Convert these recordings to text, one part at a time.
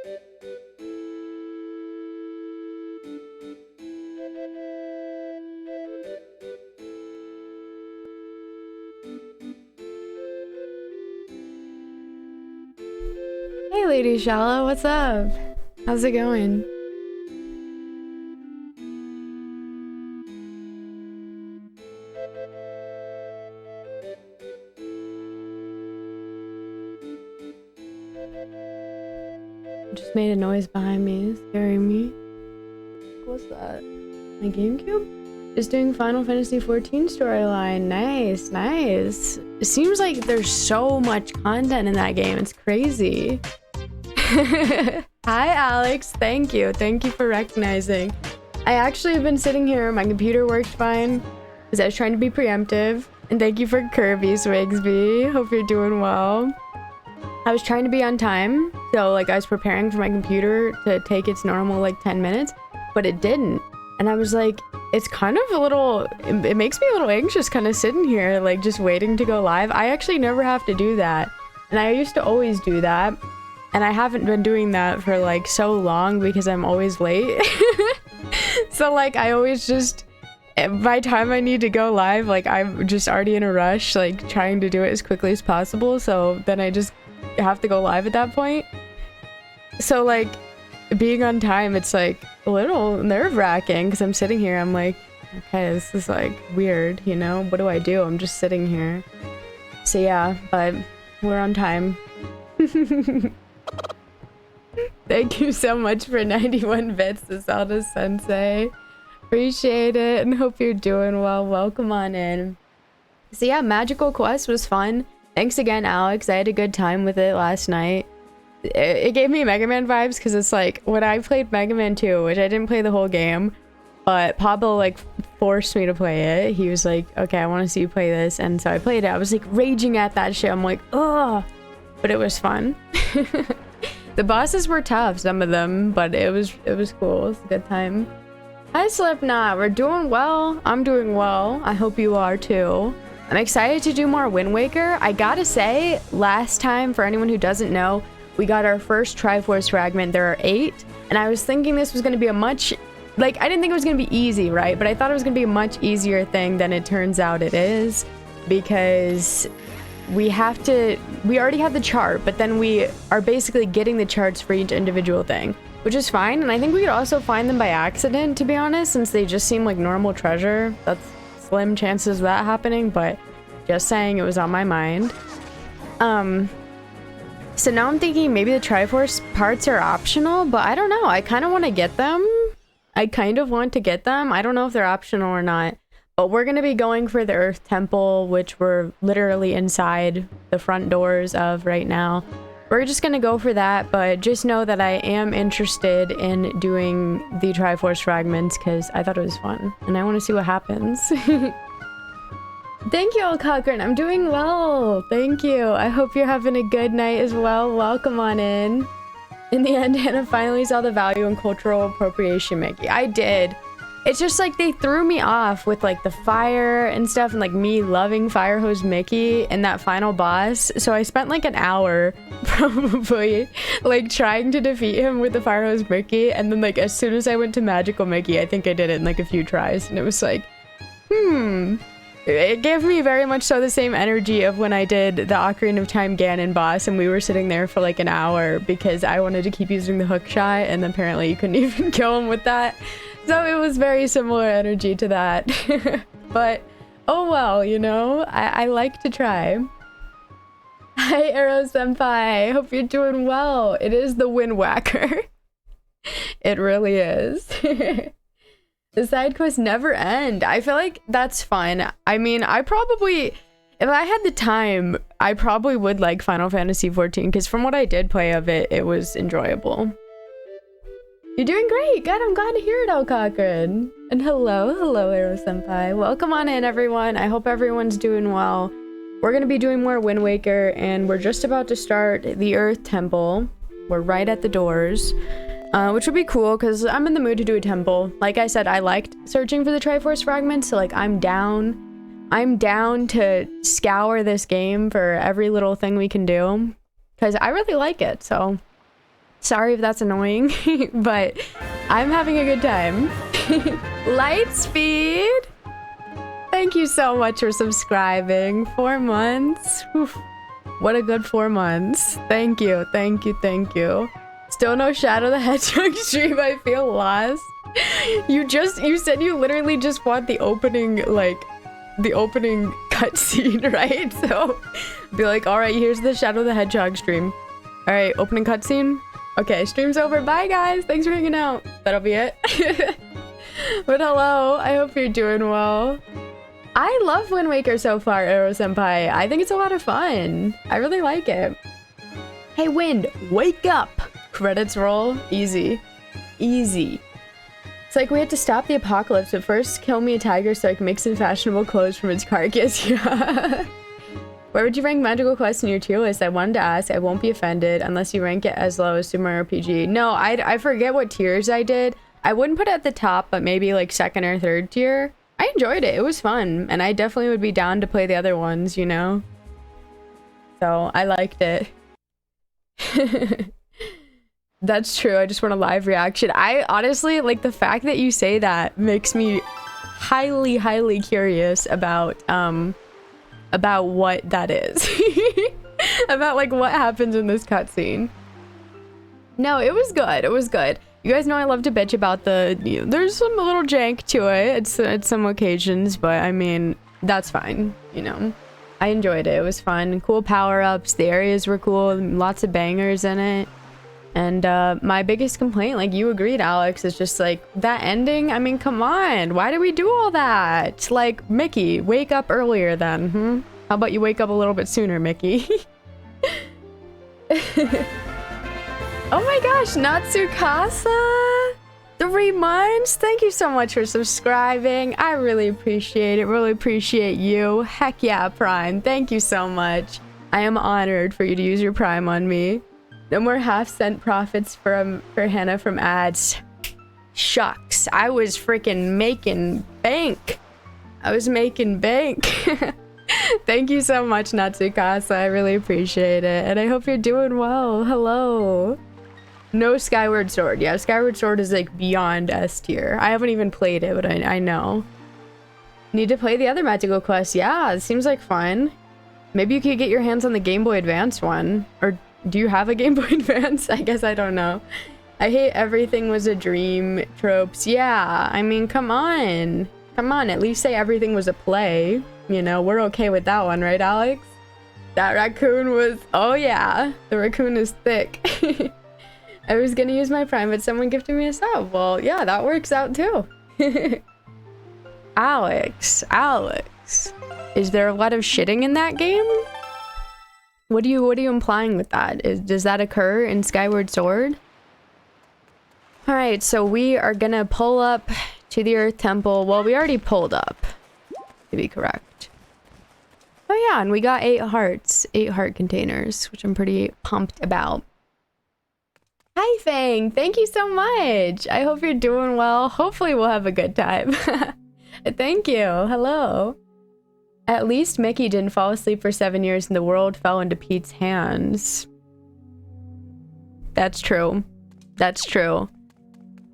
Hey, Lady Shala, what's up? How's it going? Just made a noise behind me, scaring me. What's that? My GameCube? Just doing Final Fantasy XIV storyline. Nice, nice. It seems like there's so much content in that game. It's crazy. Hi, Alex. Thank you. Thank you for recognizing. I actually have been sitting here. My computer worked fine because I was trying to be preemptive. And thank you for Kirby, Swigsby. Hope you're doing well. I was trying to be on time. So, like, I was preparing for my computer to take its normal, like, 10 minutes. But it didn't. And I was like, it's kind of a little... It makes me a little anxious kind of sitting here, like, just waiting to go live. I actually never have to do that. And I used to always do that. And I haven't been doing that for like so long because I'm always late. So like I always just, by the time I need to go live, like I'm just already in a rush, like trying to do it as quickly as possible. So then I just have to go live at that point. So like being on time, it's like a little nerve-wracking because I'm sitting here, I'm like, okay, this is like weird, you know? What do I do? I'm just sitting here. So yeah, but we're on time. Thank you so much for 91 bits to Zelda Sensei. Appreciate it and hope you're doing well. Welcome on in. So yeah, Magical Quest was fun. Thanks again, Alex. I had a good time with it last night. It gave me Mega Man vibes because it's like when I played Mega Man 2, which I didn't play the whole game, but Pablo like forced me to play it. He was like, okay, I want to see you play this. And so I played it. I was like raging at that shit. I'm like, ugh. But it was fun. The bosses were tough, some of them, but it was cool. It was a good time. Hi, Slipknot. We're doing well. I'm doing well. I hope you are too. I'm excited to do more Wind Waker. I gotta say, last time, for anyone who doesn't know, we got our first Triforce Fragment. There are 8, and I was thinking this was gonna be a much... Like, I didn't think it was gonna be easy, right? But I thought it was gonna be a much easier thing than it turns out it is, because... we already have the chart, but then we are basically getting the charts for each individual thing, which is fine. And I think we could also find them by accident, to be honest, since they just seem like normal treasure. That's slim chances of that happening, but just saying, it was on my mind. So now I'm thinking maybe the Triforce parts are optional, but I don't know. I kind of want to get them. I don't know if they're optional or not. But we're going to be going for the Earth Temple, which we're literally inside the front doors of right now. We're just going to go for that, but just know that I am interested in doing the Triforce Fragments because I thought it was fun, and I want to see what happens. Thank you, Cochrane. I'm doing well. Thank you. I hope you're having a good night as well. Welcome on in. In the end, Hannah finally saw the value in cultural appropriation, Mickey. I did. It's just like they threw me off with like the fire and stuff and like me loving Fire Hose Mickey and that final boss. So I spent like an hour probably like trying to defeat him with the Fire Hose Mickey. And then like as soon as I went to Magical Mickey, I think I did it in like a few tries. And it was like, It gave me very much so the same energy of when I did the Ocarina of Time Ganon boss and we were sitting there for like an hour because I wanted to keep using the hook shot and apparently you couldn't even kill him with that. So it was very similar energy to that. But, oh well, you know, I like to try. Hi, Arrow Senpai. Hope you're doing well. It is the Wind Whacker. It really is. The side quests never end. I feel like that's fun. I mean, I probably, if I had the time, I probably would like Final Fantasy XIV because from what I did play of it, it was enjoyable. You're doing great. Good. I'm glad to hear it, El Cochrane. And hello, Arrow Senpai. Welcome on in, everyone. I hope everyone's doing well. We're going to be doing more Wind Waker, and we're just about to start the Earth Temple. We're right at the doors, which would be cool because I'm in the mood to do a temple. Like I said, I liked searching for the Triforce Fragments, so like I'm down to scour this game for every little thing we can do because I really like it. So Sorry if that's annoying, but I'm having a good time. Lightspeed! Thank you so much for subscribing. 4 months. Oof. What a good 4 months. Thank you, thank you, thank you. Still no Shadow the Hedgehog stream. I feel lost. You said you literally just want the opening, like, the opening cutscene, right? So, be like, alright, here's the Shadow the Hedgehog stream. Alright, opening cutscene. Okay, stream's over. Bye, guys. Thanks for hanging out. That'll be it. But hello, I hope you're doing well. I love Wind Waker so far, Arrow Senpai. I think it's a lot of fun. I really like it. Hey, Wind, wake up! Credits roll. Easy. Easy. It's like we had to stop the apocalypse, but first kill me a tiger so I can make some fashionable clothes from its carcass. Yeah. Where would you rank Magical Quest in your tier list? I wanted to ask. I won't be offended unless you rank it as low as Super Mario RPG. No, I forget what tiers I did. I wouldn't put it at the top, but maybe like 2nd or 3rd tier. I enjoyed it. It was fun. And I definitely would be down to play the other ones, you know? So, I liked it. That's true. I just want a live reaction. I honestly, like, the fact that you say that makes me highly, highly curious about what that is. About, like, what happens in this cutscene. No, it was good. It was good. You guys know I love to bitch about there's some little jank to it at some occasions, but I mean, that's fine, you know. I enjoyed it. It was fun. Cool power-ups. The areas were cool. Lots of bangers in it. And my biggest complaint, like you agreed, Alex, is just like that ending. I mean, come on. Why do we do all that? Like, Mickey, wake up earlier then. How about you wake up a little bit sooner, Mickey? Oh my gosh, Natsukasa! 3 months? Thank you so much for subscribing. I really appreciate it. Really appreciate you. Heck yeah, Prime. Thank you so much. I am honored for you to use your Prime on me. No more half-cent profits for Hannah from ads. Shucks. I was freaking making bank. I was making bank. Thank you so much, Natsukasa. I really appreciate it. And I hope you're doing well. Hello. No Skyward Sword. Yeah, Skyward Sword is like beyond S tier. I haven't even played it, but I know. Need to play the other Magical Quest. Yeah, it seems like fun. Maybe you could get your hands on the Game Boy Advance one. Or do you have a Game Boy Advance? I guess I don't know. I hate everything was a dream tropes. Yeah, I mean, come on. Come on, at least say everything was a play. You know, we're okay with that one, right, Alex? That raccoon was... Oh, yeah. The raccoon is thick. I was gonna use my Prime, but someone gifted me a sub. Well, yeah, that works out too. Alex. Is there a lot of shitting in that game? What are you implying with that? Does that occur in Skyward Sword? Alright, so we are gonna pull up to the Earth Temple. Well, we already pulled up, to be correct. Oh yeah, and we got 8 hearts. 8 heart containers, which I'm pretty pumped about. Hi, Fang. Thank you so much. I hope you're doing well. Hopefully we'll have a good time. Thank you. Hello. At least Mickey didn't fall asleep for 7 years and the world fell into Pete's hands. That's true. That's true.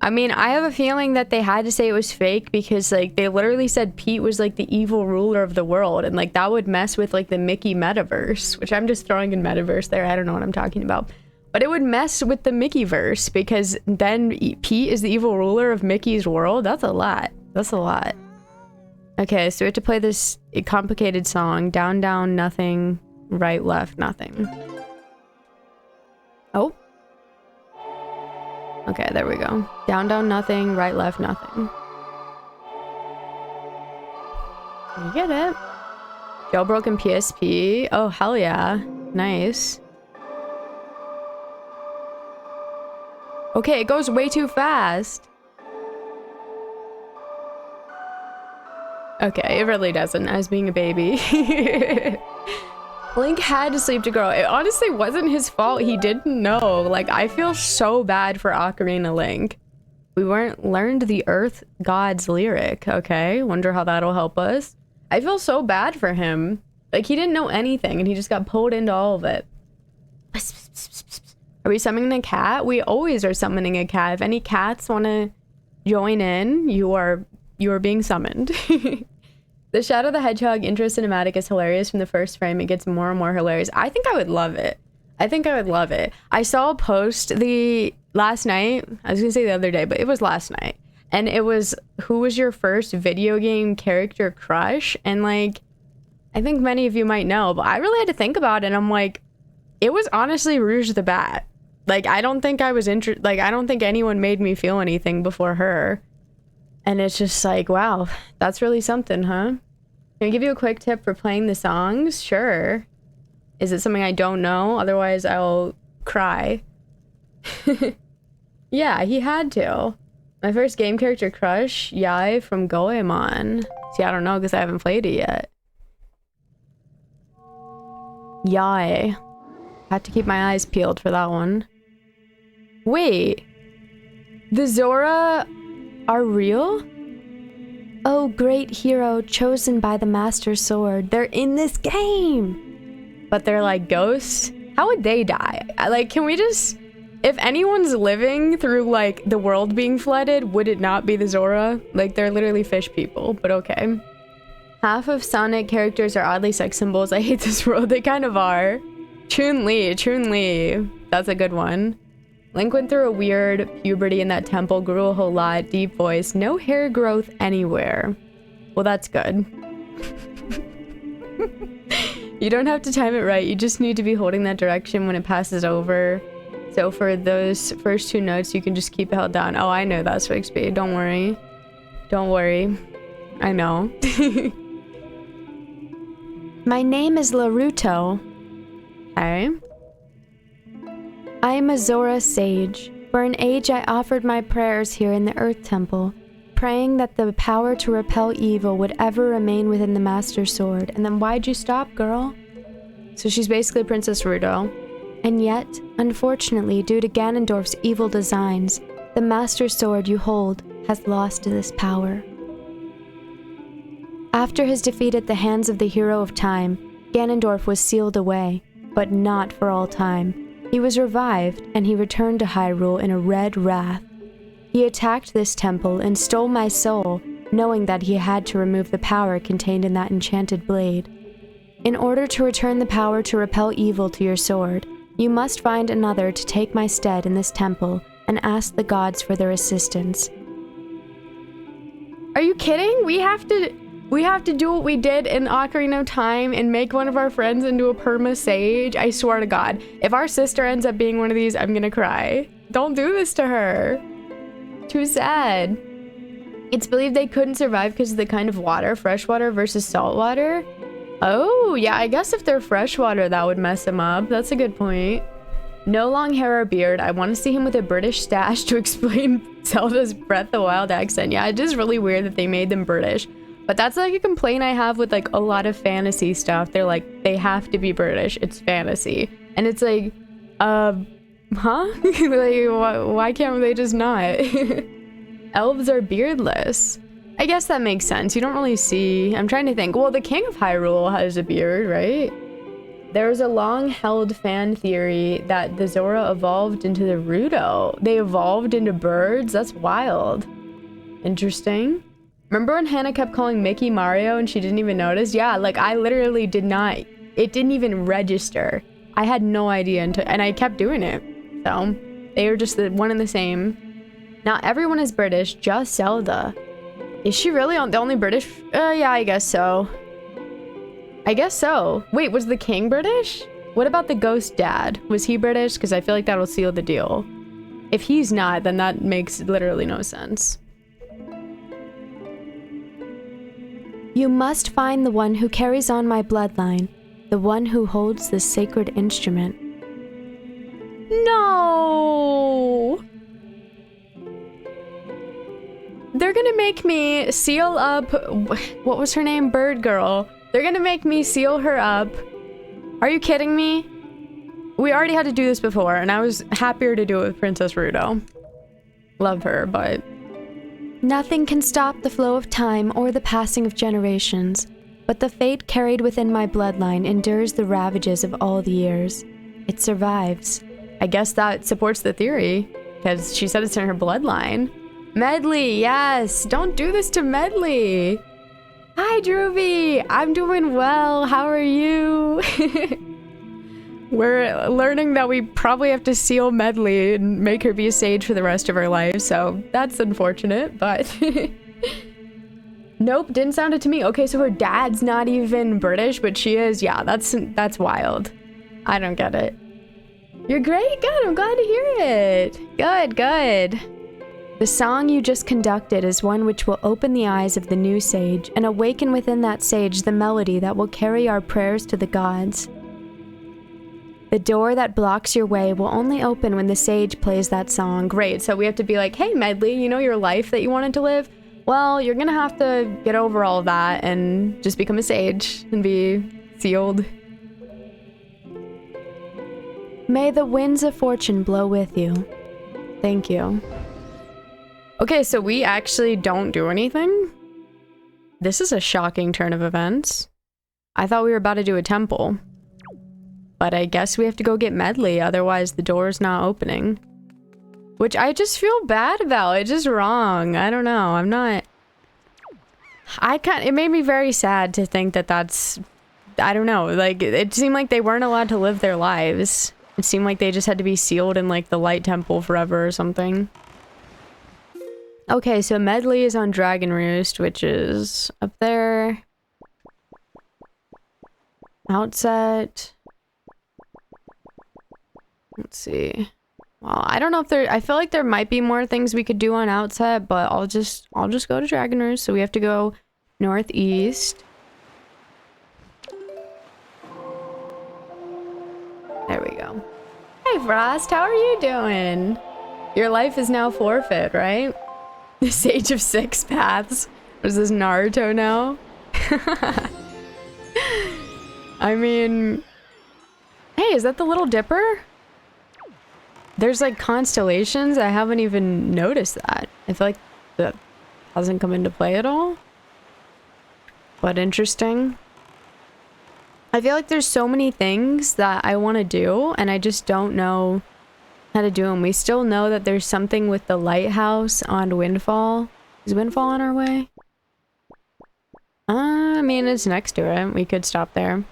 I mean, I have a feeling that they had to say it was fake because, like, they literally said Pete was, like, the evil ruler of the world. And, like, that would mess with, like, the Mickey metaverse, which I'm just throwing in metaverse there. I don't know what I'm talking about. But it would mess with the Mickeyverse because then Pete is the evil ruler of Mickey's world. That's a lot. That's a lot. Okay, so we have to play this complicated song. Down, down, nothing. Right, left, nothing. Oh. Okay, there we go. Down, down, nothing. Right, left, nothing. You get it. Jailbroken PSP. Oh, hell yeah. Nice. Okay, it goes way too fast. Okay, it really doesn't. I was being a baby. Link had to sleep to grow. It honestly wasn't his fault. He didn't know. Like, I feel so bad for Ocarina Link. We weren't learned the Earth God's lyric, okay? Wonder how that'll help us. I feel so bad for him. Like, he didn't know anything, and he just got pulled into all of it. Are we summoning a cat? We always are summoning a cat. If any cats want to join in, you are being summoned. The Shadow the Hedgehog intro cinematic is hilarious from the first frame. It gets more and more hilarious. I think I would love it. I saw a post last night. I was gonna say the other day, but it was last night. And it was, who was your first video game character crush? And like, I think many of you might know, but I really had to think about it. And I'm like, it was honestly Rouge the Bat. Like, I don't think I don't think anyone made me feel anything before her. And it's just like, wow, that's really something, huh? Can I give you a quick tip for playing the songs? Sure. Is it something I don't know? Otherwise, I'll cry. Yeah, he had to. My first game character crush, Yai from Goemon. See, I don't know because I haven't played it yet. Yai. Had to keep my eyes peeled for that one. Wait. The Zora are real? Oh, great hero chosen by the Master Sword. They're in this game! But they're like ghosts? How would they die? Like, can we just... If anyone's living through, like, the world being flooded, would it not be the Zora? Like, they're literally fish people, but okay. Half of Sonic characters are oddly sex symbols. I hate this world. They kind of are. Chun-Li. That's a good one. Link went through a weird puberty in that temple, grew a whole lot, deep voice, no hair growth anywhere. Well, that's good. You don't have to time it right, you just need to be holding that direction when it passes over. So for those first two notes, you can just keep it held down. Oh, I know that's Swixby, don't worry. Don't worry. I know. My name is Laruto. Okay. I am a Zora sage. For an age I offered my prayers here in the Earth Temple, praying that the power to repel evil would ever remain within the Master Sword. And then why'd you stop, girl? So she's basically Princess Ruto. And yet, unfortunately, due to Ganondorf's evil designs, the Master Sword you hold has lost this power. After his defeat at the hands of the Hero of Time, Ganondorf was sealed away, but not for all time. He was revived, and he returned to Hyrule in a red wrath. He attacked this temple and stole my soul, knowing that he had to remove the power contained in that enchanted blade. In order to return the power to repel evil to your sword, you must find another to take my stead in this temple and ask the gods for their assistance. Are you kidding? We have to do what we did in Ocarina of Time and make one of our friends into a perma sage. I swear to God, if our sister ends up being one of these, I'm gonna cry. Don't do this to her. Too sad. It's believed they couldn't survive because of the kind of water, freshwater versus saltwater. Oh, yeah, I guess if they're freshwater, that would mess them up. That's a good point. No long hair or beard. I want to see him with a British stash to explain Zelda's Breath of the Wild accent. Yeah, it is really weird that they made them British. But that's like a complaint I have with like a lot of fantasy stuff. They're like, they have to be British. It's fantasy. And it's like, huh? Like, why can't they just not? Elves are beardless. I guess that makes sense. You don't really see... I'm trying to think. Well, the King of Hyrule has a beard, right? There's a long-held fan theory that the Zora evolved into the Ruto. They evolved into birds? That's wild. Interesting. Remember when Hannah kept calling Mickey Mario and she didn't even notice? Yeah, like I literally did not... It didn't even register. I had no idea until... And I kept doing it. So, they were just the one and the same. Not everyone is British, just Zelda. Is she really the only British? Yeah, I guess so. I guess so. Wait, was the king British? What about the ghost dad? Was he British? Because I feel like that'll seal the deal. If he's not, then that makes literally no sense. You must find the one who carries on my bloodline. The one who holds this sacred instrument. No! They're gonna make me seal up... What was her name? Bird Girl. They're gonna make me seal her up. Are you kidding me? We already had to do this before, and I was happier to do it with Princess Ruto. Love her, but... Nothing can stop the flow of time or the passing of generations, but the fate carried within my bloodline endures the ravages of all the years. It survives. I guess that supports the theory, because she said it's in her bloodline. Medley, yes! Don't do this to Medley! Hi, Droovy! I'm doing well, how are you? We're learning that we probably have to seal Medley and make her be a sage for the rest of her life, so that's unfortunate, but... Nope, didn't sound it to me. Okay, so her dad's not even British, but she is. Yeah, that's wild. I don't get it. You're great, good, I'm glad to hear it. Good, good. The song you just conducted is one which will open the eyes of the new sage and awaken within that sage the melody that will carry our prayers to the gods. The door that blocks your way will only open when the sage plays that song. Great, so we have to be like, hey Medley, you know your life that you wanted to live? Well, you're gonna have to get over all of that and just become a sage and be sealed. May the winds of fortune blow with you. Thank you. Okay, so we actually don't do anything? This is a shocking turn of events. I thought we were about to do a temple. But I guess we have to go get Medley, otherwise the door's not opening. Which I just feel bad about. It's just wrong. I don't know. I'm not... It made me very sad to think that that's... I don't know. Like, it seemed like they weren't allowed to live their lives. It seemed like they just had to be sealed in, like, the Light Temple forever or something. Okay, so Medley is on Dragon Roost, which is up there. Outset. Let's see. Well, I don't know if there... I feel like there might be more things we could do on Outset, but I'll just go to Dragon Roost. So we have to go northeast. There we go. Hey Frost, how are you doing? Your life is now forfeit, right? The Sage of Six Paths. What is this, Naruto now? I mean... Hey, is that the Little Dipper? There's like constellations. I haven't even noticed that. I feel like that hasn't come into play at all. But interesting. I feel like there's so many things that I want to do and I just don't know how to do them. We still know that there's something with the lighthouse on Windfall. Is Windfall on our way? I mean, it's next to it. We could stop there.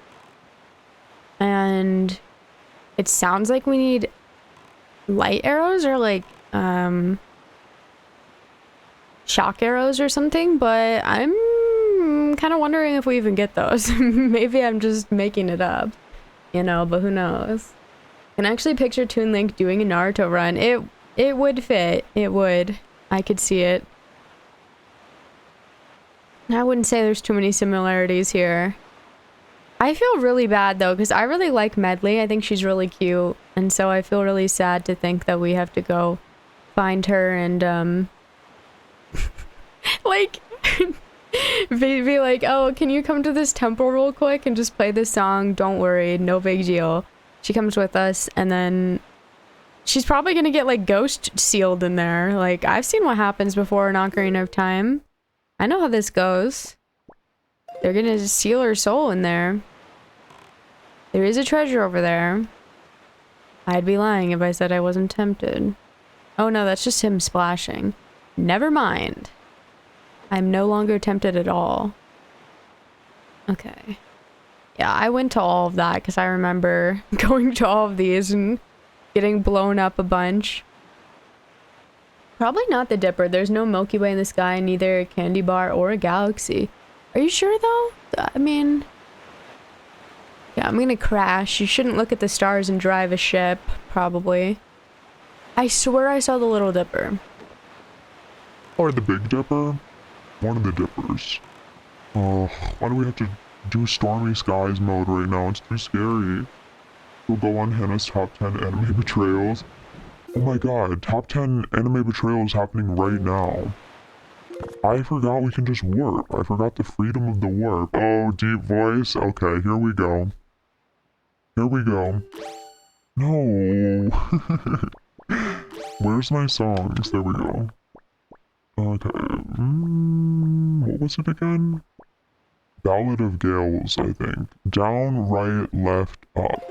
And it sounds like we need light arrows or like shock arrows or something, but I'm kind of wondering if we even get those. Maybe I'm just making it up, you know, but who knows. I can actually picture Toon Link doing a Naruto run. It would fit. It would. I could see it. I wouldn't say there's too many similarities here. I feel really bad though, because I really like Medley. I think she's really cute. And so I feel really sad to think that we have to go find her and, like, be like, oh, can you come to this temple real quick and just play this song? Don't worry, no big deal. She comes with us and then she's probably gonna get, like, ghost sealed in there. Like, I've seen what happens before in Ocarina of Time. I know how this goes. They're gonna just seal her soul in there. There is a treasure over there. I'd be lying if I said I wasn't tempted. Oh no, that's just him splashing. Never mind. I'm no longer tempted at all. Okay. Yeah, I went to all of that because I remember going to all of these and getting blown up a bunch. Probably not the Dipper. There's no Milky Way in the sky, neither a candy bar or a galaxy. Are you sure though? I mean... Yeah, I'm gonna crash. You shouldn't look at the stars and drive a ship, probably. I swear I saw the Little Dipper. Or the Big Dipper? One of the Dippers. Oh, why do we have to do Stormy Skies mode right now? It's too scary. We'll go on Hannah's top 10 anime betrayals. Oh my god, top 10 anime betrayals happening right now. I forgot we can just warp. I forgot the freedom of the warp. Oh, deep voice? Okay, here we go. Here we go. No. Where's my songs? There we go. Okay. What was it again? Ballad of Gales, I think. Down, right, left, up.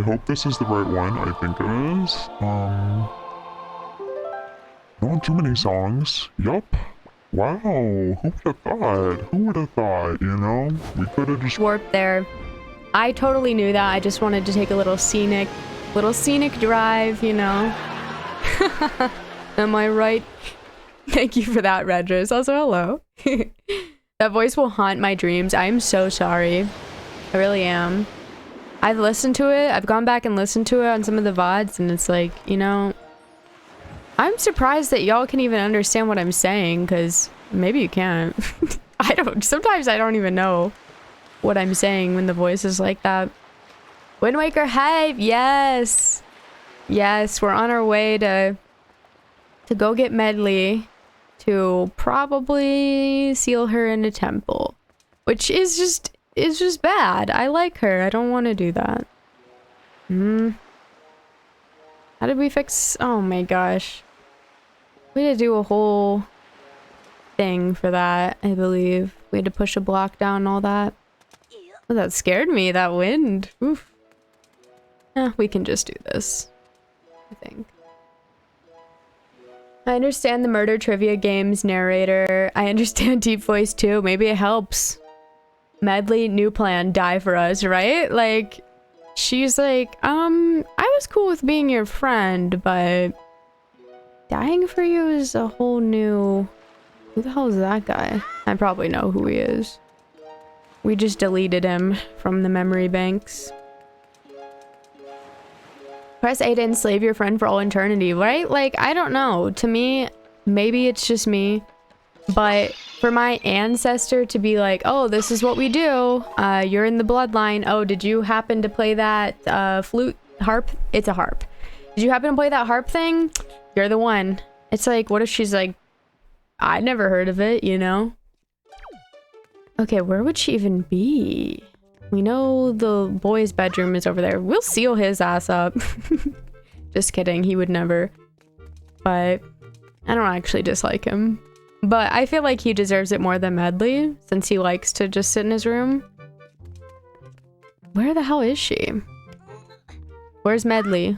hope this is the right one. I think it is. Not too many songs. Yup. Wow, who would have thought? Who would have thought, you know? We could have just warped there. I totally knew that. I just wanted to take a little scenic drive, you know? Am I right? Thank you for that, Redris. Also, hello. That voice will haunt my dreams. I am so sorry. I really am. I've listened to it. I've gone back and listened to it on some of the VODs, and it's like, you know, I'm surprised that y'all can even understand what I'm saying, because maybe you can't. Sometimes I don't even know what I'm saying when the voice is like that. Wind Waker hype, yes! Yes, we're on our way to go get Medley to probably seal her in a temple. Which is just bad. I like her. I don't want to do that. How did we fix... Oh my gosh. We had to do a whole thing for that, I believe. We had to push a block down and all that. Oh, that scared me, that wind. Oof. We can just do this, I think. I understand the murder trivia game's narrator. I understand deep voice too. Maybe it helps. Medley, new plan, die for us, right? Like, she's like, I was cool with being your friend, but dying for you is a whole new... Who the hell is that guy? I probably know who he is. We just deleted him from the memory banks. Press A to enslave your friend for all eternity, right? Like, I don't know. To me, maybe it's just me. But for my ancestor to be like, oh, this is what we do. You're in the bloodline. Oh, did you happen to play that flute? Harp? It's a harp. Did you happen to play that harp thing? You're the one. It's like, what if she's like, I never heard of it, you know? Okay, where would she even be? We know the boy's bedroom is over there. We'll seal his ass up. Just kidding, he would never. But I don't actually dislike him. But I feel like he deserves it more than Medley, since he likes to just sit in his room. Where the hell is she? Where's Medley?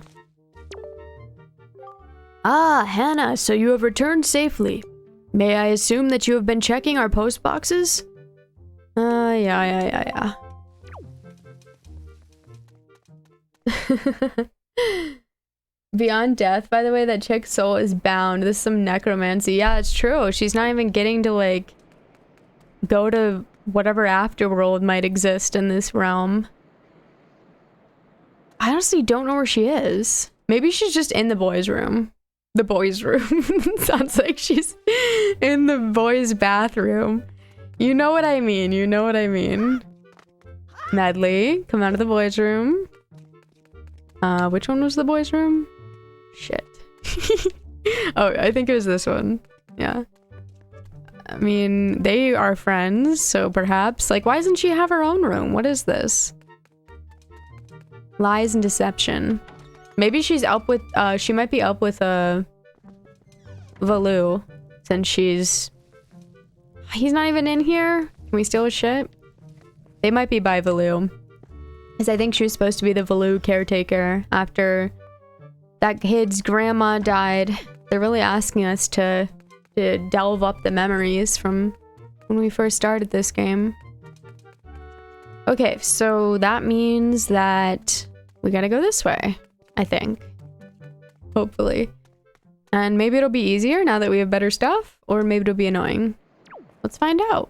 Ah, Hannah, so you have returned safely. May I assume that you have been checking our post boxes? Yeah. Beyond death, by the way, that chick's soul is bound. This is some necromancy. Yeah, it's true. She's not even getting to, like, go to whatever afterworld might exist in this realm. I honestly don't know where she is. Maybe she's just in the boys' room. The boys' room. Sounds like she's in the boys' bathroom. You know what I mean. You know what I mean. Medley, come out of the boys' room. Which one was the boys' room? Shit. Oh, I think it was this one. Yeah. I mean, they are friends, so perhaps. Like, why doesn't she have her own room? What is this? Lies and deception. Maybe she's up with, she might be up with, Valoo, since she's... He's not even in here? Can we steal his shit? They might be by Valoo. Because I think she was supposed to be the Valoo caretaker after that kid's grandma died. They're really asking us to delve up the memories from when we first started this game. Okay, so that means that we gotta go this way, I think. Hopefully. And maybe it'll be easier now that we have better stuff, or maybe it'll be annoying. Let's find out.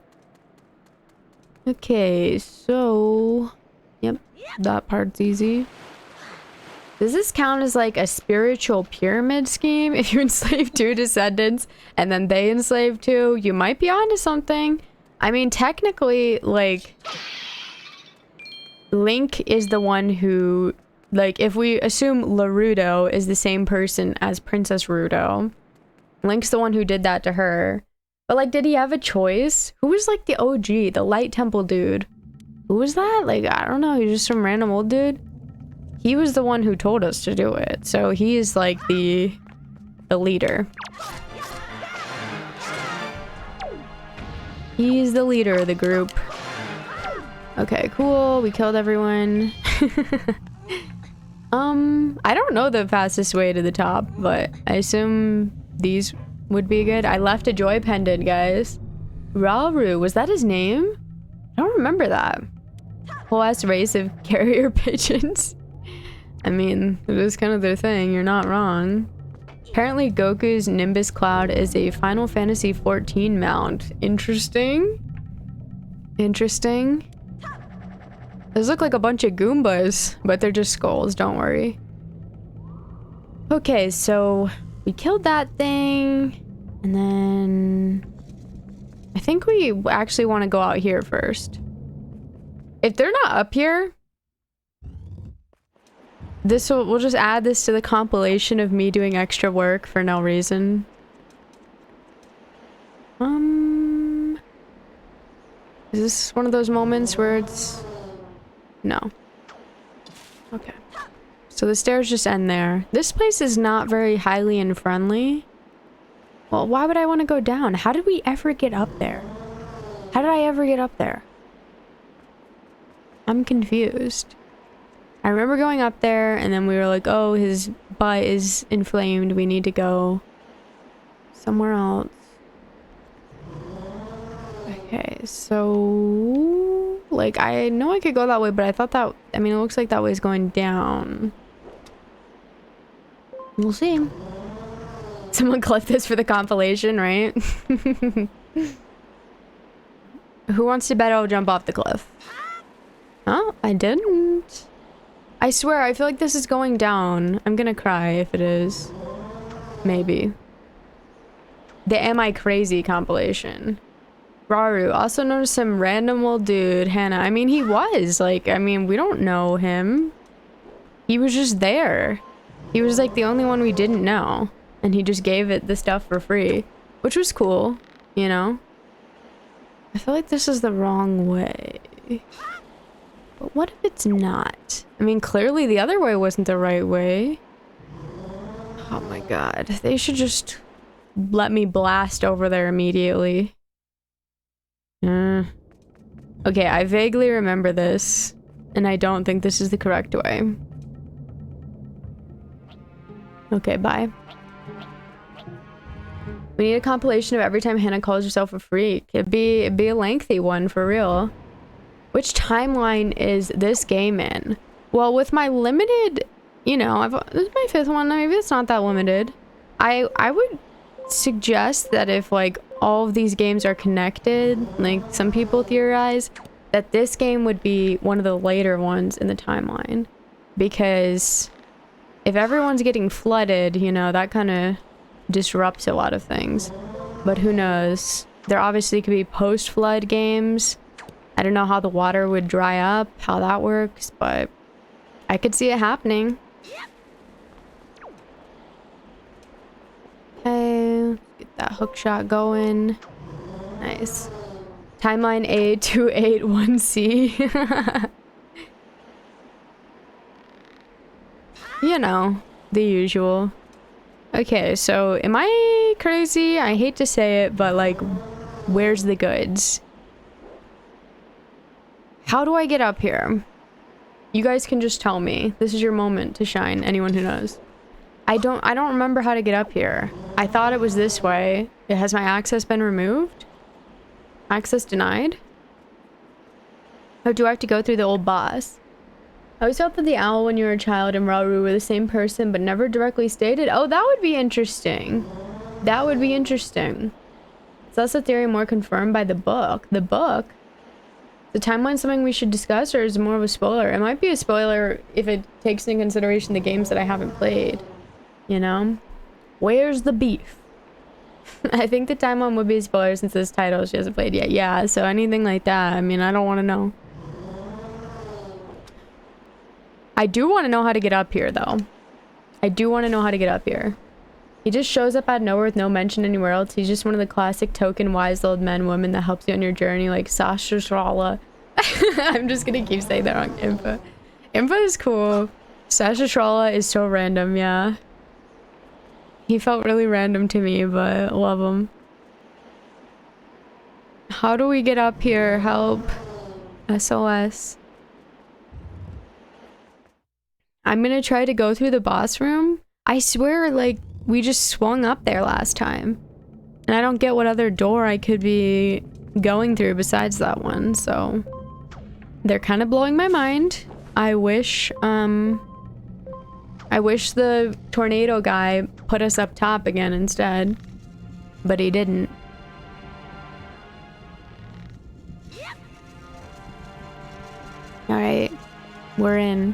Okay, so... Yep, that part's easy. Does this count as like a spiritual pyramid scheme? If you enslave 2 descendants and then they enslave 2, you might be onto something. I mean, technically, like, Link is the one who, like, if we assume Larudo is the same person as Princess Rudo, Link's the one who did that to her. But, like, did he have a choice? Who was, like, the OG, the Light Temple dude? Who was that? Like, I don't know. He's just some random old dude. He was the one who told us to do it. So he is like the leader. He's the leader of the group. Okay, cool. We killed everyone. I don't know the fastest way to the top, but I assume these would be good. I left a joy pendant, guys. Rauru, was that his name? I don't remember that. Whole ass race of carrier pigeons. I mean, it is kind of their thing, you're not wrong. Apparently Goku's Nimbus Cloud is a Final Fantasy XIV mount. Interesting. Interesting. Those look like a bunch of Goombas, but they're just skulls, don't worry. Okay, so we killed that thing, and then I think we actually want to go out here first. If they're not up here, we'll just add this to the compilation of me doing extra work for no reason. Is this one of those moments where it's... No. Okay. So the stairs just end there. This place is not very highly and friendly. Well, why would I want to go down? How did we ever get up there? How did I ever get up there? I'm confused. I remember going up there and then we were like, oh, his butt is inflamed. We need to go somewhere else. Okay, so... Like, I know I could go that way, but I thought that... I mean, it looks like that way is going down. We'll see. Someone clip this for the compilation, right? Who wants to bet I'll jump off the cliff? Oh, I didn't. I swear, I feel like this is going down. I'm gonna cry if it is. Maybe. The Am I Crazy compilation. Rauru, also noticed some random old dude, Hannah. I mean, he was, like, I mean, we don't know him. He was just there. He was, like, the only one we didn't know. And he just gave it the stuff for free. Which was cool, you know? I feel like this is the wrong way. But what if it's not? I mean, clearly the other way wasn't the right way. Oh my god. They should just let me blast over there immediately. Okay, I vaguely remember this, and I don't think this is the correct way. Okay, bye. We need a compilation of every time Hannah calls herself a freak. It'd be a lengthy one, for real. Which timeline is this game in? Well, with my limited, you know, this is my 5th one, maybe it's not that limited. I would suggest that if, like, all of these games are connected, like some people theorize, that this game would be one of the later ones in the timeline. Because if everyone's getting flooded, you know, that kind of disrupts a lot of things. But who knows? There obviously could be post-flood games. I don't know how the water would dry up, how that works, but I could see it happening. Okay, let's get that hook shot going. Nice. Timeline A281C. You know, the usual. Okay, so am I crazy? I hate to say it, but like, where's the goods? How do I get up here? You guys can just tell me. This is your moment to shine, anyone who knows. I don't remember how to get up here. I thought it was this way. Has my access been removed? Access denied? Or do I have to go through the old boss? I always thought that the owl when you were a child and Rauru were the same person, but never directly stated. Oh, that would be interesting. That would be interesting. So that's a theory more confirmed by the book. The book? The timeline something we should discuss, or is it more of a spoiler? It might be a spoiler if it takes into consideration the games that I haven't played. You know? Where's the beef? I think the timeline would be a spoiler since this title she hasn't played yet. Yeah, so anything like that, I mean, I don't want to know. I do want to know how to get up here, though. I do want to know how to get up here. He just shows up out of nowhere with no mention anywhere else. He's just one of the classic token wise old men, women that helps you on your journey, like Sasha Shrala. I'm just gonna keep saying that wrong. Impa. Impa is cool. Sasha Shrala is so random, yeah. He felt really random to me, but love him. How do we get up here? Help. SOS. I'm gonna try to go through the boss room. I swear, like, we just swung up there last time. And I don't get what other door I could be going through besides that one, so... They're kind of blowing my mind. I wish the tornado guy put us up top again instead. But he didn't. Alright. We're in.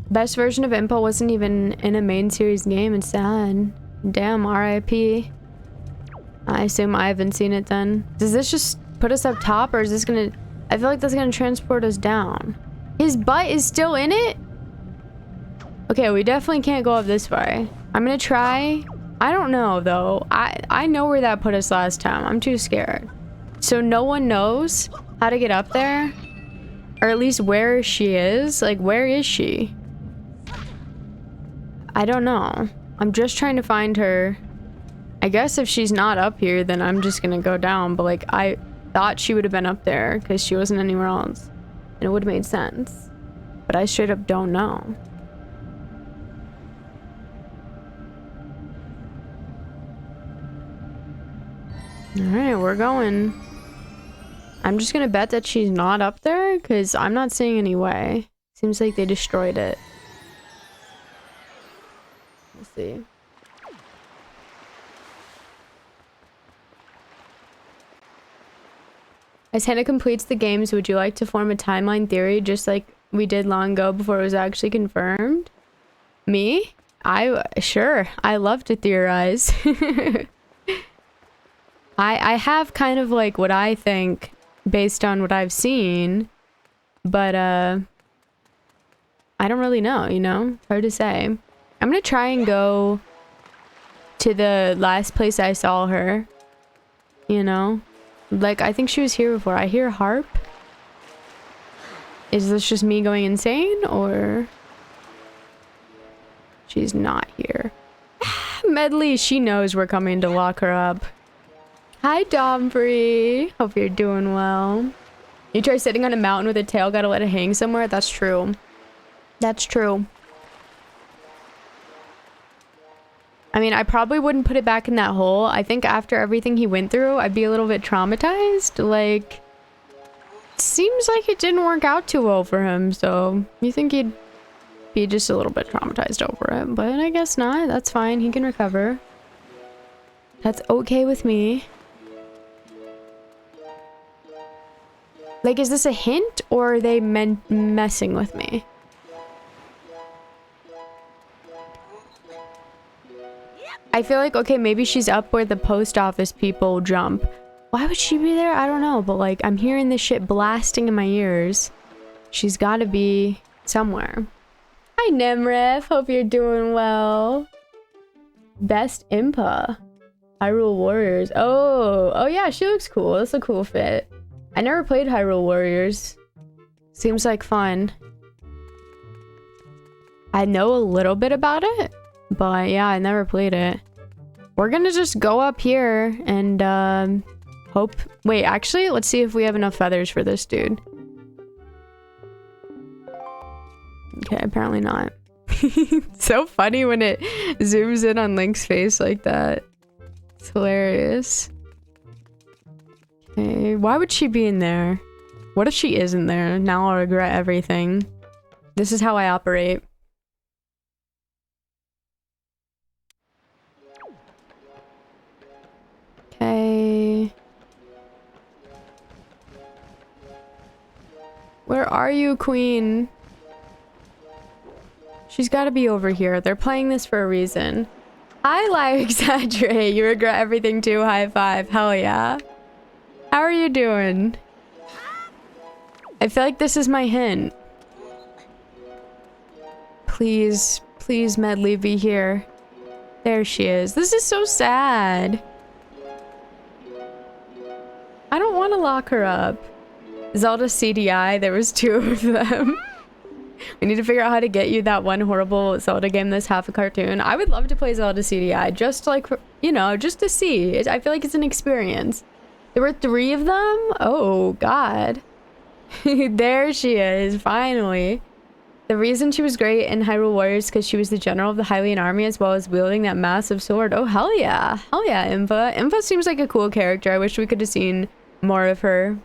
Best version of Impa wasn't even in a main series game. It's sad. Damn, RIP. I assume I haven't seen it then. Does this just put us up top, or is this gonna... I feel like that's gonna transport us down. His butt is still in it? Okay, we definitely can't go up this way. I'm gonna try... I don't know, though. I know where that put us last time. I'm too scared. So no one knows how to get up there? Or at least where she is? Like, where is she? I don't know. I'm just trying to find her. I guess if she's not up here, then I'm just gonna go down. But, like, I thought she would have been up there because she wasn't anywhere else. And it would have made sense. But I straight up don't know. Alright, we're going. I'm just gonna bet that she's not up there because I'm not seeing any way. Seems like they destroyed it. Let's see. As Hannah completes the games, would you like to form a timeline theory just like we did long ago before it was actually confirmed? Me? Sure. I love to theorize. I have kind of like what I think based on what I've seen, but I don't really know, you know? Hard to say. I'm gonna try and go to the last place I saw her, you know? Like, I think she was here before. I hear harp. Is this just me going insane, or... She's not here. Medley, she knows we're coming to lock her up. Hi, Domfrey. Hope you're doing well. You try sitting on a mountain with a tail, gotta let it hang somewhere? That's true. That's true. I mean, I probably wouldn't put it back in that hole. I think after everything he went through, I'd be a little bit traumatized. Like, seems like it didn't work out too well for him, so you think he'd be just a little bit traumatized over it. But I guess not. That's fine. He can recover. That's okay with me. Like, is this a hint, or are they messing with me? I feel like, okay, maybe she's up where the post office people jump. Why would she be there? I don't know, but like, I'm hearing this shit blasting in my ears. She's gotta be somewhere. Hi, Nemref. Hope you're doing well. Best Impa. Hyrule Warriors. Oh yeah, she looks cool. That's a cool fit. I never played Hyrule Warriors. Seems like fun. I know a little bit about it, but yeah, I never played it. We're gonna just go up here and hope. Wait, actually, let's see if we have enough feathers for this dude. Okay, apparently not. It's so funny when it zooms in on Link's face like that. It's hilarious. Okay, why would she be in there? What if she isn't there? Now I'll regret everything. This is how I operate. Okay. Where are you, Queen? She's gotta be over here. They're playing this for a reason. I lie, exaggerate. You regret everything too. High five. Hell yeah. How are you doing? I feel like this is my hint. Please, please, Medley, be here. There she is. This is so sad. I don't want to lock her up. Zelda CDI, there was 2 of them. We need to figure out how to get you that one horrible Zelda game that's half a cartoon. I would love to play Zelda CDI, just like, you know, just to see. I feel like it's an experience. There were 3 of them? Oh, God. There she is, finally. The reason she was great in Hyrule Warriors is because she was the general of the Hylian army as well as wielding that massive sword. Oh, hell yeah. Hell yeah, Impa. Impa seems like a cool character. I wish we could have seen more of her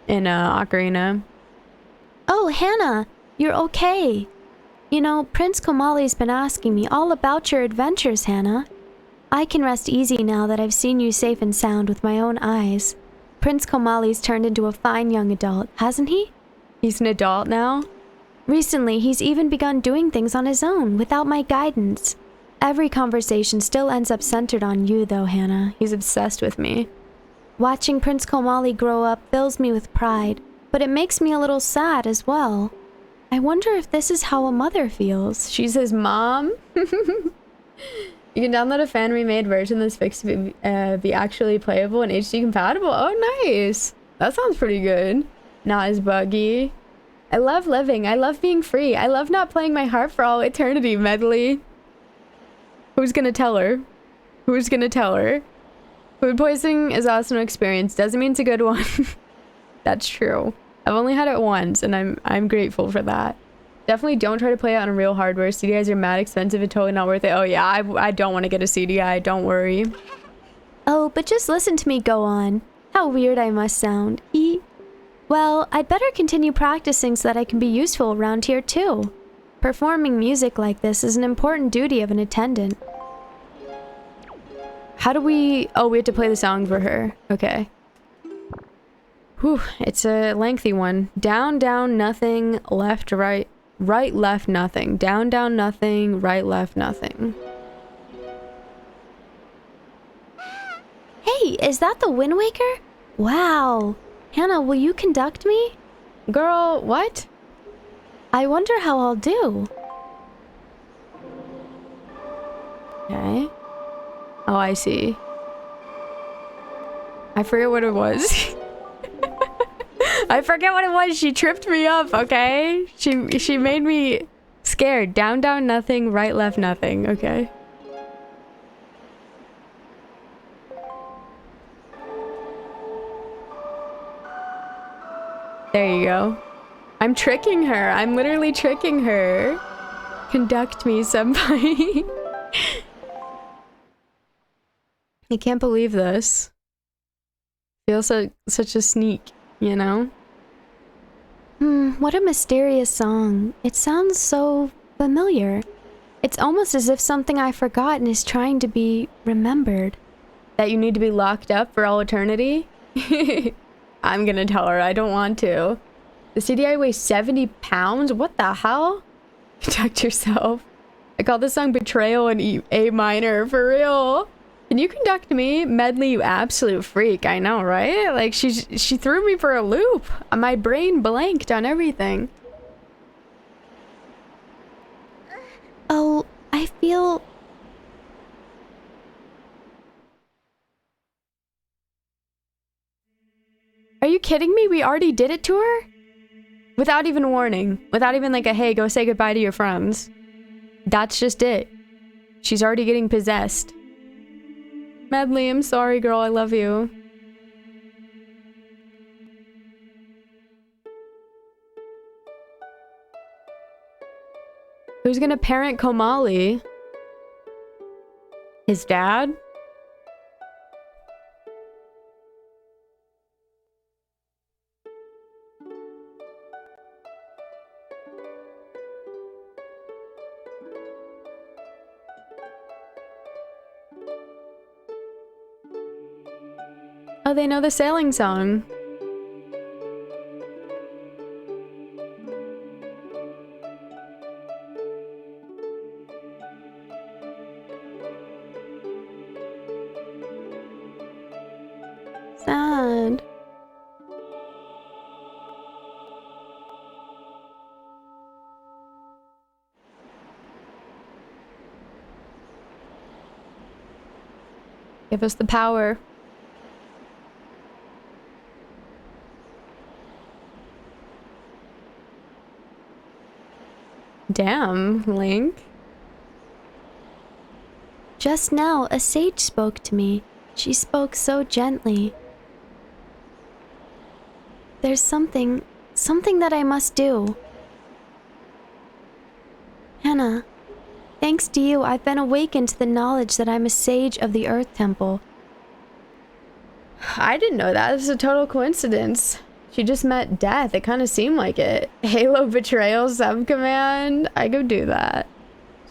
in Ocarina. Oh, Hannah, you're okay. You know, Prince Komali's been asking me all about your adventures, Hannah. I can rest easy now that I've seen you safe and sound with my own eyes. Prince Komali's turned into a fine young adult, hasn't he? He's an adult now? Recently, he's even begun doing things on his own, without my guidance. Every conversation still ends up centered on you, though, Hannah. He's obsessed with me. Watching Prince Komali grow up fills me with pride, but it makes me a little sad as well. I wonder if this is how a mother feels. She's his mom? You can download a fan-remade version that's fixed to be actually playable and HD compatible. Oh, nice. That sounds pretty good. Not as buggy. I love living. I love being free. I love not playing my harp for all eternity, Medley. Who's gonna tell her? Who's gonna tell her? Food poisoning is also an experience. Doesn't mean it's a good one. That's true. I've only had it once, and I'm grateful for that. Definitely don't try to play it on real hardware. CDIs are mad expensive and totally not worth it. Oh yeah, I don't want to get a CDI. Don't worry. Oh, but just listen to me go on. How weird I must sound. Well, I'd better continue practicing so that I can be useful around here too. Performing music like this is an important duty of an attendant. How do we... Oh, we have to play the song for her. Okay. Whew, it's a lengthy one. Down, down, nothing, left, right, right, left, nothing. Down, down, nothing, right, left, nothing. Hey, is that the Wind Waker? Wow. Hannah, will you conduct me? Girl, what? I wonder how I'll do. Okay. Oh, I see. I forget what it was. I forget what it was. She tripped me up, okay? She made me scared. Down, down, nothing. Right, left, nothing. Okay. There you go. I'm tricking her. I'm literally tricking her. Conduct me, senpai. I can't believe this. Feel such a sneak, you know? What a mysterious song. It sounds so familiar. It's almost as if something I've forgotten is trying to be remembered. That you need to be locked up for all eternity? I'm gonna tell her. I don't want to. The CDI weighs 70 pounds? What the hell? Protect yourself. I call this song Betrayal in A minor, for real. Can you conduct me? Medley, you absolute freak. I know, right? Like, she threw me for a loop. My brain blanked on everything. Oh, I feel... Are you kidding me? We already did it to her? Without even warning. Without even like a, hey, go say goodbye to your friends. That's just it. She's already getting possessed. Medley, I'm sorry, girl. I love you. Who's gonna parent Komali? His dad? Oh, they know the sailing song. Sad. Give us the power. Damn, Link. Just now, a sage spoke to me. She spoke so gently. There's something Something that I must do. Hannah, thanks to you, I've been awakened to the knowledge that I'm a sage of the Earth Temple. I didn't know that. This is a total coincidence. She just met death. It kind of seemed like it. Halo Betrayal Subcommand. I could do that.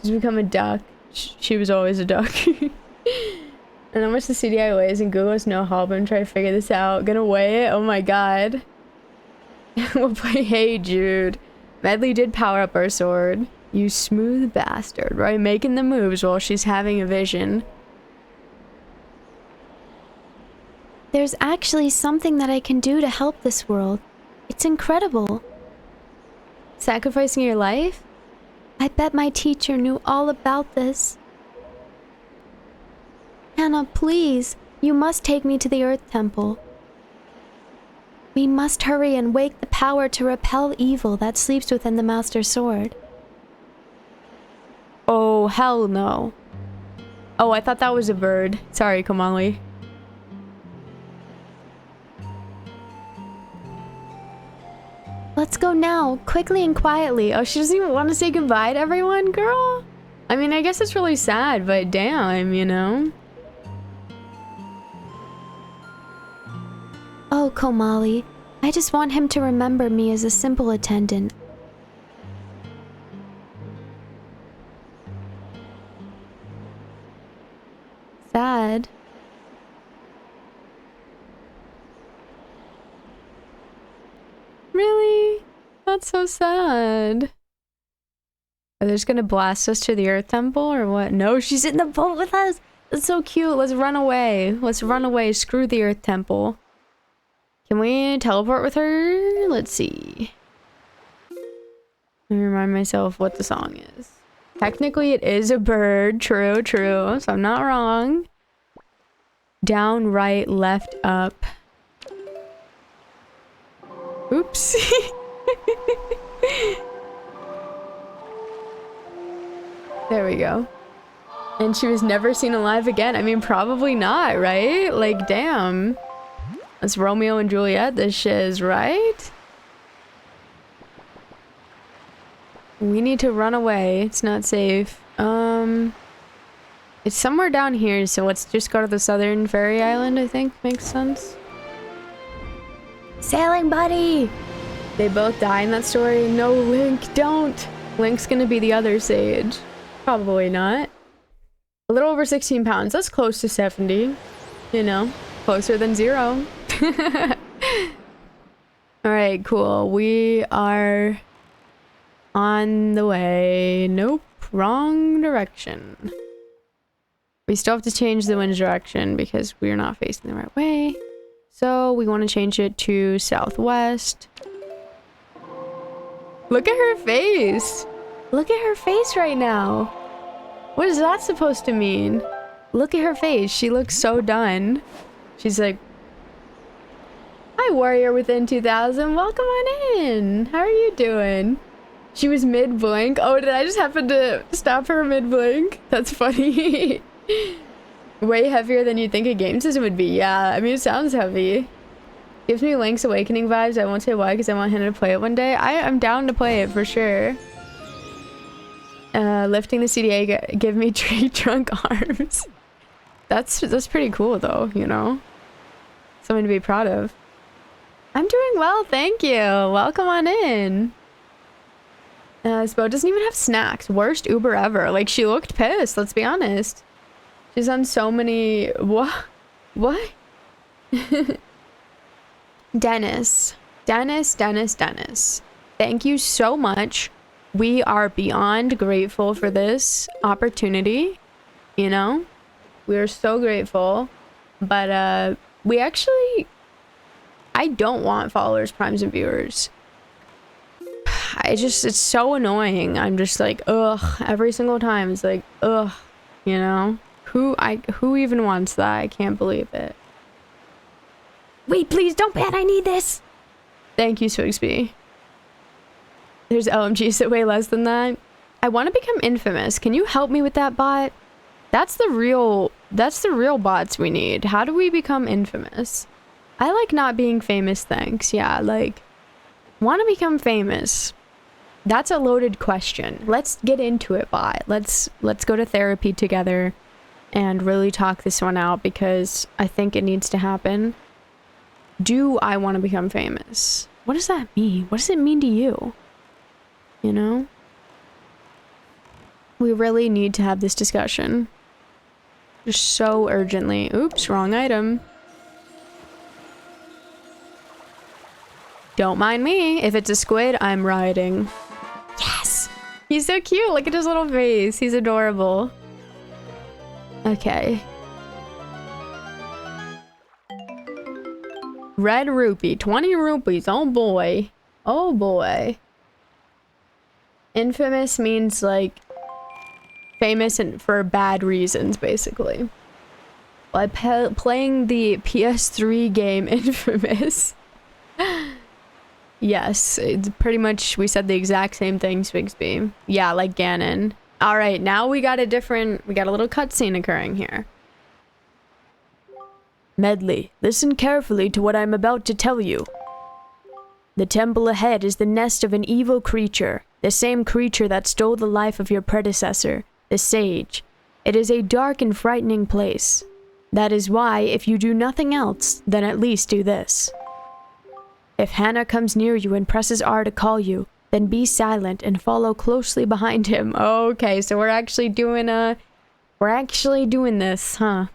She's become a duck. She was always a duck. And how much the CDI weighs and Google has no help. I'm trying to figure this out. Gonna weigh it? Oh my god. We'll play Hey Jude. Medley did power up our sword. You smooth bastard, right? Making the moves while she's having a vision. There's actually something that I can do to help this world. It's incredible. Sacrificing your life? I bet my teacher knew all about this. Hannah, please, you must take me to the Earth Temple. We must hurry and wake the power to repel evil that sleeps within the Master Sword. Oh, hell no. Oh, I thought that was a bird. Sorry, Kamali. Let's go now, quickly and quietly. Oh, she doesn't even want to say goodbye to everyone, girl? I mean, I guess it's really sad, but damn, you know? Oh, Komali, I just want him to remember me as a simple attendant. Sad. Really? That's so sad. Are they just gonna blast us to the Earth Temple or what? No, she's in the boat with us! That's so cute. Let's run away. Let's run away. Screw the Earth Temple. Can we teleport with her? Let's see. Let me remind myself what the song is. Technically, it is a bird. True, true. So I'm not wrong. Down, right, left, up. Oops. There we go. And she was never seen alive again. I mean, probably not, right? Like, damn. That's Romeo and Juliet, this shiz, right? We need to run away. It's not safe. It's somewhere down here, so let's just go to the southern fairy island, I think. Makes sense. Sailing buddy! They both die in that story. No, Link, don't! Link's gonna be the other sage. Probably not. A little over 16 pounds. That's close to 70. You know, closer than 0. Alright, cool. We are on the way. Nope, wrong direction. We still have to change the wind's direction because we're not facing the right way. So we want to change it to southwest. Look at her face. Look at her face right now. What is that supposed to mean? Look at her face. She looks so done. She's like, hi, warrior within 2000. Welcome on in. How are you doing? She was mid-blink. Oh, did I just happen to stop her mid-blink? That's funny. Way heavier than you'd think a game system would be. Yeah, I mean, it sounds heavy. Gives me Link's Awakening vibes. I won't say why because I want him to play it one day. I'm down to play it for sure. Lifting the CDA give me tree trunk arms. That's pretty cool though, you know? Something to be proud of. I'm doing well, thank you. Welcome on in. This boat doesn't even have snacks. Worst Uber ever. Like, she looked pissed, let's be honest. She's on so many... What? What? Dennis. Thank you so much. We are beyond grateful for this opportunity. You know? We are so grateful. But, we actually... I don't want followers, primes, and viewers. It's so annoying. I'm just like, ugh, every single time. It's like, ugh, you know? Who even wants that? I can't believe it. Wait, please don't ban. I need this. Thank you, Swigsby. There's LMGs that weigh less than that. I want to become infamous. Can you help me with that bot? That's the real bots we need. How do we become infamous? I like not being famous, thanks. Yeah, like, Want to become famous. That's a loaded question. Let's get into it, bot. Let's go to therapy together and really talk this one out because I think it needs to happen. Do I want to become famous? What does that mean? What does it mean to you? You know? We really need to have this discussion. Just so urgently. Oops, wrong item. Don't mind me. If it's a squid, I'm riding. Yes! He's so cute. Look at his little face. He's adorable. Okay. Red rupee. 20 rupees. Oh boy. Oh boy. Infamous means like famous and for bad reasons, basically. By playing the PS3 game Infamous. Yes, it's pretty much, we said the exact same thing, Swigsby. Yeah, like Ganon. Alright, now we got a little cutscene occurring here. Medley, listen carefully to what I'm about to tell you. The temple ahead is the nest of an evil creature, the same creature that stole the life of your predecessor, the sage. It is a dark and frightening place. That is why, if you do nothing else, then at least do this. If Hannah comes near you and presses R to call you, then be silent and follow closely behind him. Okay, so we're actually doing this, huh?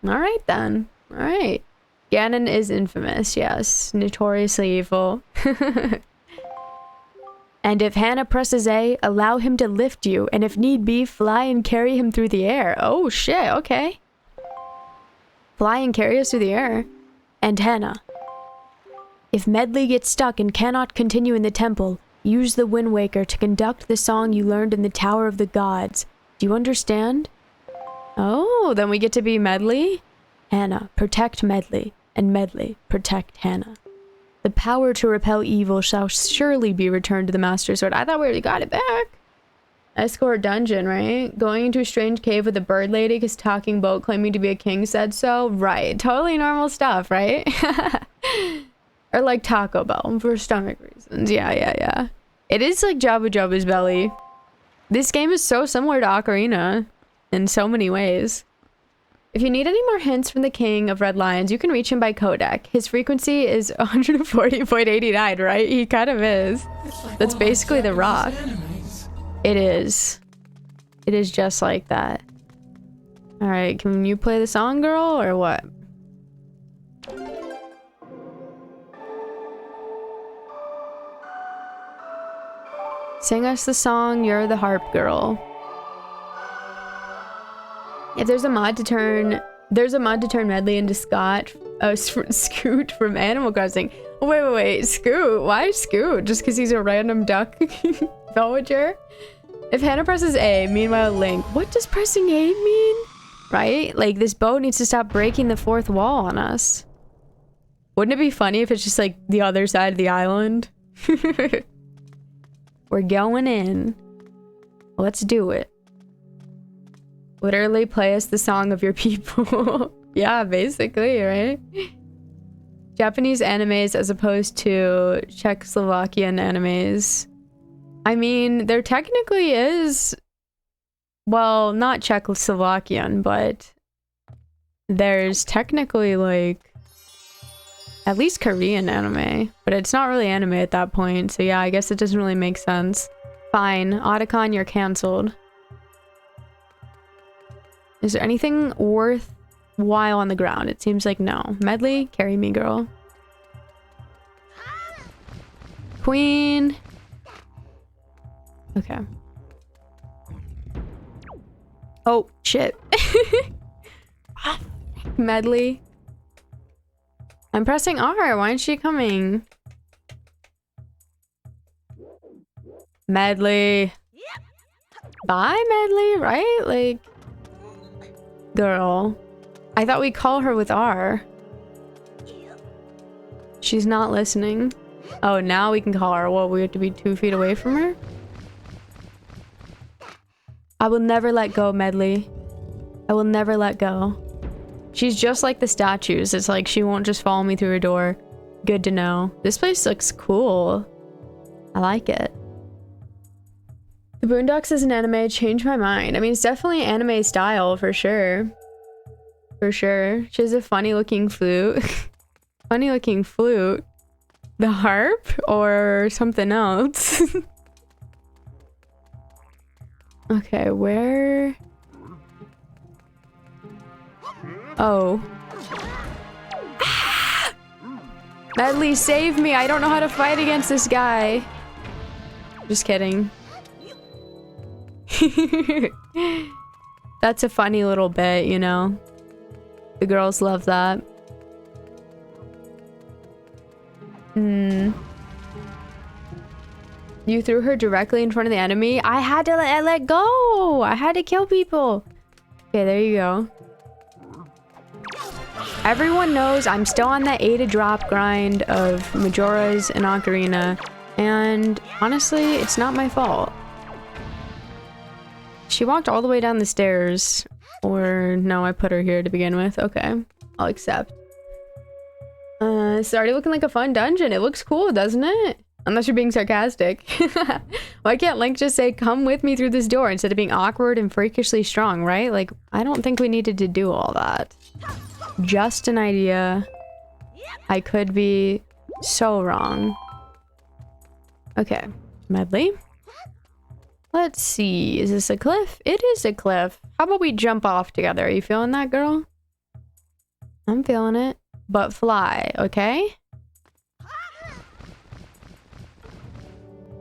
Alright then. Alright. Ganon is infamous, yes. Notoriously evil. And if Hannah presses A, allow him to lift you, and if need be, fly and carry him through the air. Oh shit, okay. Fly and carry us through the air. And Hannah. If Medley gets stuck and cannot continue in the temple, use the Wind Waker to conduct the song you learned in the Tower of the Gods. Do you understand? Oh, then we get to be Medley? Hannah, protect Medley, and Medley, protect Hannah. The power to repel evil shall surely be returned to the Master Sword. I thought we already got it back. Escort dungeon, right? Going into a strange cave with a bird lady because talking boat claiming to be a king said so? Right. Totally normal stuff, right? Or like Taco Bell for stomach reasons. Yeah. It is like Jabba Jabba's belly. This game is so similar to Ocarina in so many ways. If you need any more hints from the King of Red Lions, you can reach him by codec. His frequency is 140.89, right? He kind of is. That's basically the Rock. It is. It is just like that. Alright, can you play the song, girl, or what? Sing us the song, You're the Harp Girl. If there's a mod to turn Medley into Scoot from Animal Crossing. Oh, wait, Scoot? Why Scoot? Just because he's a random duck villager? If Hannah presses A, meanwhile Link, what does pressing A mean? Right? Like, this boat needs to stop breaking the fourth wall on us. Wouldn't it be funny if it's just like the other side of the island? We're going in. Let's do it. Literally play us the song of your people. Yeah, basically, right? Japanese animes as opposed to Czechoslovakian animes. I mean, there technically is... Well, not Czechoslovakian, but... There's technically, like... At least Korean anime. But it's not really anime at that point, so yeah, I guess it doesn't really make sense. Fine. Otacon, you're cancelled. Is there anything worthwhile on the ground? It seems like no. Medley, carry me, girl. Queen. Okay. Oh, shit. Medley. I'm pressing R. Why isn't she coming? Medley. Bye, Medley, right? Like... Girl. I thought we'd call her with R. She's not listening. Oh, now we can call her. Well, we have to be 2 feet away from her? I will never let go, Medley. I will never let go. She's just like the statues. It's like she won't just follow me through her door. Good to know. This place looks cool. I like it. The Boondocks as an anime changed my mind. I mean, it's definitely anime style for sure. For sure. She has a funny looking flute. Funny looking flute. The harp or something else. Okay, where? Oh. Ah! Medley, save me! I don't know how to fight against this guy. Just kidding. That's a funny little bit, you know? The girls love that. You threw her directly in front of the enemy? I had to let go! I had to kill people! Okay, there you go. Everyone knows I'm still on that A to drop grind of Majora's and Ocarina. And honestly, it's not my fault. She walked all the way down the stairs. Or no, I put her here to begin with. Okay, I'll accept. It's already looking like a fun dungeon. It looks cool, doesn't it? Unless you're being sarcastic. Why can't Link just say, come with me through this door instead of being awkward and freakishly strong, right? Like, I don't think we needed to do all that. Just an idea. I could be so wrong. Okay, Medley. Let's see, is this a cliff? It is a cliff. How about we jump off together? Are you feeling that, girl? I'm feeling it. But fly, okay?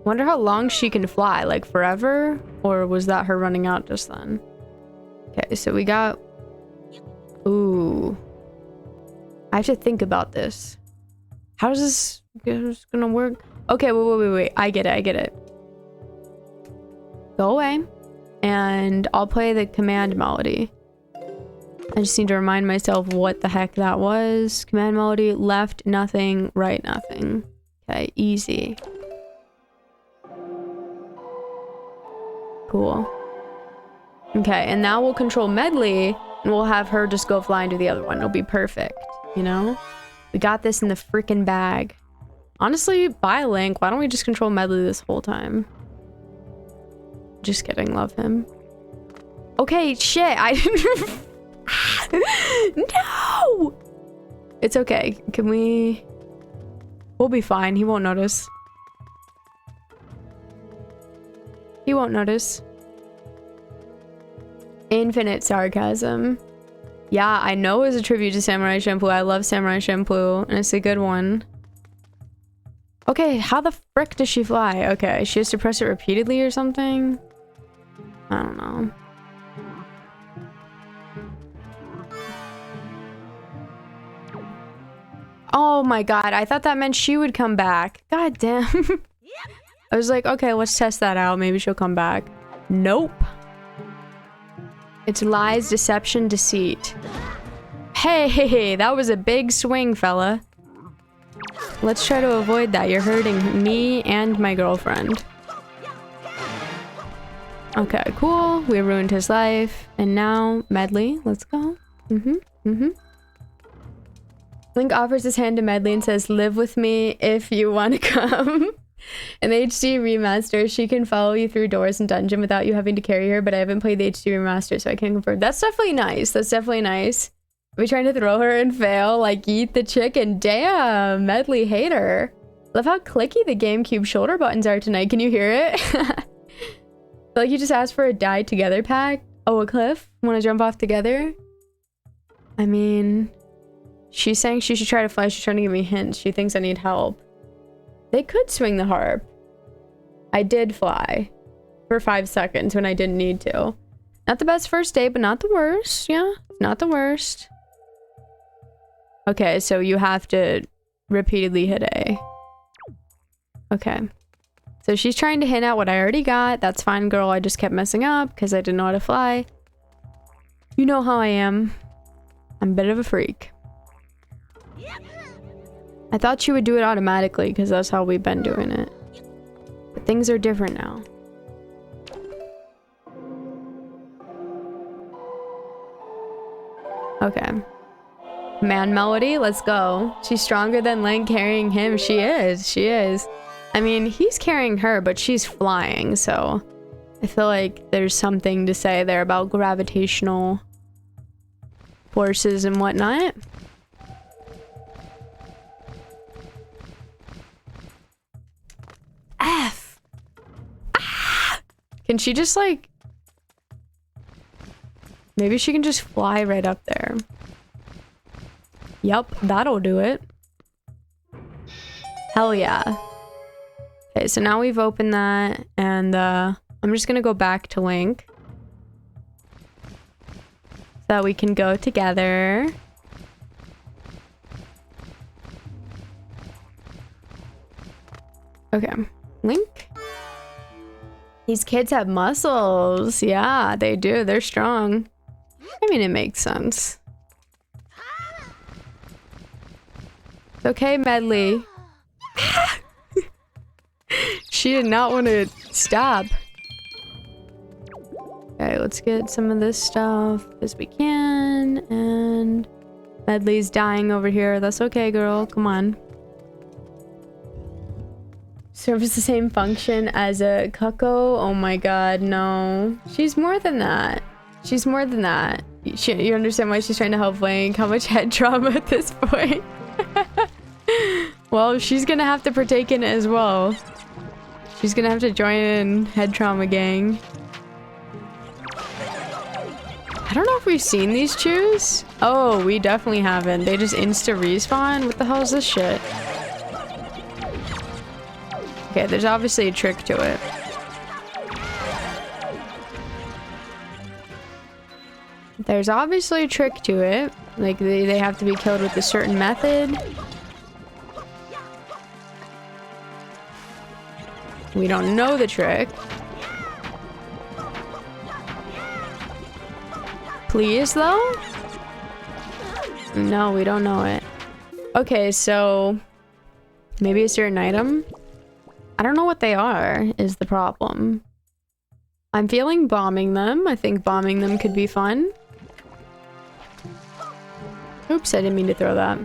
Wonder how long she can fly, like forever? Or was that her running out just then? Okay, so we got... Ooh. I have to think about this. How is this gonna work? Okay, wait. I get it. Go away. And I'll play the command melody. I just need to remind myself what the heck that was. Command melody, left, nothing, right, nothing. Okay, easy. Cool. Okay, and now we'll control Medley, and we'll have her just go flying to the other one. It'll be perfect, you know? We got this in the freaking bag. Honestly, bye, Link. Why don't we just control Medley this whole time? Just kidding, love him. Okay, shit, I didn't... No! It's okay. Can we... We'll be fine. He won't notice. He won't notice. Infinite sarcasm. Yeah, I know it's a tribute to Samurai Champloo. I love Samurai Champloo, and it's a good one. Okay, how the frick does she fly? Okay, she has to press it repeatedly or something? I don't know. Oh my god, I thought that meant she would come back. God damn. I was like, okay, let's test that out. Maybe she'll come back. Nope. It's lies, deception, deceit. Hey, that was a big swing, fella. Let's try to avoid that. You're hurting me and my girlfriend. Okay, cool. We ruined his life. And now, Medley, let's go. Link offers his hand to Medley and says, live with me if you want to come. In the HD remaster, she can follow you through doors and dungeon without you having to carry her, but I haven't played the HD remaster, so I can't confirm. That's definitely nice. That's definitely nice. Are we trying to throw her and fail? Like, eat the chicken. Damn, Medley hater. Love how clicky the GameCube shoulder buttons are tonight. Can you hear it? Feel like you just asked for a die together pack. Oh, a cliff? Want to jump off together? I mean... She's saying she should try to fly. She's trying to give me hints. She thinks I need help. They could swing the harp. I did fly. For 5 seconds when I didn't need to. Not the best first date, but not the worst. Yeah, not the worst. Okay, so you have to repeatedly hit A. Okay. So she's trying to hint at what I already got. That's fine, girl. I just kept messing up because I didn't know how to fly. You know how I am. I'm a bit of a freak. I thought she would do it automatically because that's how we've been doing it. But things are different now. Okay. Man melody, let's go. She's stronger than Link carrying him. She is. She is. I mean, he's carrying her, but she's flying, so I feel like there's something to say there about gravitational forces and whatnot. F. Ah! Can she just like... Maybe she can just fly right up there. Yup, that'll do it. Hell yeah. Okay, so now we've opened that, and I'm just gonna go back to Link. So that we can go together. Okay, Link. These kids have muscles. Yeah, they do. They're strong. I mean, it makes sense. It's okay, Medley. She did not want to stop. Okay, let's get some of this stuff as we can. And Medley's dying over here. That's okay, girl. Come on. Serves the same function as a cucko? Oh my god, no. She's more than that. She's more than that. You understand why she's trying to help Link? How much head trauma at this point? Well, she's gonna have to partake in it as well. She's gonna have to join in head trauma gang. I don't know if we've seen these chews. Oh, we definitely haven't. They just insta respawn? What the hell is this shit? Okay, there's obviously a trick to it. There's obviously a trick to it. Like, they have to be killed with a certain method. We don't know the trick. Please, though? No, we don't know it. Okay, so... maybe a certain item? I don't know what they are, is the problem. I'm feeling bombing them. I think bombing them could be fun. Oops, I didn't mean to throw that.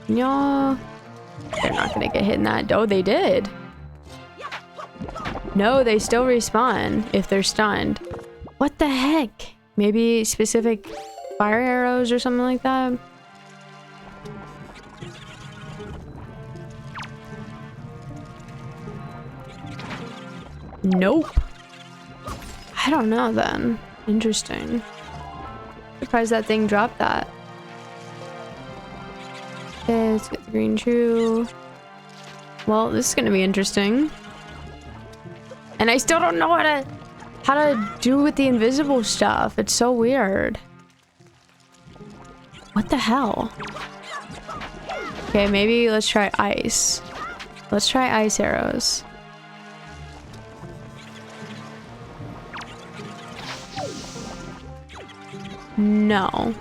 No. They're not gonna get hit in that. Oh, they did. No, they still respawn if they're stunned. What the heck? Maybe specific fire arrows or something like that? Nope. I don't know then. Interesting. Surprised that thing dropped that. Okay, let's get the green shoe. Well, this is gonna be interesting. And I still don't know how to do with the invisible stuff. It's so weird. What the hell? Okay, maybe let's try ice. Let's try ice arrows. No.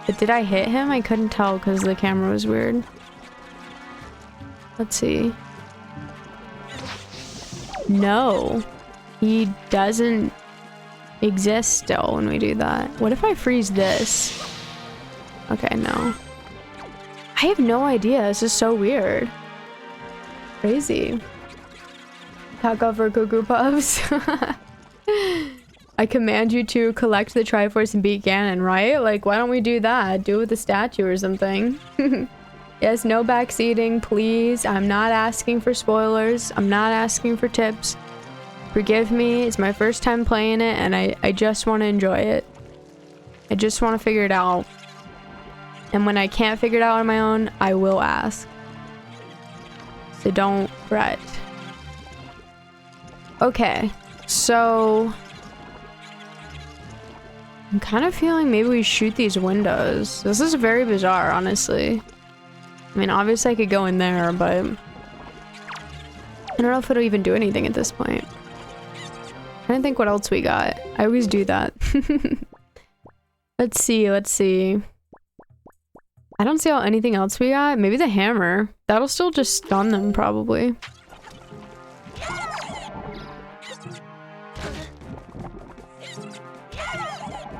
But did I hit him? I couldn't tell because the camera was weird. Let's see. No. He doesn't exist still when we do that. What if I freeze this? Okay, no. I have no idea. This is so weird. Crazy. Taco for Cuckoo Puffs. I command you to collect the Triforce and beat Ganon, right? Like, why don't we do that? Do it with a statue or something. Yes, no backseating, please. I'm not asking for spoilers. I'm not asking for tips. Forgive me. It's my first time playing it, and I just want to enjoy it. I just want to figure it out. And when I can't figure it out on my own, I will ask. So don't fret. Okay, so... I'm kind of feeling maybe we shoot these windows. This is very bizarre, honestly. I mean, obviously I could go in there, but... I don't know if it'll even do anything at this point. I'm trying to think what else we got. I always do that. Let's see, let's see. I don't see anything else we got. Maybe the hammer. That'll still just stun them, probably.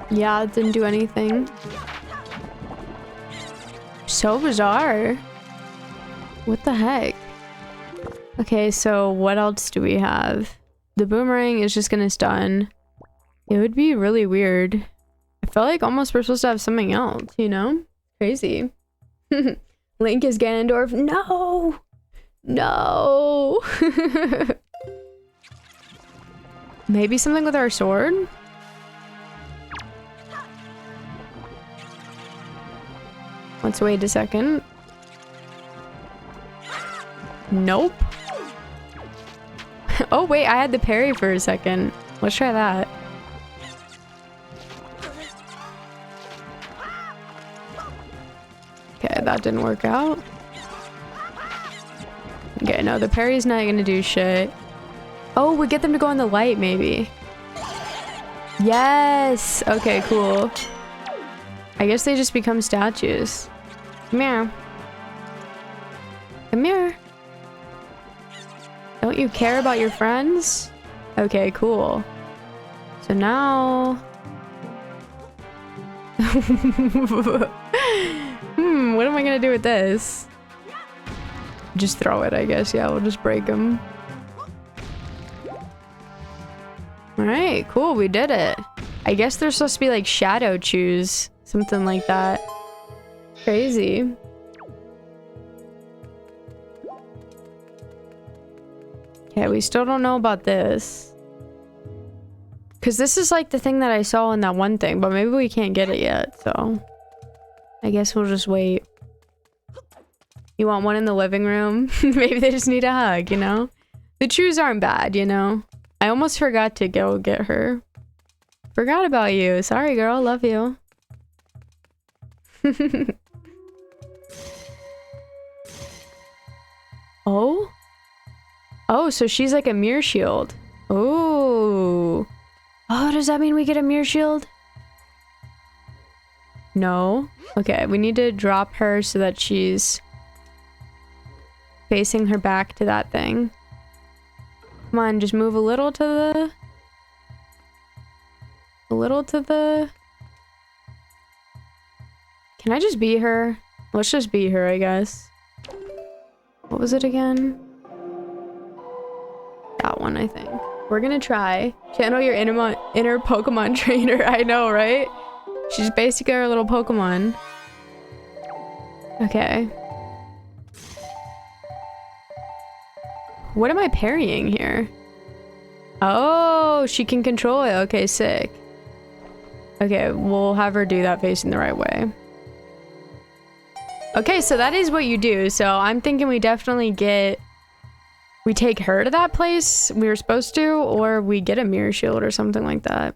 Yeah, it didn't do anything. So bizarre. What the heck? Okay, so what else do we have? The boomerang is just gonna stun. It would be really weird. I felt like almost we're supposed to have something else, you know? Crazy. Link is Ganondorf. No! No! Maybe something with our sword? Let's wait a second. Nope. Oh wait, I had the parry for a second. Let's try that. Okay, that didn't work out. Okay, no, the parry's not gonna do shit. Oh, we get them to go in the light, maybe. Yes! Okay, cool. I guess they just become statues. Come here. Come here. Don't you care about your friends? Okay, cool. So now... what am I gonna do with this? Just throw it, I guess. Yeah, we'll just break them. Alright, cool, we did it. I guess they're supposed to be like shadow chews. Something like that. Crazy. Okay, we still don't know about this. Because this is like the thing that I saw in that one thing, but maybe we can't get it yet, so... I guess we'll just wait. You want one in the living room? Maybe they just need a hug, you know? The chews aren't bad, you know? I almost forgot to go get her. Forgot about you. Sorry, girl. Love you. Oh? Oh, so she's like a mirror shield. Oh. Oh, does that mean we get a mirror shield? No. Okay, we need to drop her so that she's facing her back to that thing. Come on, just move a little to the... A little to the... Can I just be her? Let's just be her, I guess. What was it again? That one, I think. We're gonna try. Channel your inner Pokemon trainer. I know, right? She's basically our little Pokemon. Okay. What am I parrying here? Oh, she can control it. Okay, sick. Okay, we'll have her do that facing the right way. Okay, so that is what you do. So I'm thinking we definitely get... We take her to that place we were supposed to, or we get a mirror shield or something like that.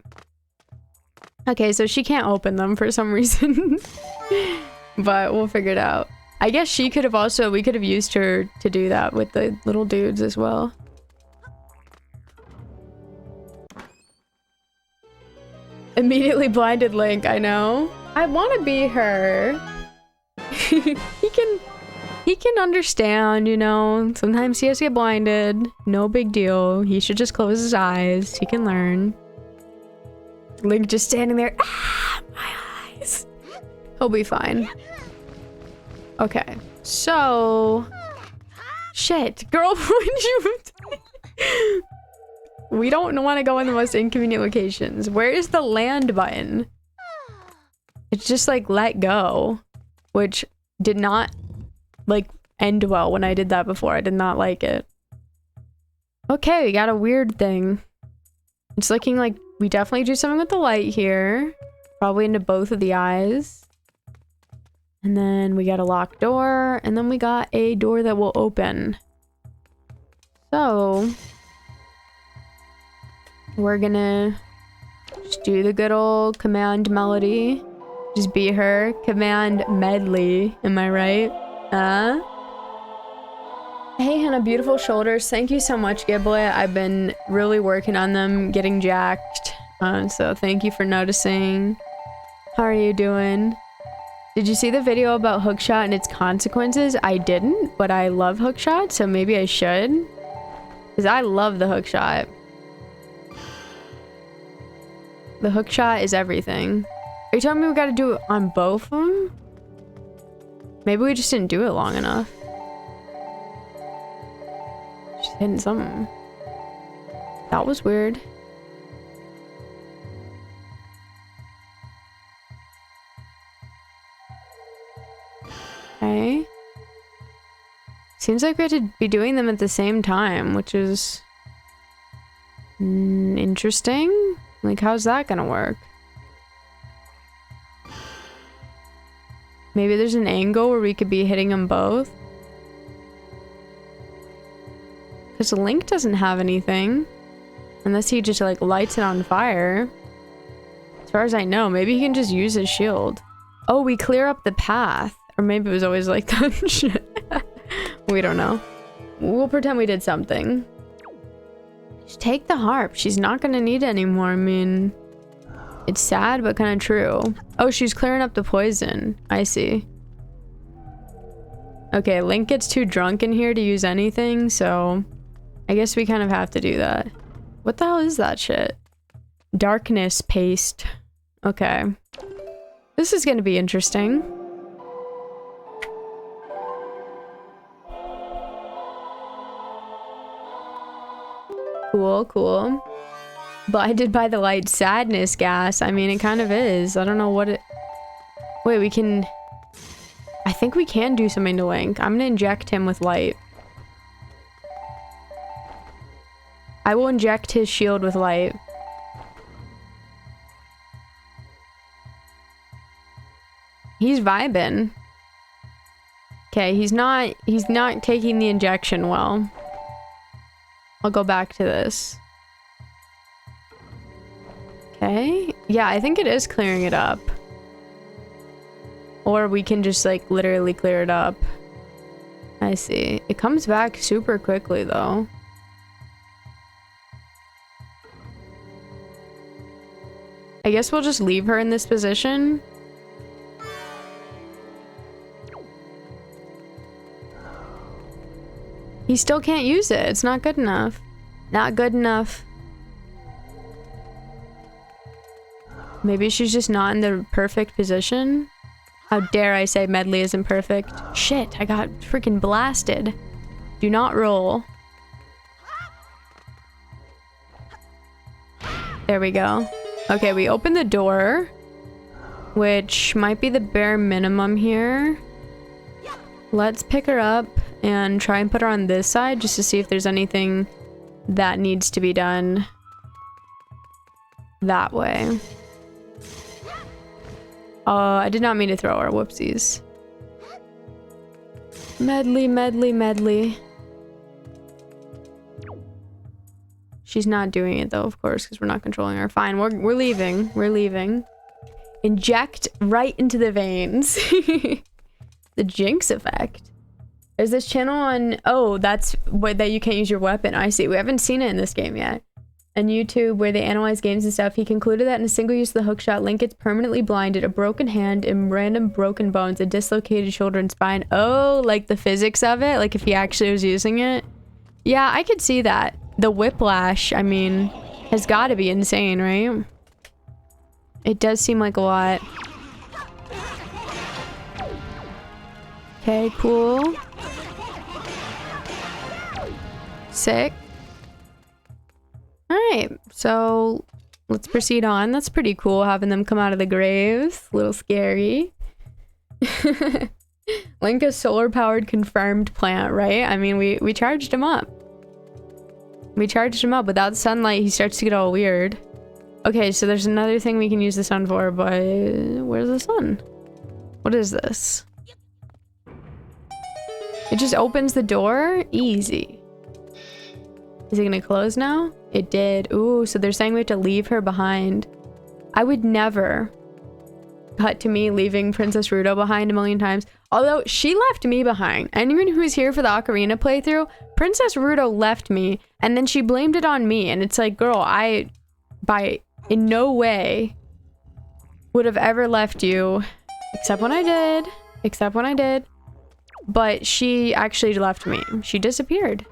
Okay, so she can't open them for some reason. But we'll figure it out. I guess she could have also... We could have used her to do that with the little dudes as well. Immediately blinded Link, I know. I want to be her. He can understand, you know. Sometimes he has to get blinded. No big deal. He should just close his eyes. He can learn. Link just standing there. Ah, my eyes. He'll be fine. Okay. So... Shit. Girl, would you... We don't want to go in the most inconvenient locations. Where is the land button? It's just like let go. Which did not like end well when I did that before. I did not like it. Okay, we got a weird thing. It's looking like we definitely do something with the light here. Probably into both of the eyes. And then we got a locked door. And then we got a door that will open. So... We're gonna just do the good old command melody. Just be her. Command Medley. Am I right? Hey Hannah, beautiful shoulders. Thank you so much, Giblet. I've been really working on them, getting jacked. So thank you for noticing. How are you doing? Did you see the video about hookshot and its consequences? I didn't, but I love hookshot, so maybe I should. Because I love the hookshot. The hookshot is everything. Are you telling me we gotta do it on both of them? Maybe we just didn't do it long enough. hitting something. That was weird. Okay. Seems like we had to be doing them at the same time, which is interesting. Like, how's that gonna work? Maybe there's an angle where we could be hitting them both. Because Link doesn't have anything. Unless he just, like, lights it on fire. As far as I know, maybe he can just use his shield. Oh, we clear up the path. Or maybe it was always like that. We don't know. We'll pretend we did something. Just take the harp. She's not gonna need it anymore. I mean, it's sad, but kind of true. Oh, she's clearing up the poison. I see. Okay, Link gets too drunk in here to use anything, so I guess we kind of have to do that. What the hell is that shit? Darkness paste. Okay. This is gonna be interesting. Cool, cool. Blinded by the light, sadness gas. I mean, it kind of is. I don't know what it... Wait, we can... I think we can do something to Link. I'm gonna inject him with light. I will inject his shield with light. He's vibing. Okay, he's not taking the injection well. I'll go back to this. Okay. Yeah, I think it is clearing it up. Or we can just, like, literally clear it up. I see. It comes back super quickly, though. I guess we'll just leave her in this position. He still can't use it. It's not good enough. Not good enough. Maybe she's just not in the perfect position. How dare I say Medley isn't perfect. Shit, I got freaking blasted. Do not roll. There we go. Okay, we open the door, which might be the bare minimum here. Let's pick her up and try and put her on this side just to see if there's anything that needs to be done that way. I did not mean to throw her. Whoopsies. Medley, Medley, Medley. She's not doing it though, of course, because we're not controlling her. Fine, we're leaving. We're leaving. Inject right into the veins. The Jinx effect. There's this channel on... Oh, that's what that you can't use your weapon. I see. We haven't seen it in this game yet. On YouTube, where they analyze games and stuff, he concluded that in a single use of the hookshot, Link gets permanently blinded, a broken hand, and random broken bones, a dislocated shoulder and spine. Oh, like the physics of it? Like if he actually was using it? Yeah, I could see that. The whiplash, I mean, has got to be insane, right? It does seem like a lot. Okay, cool. Sick. Alright, so let's proceed on. That's pretty cool, having them come out of the graves. A little scary. Link a solar-powered confirmed plant, right? I mean, we charged him up. We charged him up. Without sunlight, he starts to get all weird. Okay, so there's another thing we can use the sun for, but where's the sun? What is this? It just opens the door? Easy. Is it gonna close now? It did. Ooh, so they're saying we have to leave her behind. I would never cut to me leaving Princess Ruto behind a million times. Although, she left me behind. Anyone who's here for the Ocarina playthrough, Princess Ruto left me, and then she blamed it on me. And it's like, girl, I, in no way, would have ever left you. Except when I did. Except when I did. But she actually left me. She disappeared.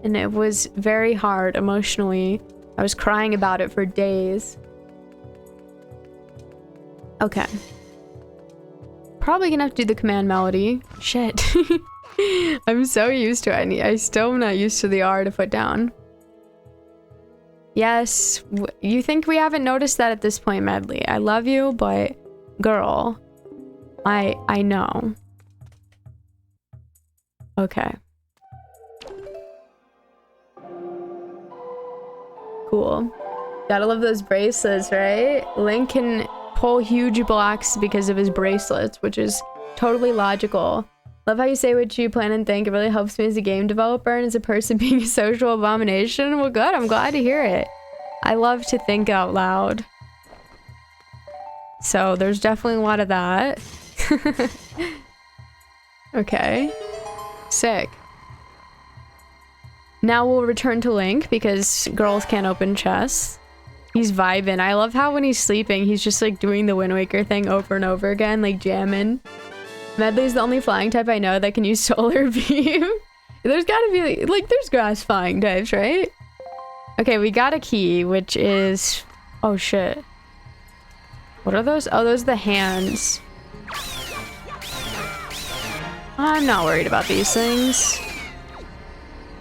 And it was very hard emotionally. I was crying about it for days. Okay. Probably gonna have to do the command melody. Shit. I'm so used to it. I still am not used to the R to put down. Yes, you think we haven't noticed that at this point, Medley. I love you, but girl, I know. Okay. Cool. Gotta love those bracelets, right? Link can pull huge blocks because of his bracelets, which is totally logical. Love how you say what you plan and think. It really helps me as a game developer and as a person being a social abomination. Well, good. I'm glad to hear it. I love to think out loud. So there's definitely a lot of that. Okay. Sick. Now we'll return to Link because girls can't open chests. He's vibing. I love how when he's sleeping, he's just like doing the Wind Waker thing over and over again, like jamming. Medley's the only flying type I know that can use solar beam. There's gotta be, like, there's grass flying types, right? Okay, we got a key, which is... Oh, shit. What are those? Oh, those are the hands. I'm not worried about these things.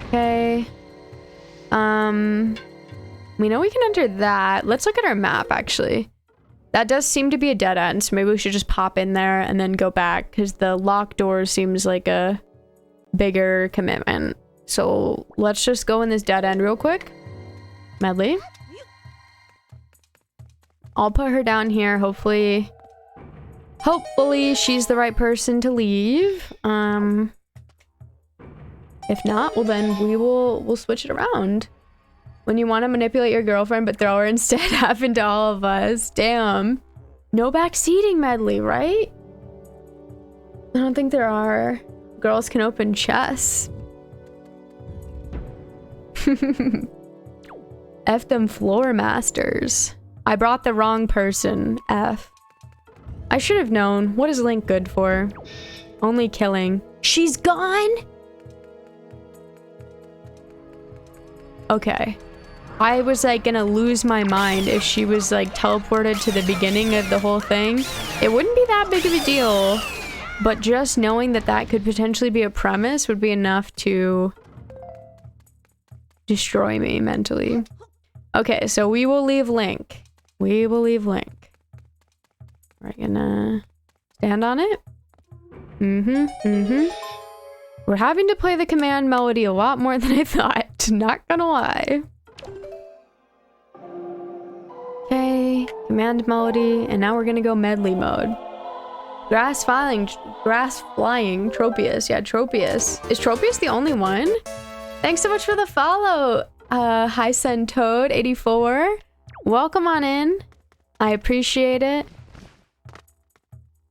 Okay. We know we can enter that. Let's look at our map, actually. That does seem to be a dead end, so maybe we should just pop in there and then go back, because the locked door seems like a bigger commitment. So let's just go in this dead end real quick. Medley. I'll put her down here. Hopefully she's the right person to leave. If not, well then we'll switch it around. When you want to manipulate your girlfriend but throw her instead happened to all of us. Damn. No backseating, Medley, right? I don't think there are. Girls can open chests. F them floor masters. I brought the wrong person. F. I should have known. What is Link good for? Only killing. She's gone? Okay. I was like gonna lose my mind if she was like teleported to the beginning of the whole thing. It wouldn't be that big of a deal, but just knowing that that could potentially be a premise would be enough to destroy me mentally. Okay, so we will leave Link. We will leave Link. We're gonna stand on it. We're having to play the command melody a lot more than I thought. Not gonna lie. Okay, command melody, and now we're gonna go medley mode. Grass flying, Tropius. Yeah, Tropius. Is Tropius the only one? Thanks so much for the follow, Hi Sun Toad 84. Welcome on in. I appreciate it.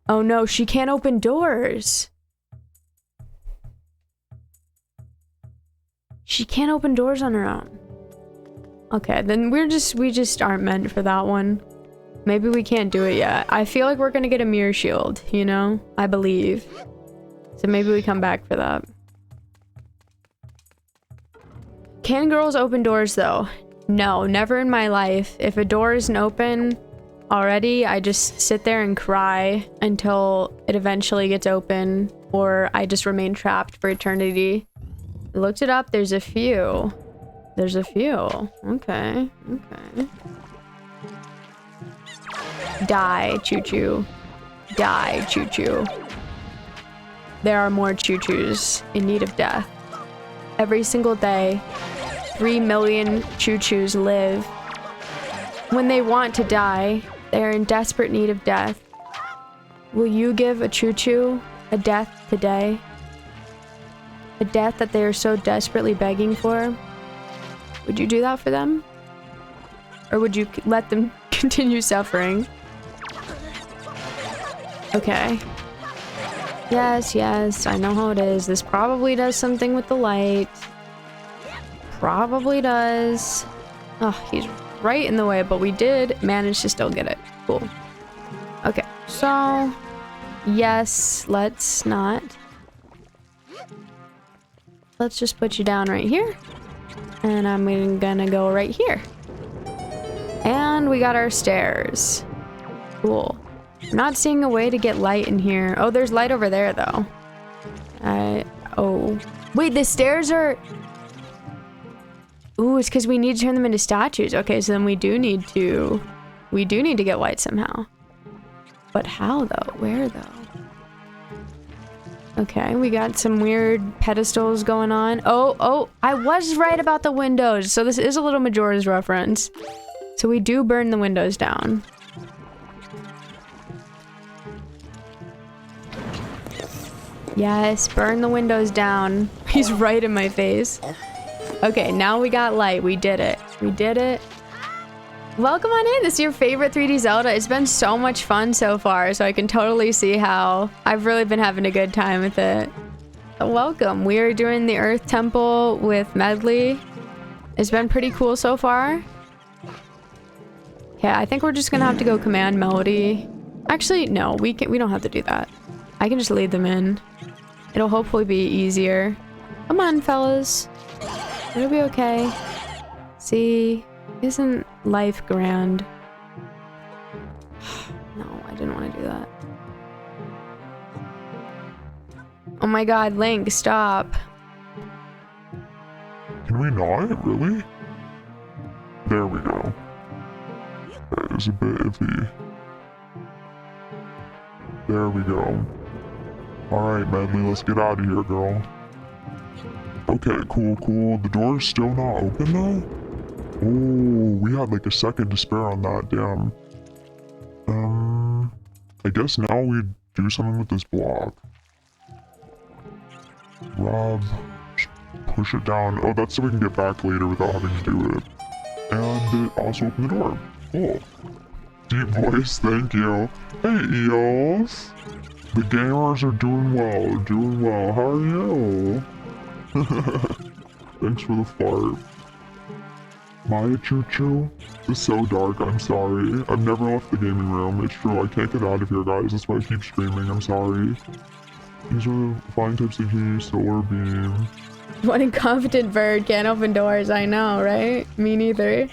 Oh no, she can't open doors. She can't open doors on her own. Okay, then we just aren't meant for that one. Maybe we can't do it yet. I feel like we're gonna get a mirror shield, you know? I believe. So maybe we come back for that. Can girls open doors though? No, never in my life. If a door isn't open already, I just sit there and cry until it eventually gets open, or I just remain trapped for eternity. I looked it up, there's a few. There's a few. Okay, okay. Die, choo-choo. Die, choo-choo. There are more choo-choos in need of death. Every single day, 3 million choo-choos live. When they want to die, they are in desperate need of death. Will you give a choo-choo a death today? A death that they are so desperately begging for? Would you do that for them? Or would you let them continue suffering? Okay. Yes, yes, I know how it is. This probably does something with the light. Probably does. Oh, he's right in the way, but we did manage to still get it. Cool. Okay, so... Yes, let's not. Let's just put you down right here. And I'm gonna go right here. And we got our stairs. Cool. I'm not seeing a way to get light in here. Oh, there's light over there, though. Oh. Wait, the stairs are... Ooh, it's because we need to turn them into statues. Okay, so then we do need to get light somehow. But how though? Where though? Okay, we got some weird pedestals going on. Oh, I was right about the windows. So this is a little Majora's reference. So we do burn the windows down. Yes, burn the windows down. He's right in my face. Okay, now we got light. We did it. We did it. Welcome on in. This is your favorite 3D Zelda. It's been so much fun so far, so I can totally see how I've really been having a good time with it. Welcome. We are doing the Earth Temple with Medley. It's been pretty cool so far. Okay, I think we're just gonna have to go command Melody. Actually, no, we don't have to do that. I can just lead them in. It'll hopefully be easier. Come on, fellas. It'll be okay. See, isn't life grand? No, I didn't want to do that. Oh my god, Link, stop. Can we not? Really? There we go. That is a bit iffy. There we go. Alright, Medley, let's get out of here, girl. Okay, cool. The door's still not open though? Oh, we had like a second to spare on that, damn. I guess now we do something with this block. Rob, push it down. Oh, that's so we can get back later without having to do it. And it also opened the door. Cool. Deep voice, thank you. Hey, Eos. The gamers are doing well. How are you? Thanks for the fart. Maya Choo Choo? It's so dark, I'm sorry. I've never left the gaming room. It's true, I can't get out of here, guys. That's why I keep screaming, I'm sorry. These are flying types of key, solar beam. What incompetent bird can't open doors, I know, right? Me neither.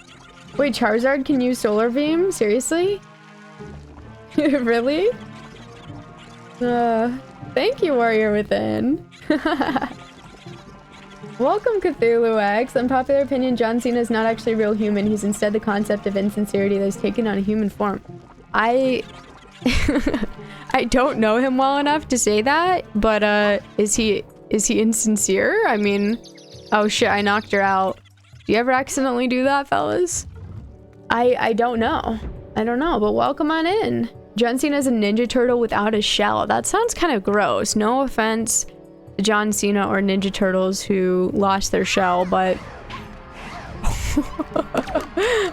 Wait, Charizard can use solar beam? Seriously? Really? Thank you, Warrior Within. Welcome, Cthulhu X. Unpopular opinion, John Cena is not actually a real human. He's instead the concept of insincerity that is taken on a human form. I don't know him well enough to say that, but is he insincere? I mean, oh shit, I knocked her out. Do you ever accidentally do that, fellas? I don't know. I don't know, but welcome on in. John Cena is a Ninja Turtle without a shell. That sounds kind of gross. No offense to John Cena or Ninja Turtles who lost their shell, but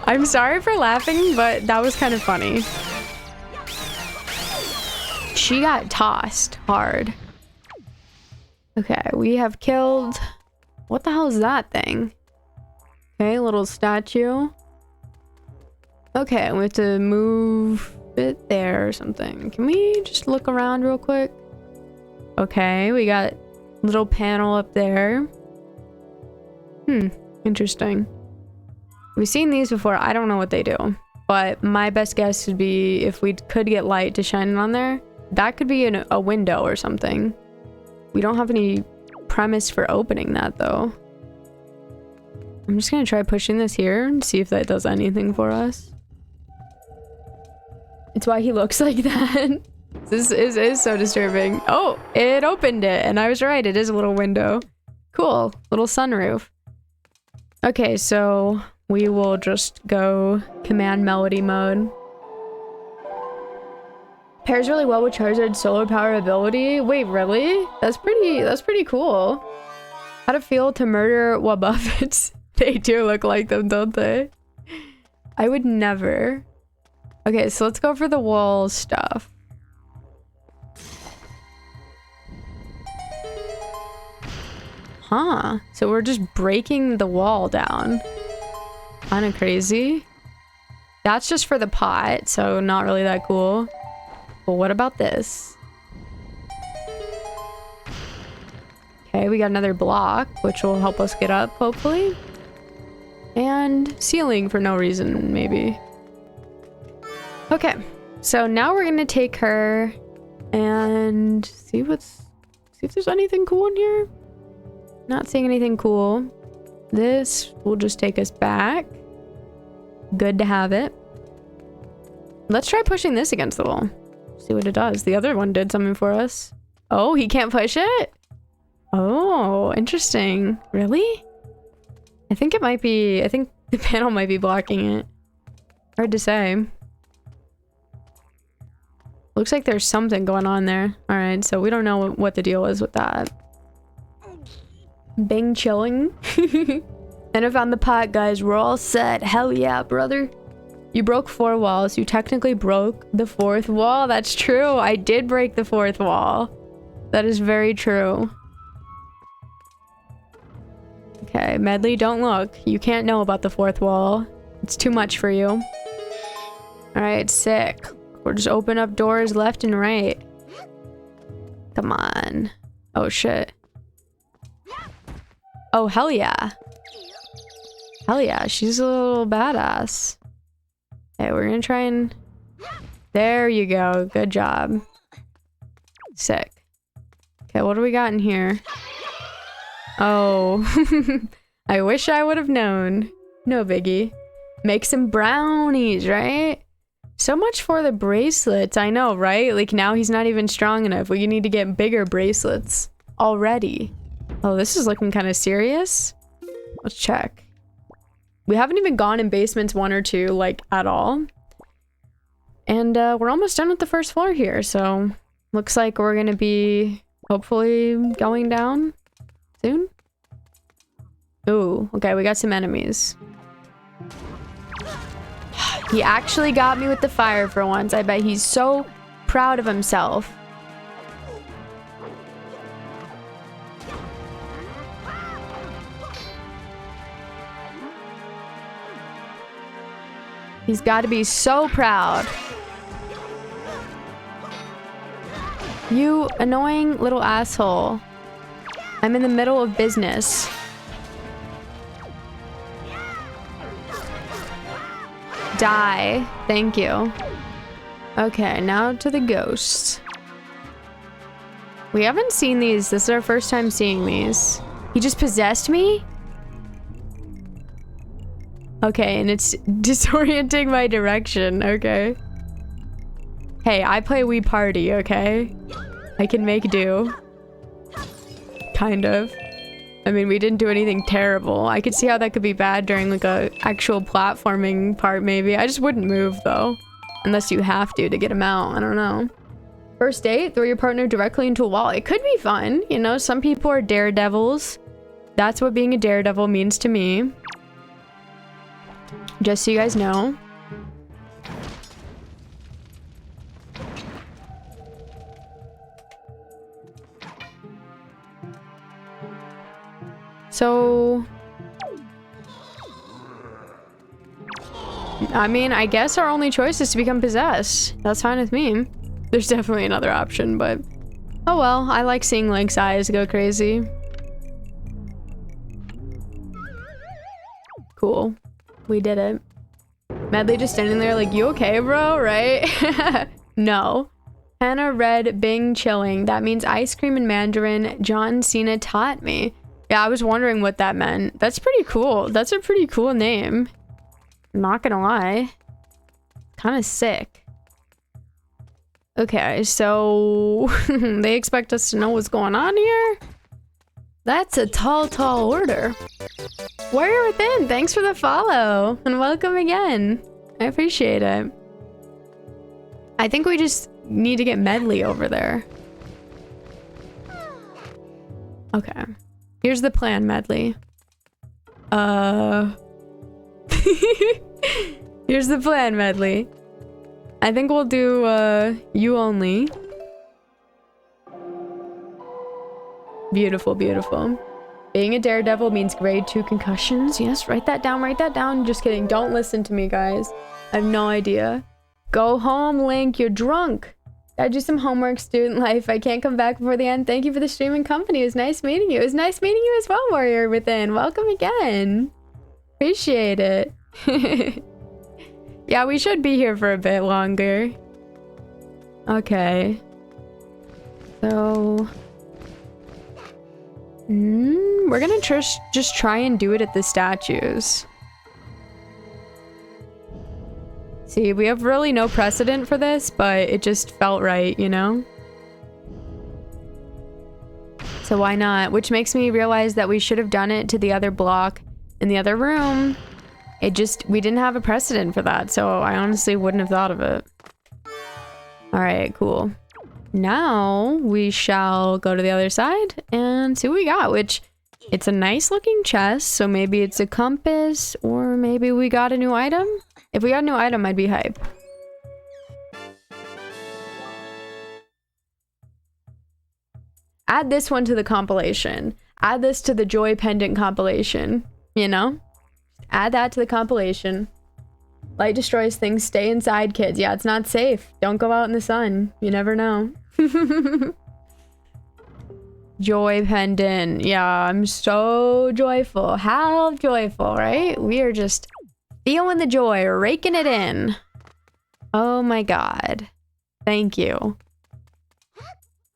I'm sorry for laughing, but that was kind of funny. She got tossed hard. Okay, we have killed... What the hell is that thing? Okay, little statue. Okay, we have to move it there or something. Can we just look around real quick? Okay, we got a little panel up there. Interesting. We've seen these before. I don't know what they do, but my best guess would be if we could get light to shine it on there, that could be a window or something. We don't have any premise for opening that though. I'm just gonna try pushing this here and see if that does anything for us. It's why he looks like that. This is so disturbing. Oh, it opened it, and I was right. It is a little window. Cool. Little sunroof. Okay, so we will just go command Melody mode. Pairs really well with Charizard's solar power ability. Wait, really? That's pretty cool. How to feel to murder Wabuffets. They do look like them, don't they? I would never. Okay, so let's go for the wall stuff. Huh. So we're just breaking the wall down. Kinda crazy. That's just for the pot, so not really that cool. But what about this? Okay, we got another block, which will help us get up, hopefully. And ceiling for no reason, maybe. Okay, so now we're gonna take her and see what's if there's anything cool in here. Not seeing anything cool. This will just take us back. Good to have it. Let's try pushing this against the wall. See what it does. The other one did something for us. Oh, he can't push it? Oh, interesting. Really? I think it might be... I think the panel might be blocking it. Hard to say. Looks like there's something going on there. Alright, so we don't know what the deal is with that. Bing chilling. And I found the pot, guys. We're all set. Hell yeah, brother. You broke 4 walls. You technically broke the 4th wall. That's true. I did break the 4th wall. That is very true. Okay, Medley, don't look. You can't know about the 4th wall. It's too much for you. Alright, sick. We'll just open up doors left and right. Come on. Oh, shit. Oh, hell yeah. Hell yeah, she's a little badass. Okay, we're gonna try and... There you go. Good job. Sick. Okay, what do we got in here? Oh. I wish I would have known. No biggie. Make some brownies, right? So much for the bracelets. I know, right? Like, now he's not even strong enough. We need to get bigger bracelets. Already. Oh, this is looking kind of serious. Let's check. We haven't even gone in basements 1 or 2, like, at all. And we're almost done with the first floor here, so looks like we're gonna be hopefully going down soon. Ooh, okay, we got some enemies. He actually got me with the fire for once. I bet he's so proud of himself. He's got to be so proud. You annoying little asshole. I'm in the middle of business. Die. Thank you. Okay, now to the ghosts. We haven't seen these. This is our first time seeing these. He just possessed me? Okay, and it's disorienting my direction, okay? Hey, I play Wii Party, okay? I can make do. Kind of. I mean, we didn't do anything terrible. I could see how that could be bad during, like, a actual platforming part, maybe. I just wouldn't move, though. Unless you have to get him out. I don't know. First date? Throw your partner directly into a wall. It could be fun. You know, some people are daredevils. That's what being a daredevil means to me. Just so you guys know. So... I mean, I guess our only choice is to become possessed. That's fine with me. There's definitely another option, but... Oh well, I like seeing Link's eyes go crazy. Cool. We did it. Medley just standing there like, you okay, bro? Right? No. Hannah read Bing chilling. That means ice cream and Mandarin. John Cena taught me. Yeah, I was wondering what that meant. That's pretty cool. That's a pretty cool name. I'm not gonna lie. Kind of sick. Okay, so... they expect us to know what's going on here? That's a tall, tall order. Warrior Within, thanks for the follow. And welcome again. I appreciate it. I think we just need to get Medley over there. Okay. Here's the plan, Medley. Here's the plan, Medley. I think we'll do, you only. Beautiful, beautiful. Being a daredevil means grade 2 concussions. Yes, write that down, write that down. Just kidding. Don't listen to me, guys. I have no idea. Go home, Link. You're drunk. Gotta do some homework, student life. I can't come back before the end. Thank you for the stream and company. It was nice meeting you. It was nice meeting you as well, Warrior Within. Welcome again. Appreciate it. Yeah, we should be here for a bit longer. Okay. So... We're gonna just try and do it at the statues. See, we have really no precedent for this, but it just felt right, you know? So why not? Which makes me realize that we should have done it to the other block in the other room. We didn't have a precedent for that, so I honestly wouldn't have thought of it. Alright, cool. Now we shall go to the other side and see what we got, which it's a nice looking chest, so maybe it's a compass, or maybe we got a new item? If we got a new item, I'd be hype. Add this one to the compilation. Add this to the Joy Pendant compilation, you know? Add that to the compilation. Light destroys things, stay inside, kids. Yeah, it's not safe. Don't go out in the sun. You never know. Joy Pendant. Yeah, I'm so joyful. How joyful, right? We are just feeling the joy, raking it in. Oh my god. Thank you.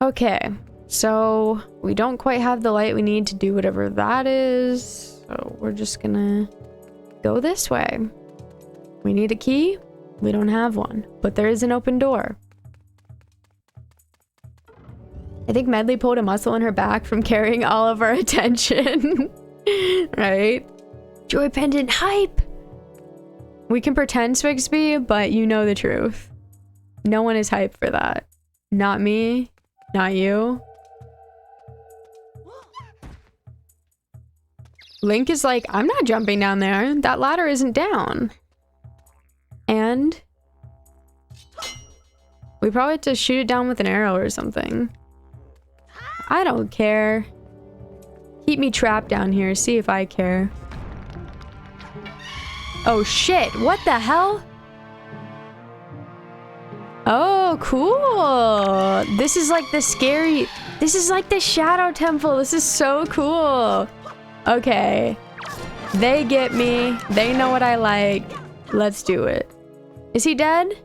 Okay, so we don't quite have the light we need to do whatever that is. So we're just gonna go this way. We need a key. We don't have one, but there is an open door. I think Medley pulled a muscle in her back from carrying all of our attention. Right? Joy Pendant hype! We can pretend, Swigsby, but you know the truth. No one is hyped for that. Not me. Not you. Link is like, I'm not jumping down there. That ladder isn't down. And we probably have to shoot it down with an arrow or something. I don't care. Keep me trapped down here. See if I care. Oh shit, what the hell? Oh, cool. This is like the scary... This is like the Shadow Temple. This is so cool. Okay. They get me. They know what I like. Let's do it. Is he dead?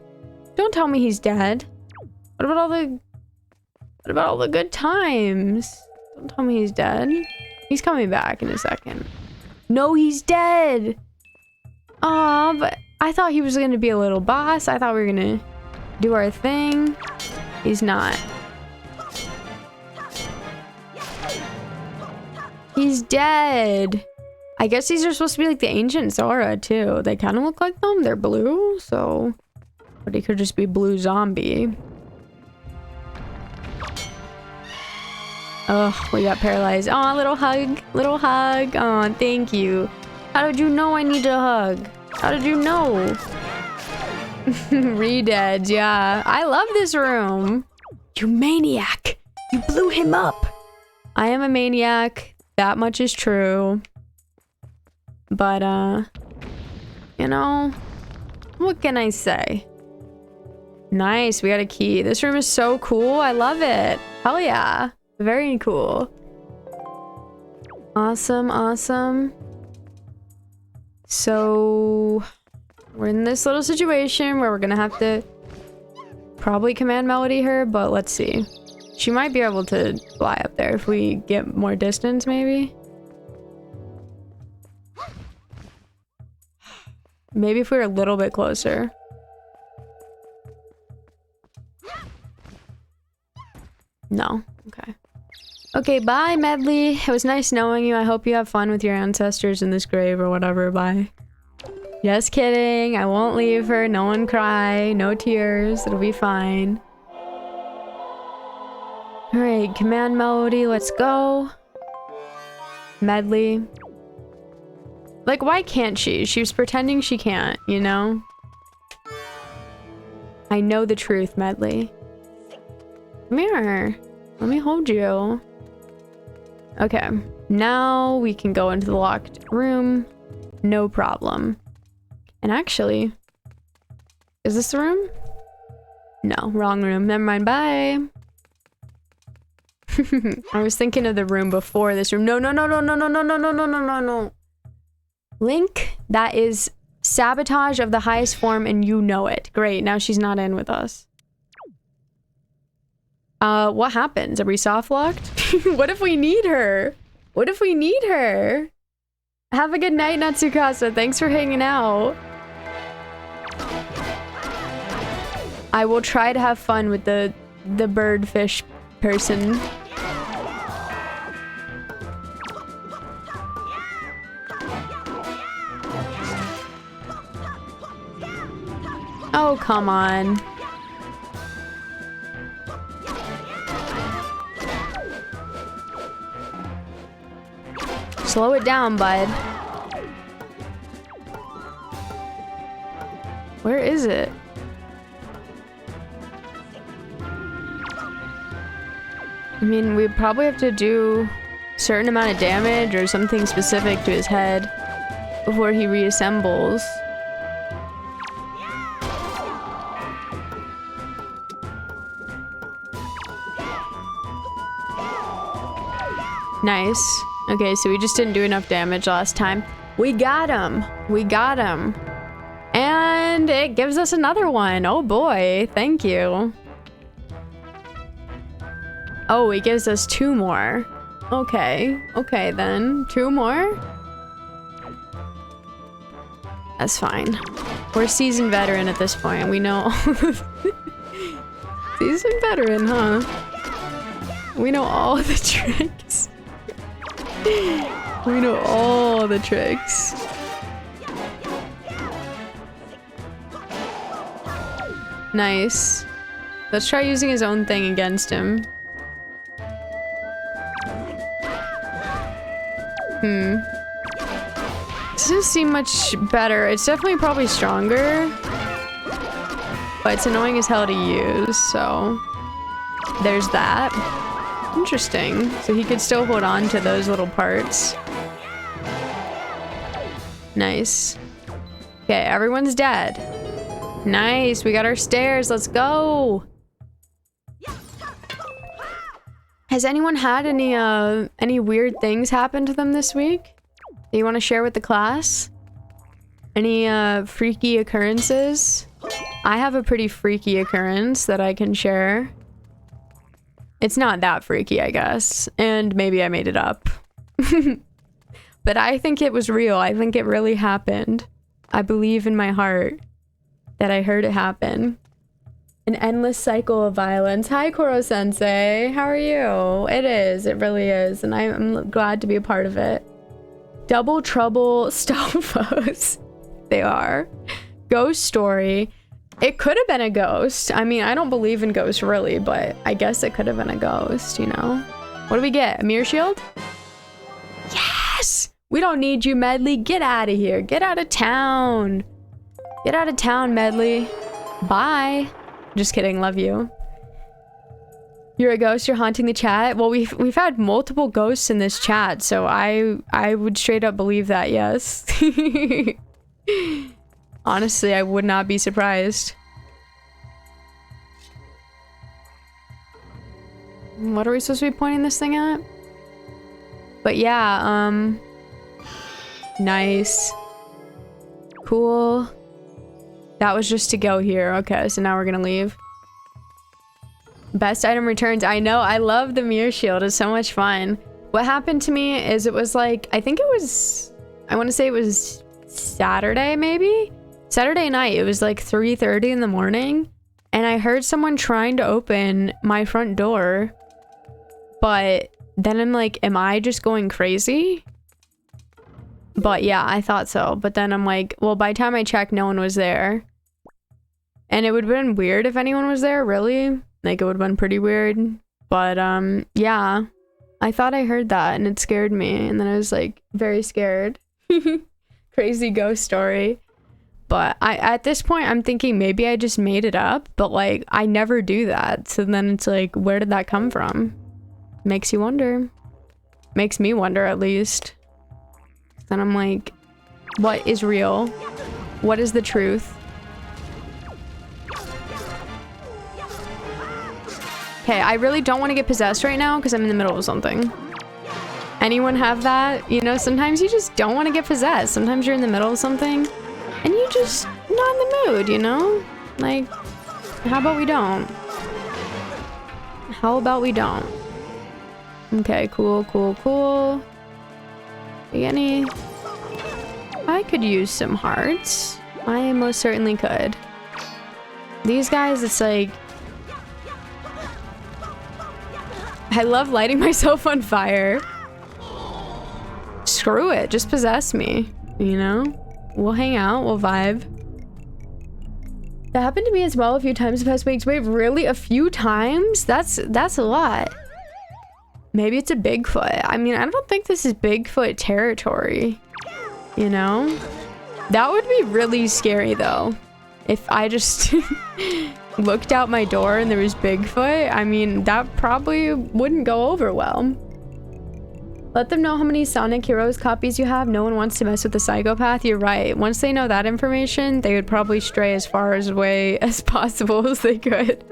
Don't tell me he's dead. What about all the good times? Don't tell me he's dead. He's coming back in a second. No, he's dead. Aw, but I thought he was gonna be a little boss. I thought we were gonna do our thing. He's not. He's dead. I guess these are supposed to be like the ancient Zora too. They kind of look like them. They're blue, so... But he could just be blue zombie. Oh, we got paralyzed. Aw, little hug. Little hug. Aw, thank you. How did you know I need a hug? How did you know? Re-dead, yeah. I love this room. You maniac. You blew him up. I am a maniac. That much is true. But, you know, what can I say? Nice, we got a key. This room is so cool. I love it. Hell yeah. Very cool. Awesome, awesome. So, we're in this little situation where we're gonna have to probably command Melody her, but let's see. She might be able to fly up there if we get more distance, maybe. Maybe if we were a little bit closer. No. Okay. Okay, bye, Medley. It was nice knowing you. I hope you have fun with your ancestors in this grave or whatever. Bye. Just kidding. I won't leave her. No one cry. No tears. It'll be fine. Alright, command Melody. Let's go. Medley. Like, why can't she? She was pretending she can't, you know? I know the truth, Medley. Come here. Let me hold you. Okay. Now we can go into the locked room. No problem. And actually... Is this the room? No, wrong room. Never mind. Bye. I was thinking of the room before this room. No, no, no, no, no, no, no, no, no, no, no, no, no. Link, that is sabotage of the highest form and you know it. Great, now she's not in with us. What happens? Are we soft locked? What if we need her? What if we need her? Have a good night, Natsukasa. Thanks for hanging out. I will try to have fun with the birdfish person. Oh, come on. Slow it down, bud. Where is it? I mean, we probably have to do a certain amount of damage or something specific to his head before he reassembles. Nice. Okay, so we just didn't do enough damage last time. We got him. We got him. And it gives us another one. Oh boy, thank you. Oh, it gives us 2 more. Okay, okay then. 2 more? That's fine. We're seasoned veteran at this point. We know. Seasoned veteran, huh? We know all the tricks. We know all the tricks. Nice. Let's try using his own thing against him. This doesn't seem much better. It's definitely probably stronger. But it's annoying as hell to use, so... There's that. Interesting. So he could still hold on to those little parts. Nice. Okay, everyone's dead. Nice, we got our stairs. Let's go. Has anyone had any weird things happen to them this week that you want to share with the class? Any freaky occurrences? I have a pretty freaky occurrence that I can share. It's not that freaky, I guess. And maybe I made it up. But I think it was real. I think it really happened. I believe in my heart that I heard it happen. An endless cycle of violence. Hi, Koro-sensei. How are you? It is. It really is. And I'm glad to be a part of it. Double Trouble Stalfos. They are. Ghost story. It could have been a ghost. I mean, I don't believe in ghosts really, but I guess it could have been a ghost, you know? What do we get? A mirror shield? Yes! We don't need you, Medley. Get out of here. Get out of town. Get out of town, Medley. Bye. Just kidding. Love you. You're a ghost. You're haunting the chat. Well, we've had multiple ghosts in this chat, so I would straight up believe that. Yes. Honestly, I would not be surprised. What are we supposed to be pointing this thing at? But yeah, nice. Cool. That was just to go here. Okay, so now we're gonna leave. Best item returns. I know, I love the mirror shield. It's so much fun. What happened to me is it was like, I think it was, I want to say it was Saturday maybe? Saturday night. It was like 3:30 in the morning. And I heard someone trying to open my front door. But then I'm like, am I just going crazy? But yeah, I thought so. But then I'm like, well, by the time I checked, no one was there. And it would have been weird if anyone was there, really. Like, it would have been pretty weird. But, yeah. I thought I heard that, and it scared me. And then I was, like, very scared. Crazy ghost story. But at this point, I'm thinking maybe I just made it up. But, like, I never do that. So then it's like, where did that come from? Makes you wonder. Makes me wonder, at least. Then I'm like, what is real? What is the truth? Okay, I really don't want to get possessed right now because I'm in the middle of something. Anyone have that? You know, sometimes you just don't want to get possessed. Sometimes you're in the middle of something and you just not in the mood, you know? Like, how about we don't? How about we don't? Okay, cool, cool, cool. Any... I could use some hearts. I most certainly could. These guys, it's like... I love lighting myself on fire. Screw it, just possess me, you know? We'll hang out, we'll vibe. That happened to me as well a few times the past weeks. Wait, really? A few times? That's a lot. Maybe it's a Bigfoot. I mean, I don't think this is Bigfoot territory. You know? That would be really scary though. If I just looked out my door and there was Bigfoot, I mean, that probably wouldn't go over well. Let them know how many Sonic Heroes copies you have. No one wants to mess with the psychopath. You're right. Once they know that information, they would probably stray as far away as possible as they could.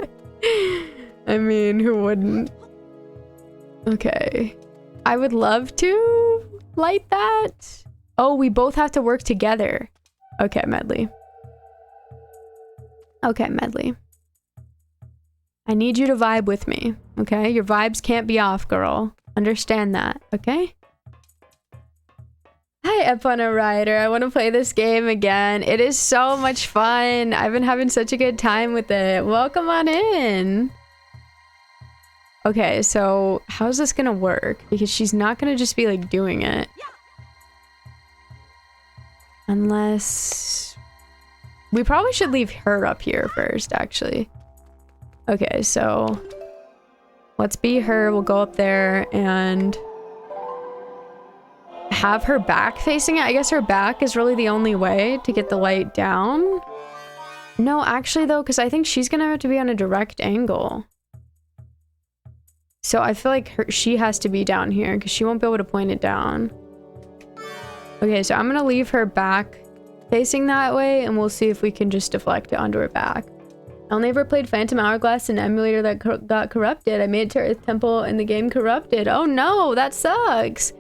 I mean, who wouldn't? Okay. I would love to light that. Oh, we both have to work together. Okay, Medley. Okay, Medley. I need you to vibe with me, okay? Your vibes can't be off, girl. Understand that, okay? Hi, Epona Rider. I want to play this game again. It is so much fun. I've been having such a good time with it. Welcome on in. Okay, so how's this gonna work? Because she's not gonna just be like doing it. Unless... We probably should leave her up here first, actually. Okay, so... Let's be her. We'll go up there and... have her back facing it. I guess her back is really the only way to get the light down. No, actually though, because I think she's gonna have to be on a direct angle. So I feel like she has to be down here because she won't be able to point it down. Okay, so I'm gonna leave her back facing that way and we'll see if we can just deflect it onto her back. I only ever played Phantom Hourglass, an emulator that got corrupted. I made it to Earth Temple and the game corrupted. Oh no, that sucks.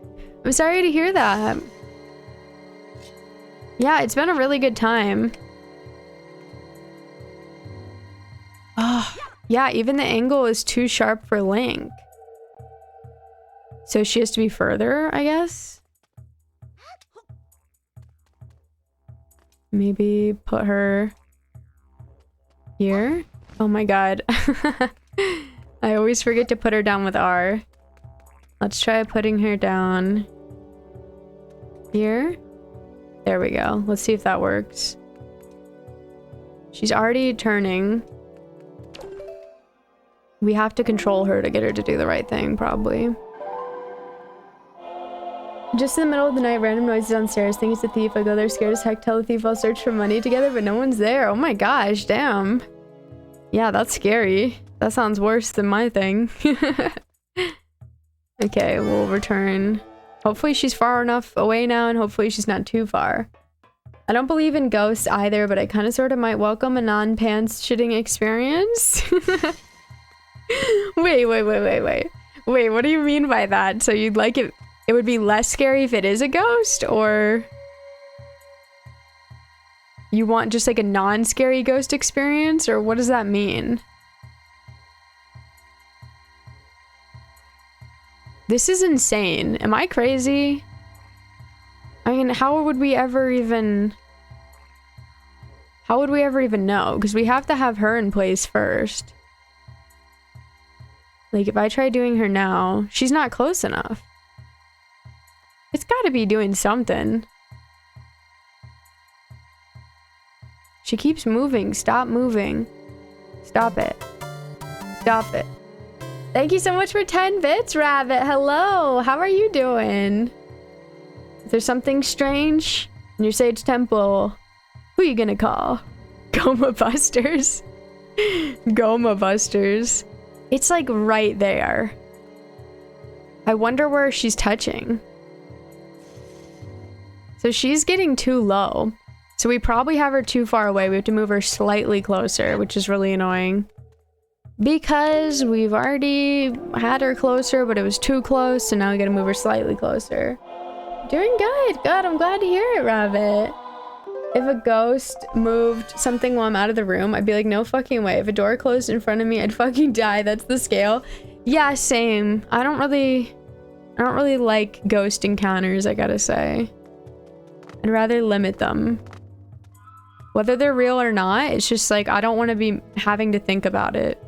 I'm sorry to hear that. Yeah, it's been a really good time. Oh, yeah, even the angle is too sharp for Link. So she has to be further, I guess? Maybe put her here. Oh my god. I always forget to put her down with R. Let's try putting her down here. There we go. Let's see if that works. She's already turning. We have to control her to get her to do the right thing, probably. Just in the middle of the night, random noises downstairs. Think it's a thief. I go there scared as heck. Tell the thief I'll search for money together, but no one's there. Oh my gosh, damn. Yeah, that's scary. That sounds worse than my thing. Okay, we'll return. Hopefully she's far enough away now, and hopefully she's not too far. I don't believe in ghosts either, but I kind of sort of might welcome a non-pants shitting experience. Wait, what do you mean by that? So you'd like it? It would be less scary if it is a ghost, or you want just like a non-scary ghost experience, or what does that mean? This is insane. Am I crazy? I mean, how would we ever even know? Because we have to have her in place first. Like, if I try doing her now, she's not close enough. It's gotta be doing something. She keeps moving. Stop moving. Stop it. Stop it. Thank you so much for 10 bits, Rabbit. Hello. How are you doing? If there's something strange in your Sage Temple, who are you gonna call? Goma Busters. Goma Busters. It's like right there. I wonder where she's touching. So she's getting too low. So we probably have her too far away. We have to move her slightly closer, which is really annoying. Because we've already had her closer, but it was too close, so now we gotta move her slightly closer. Doing good. Good, I'm glad to hear it, Rabbit. If a ghost moved something while I'm out of the room, I'd be like, no fucking way. If a door closed in front of me, I'd fucking die. That's the scale. Yeah, same. I don't really I don't really like ghost encounters, I gotta say. I'd rather limit them. Whether they're real or not, it's just like, I don't want to be having to think about it.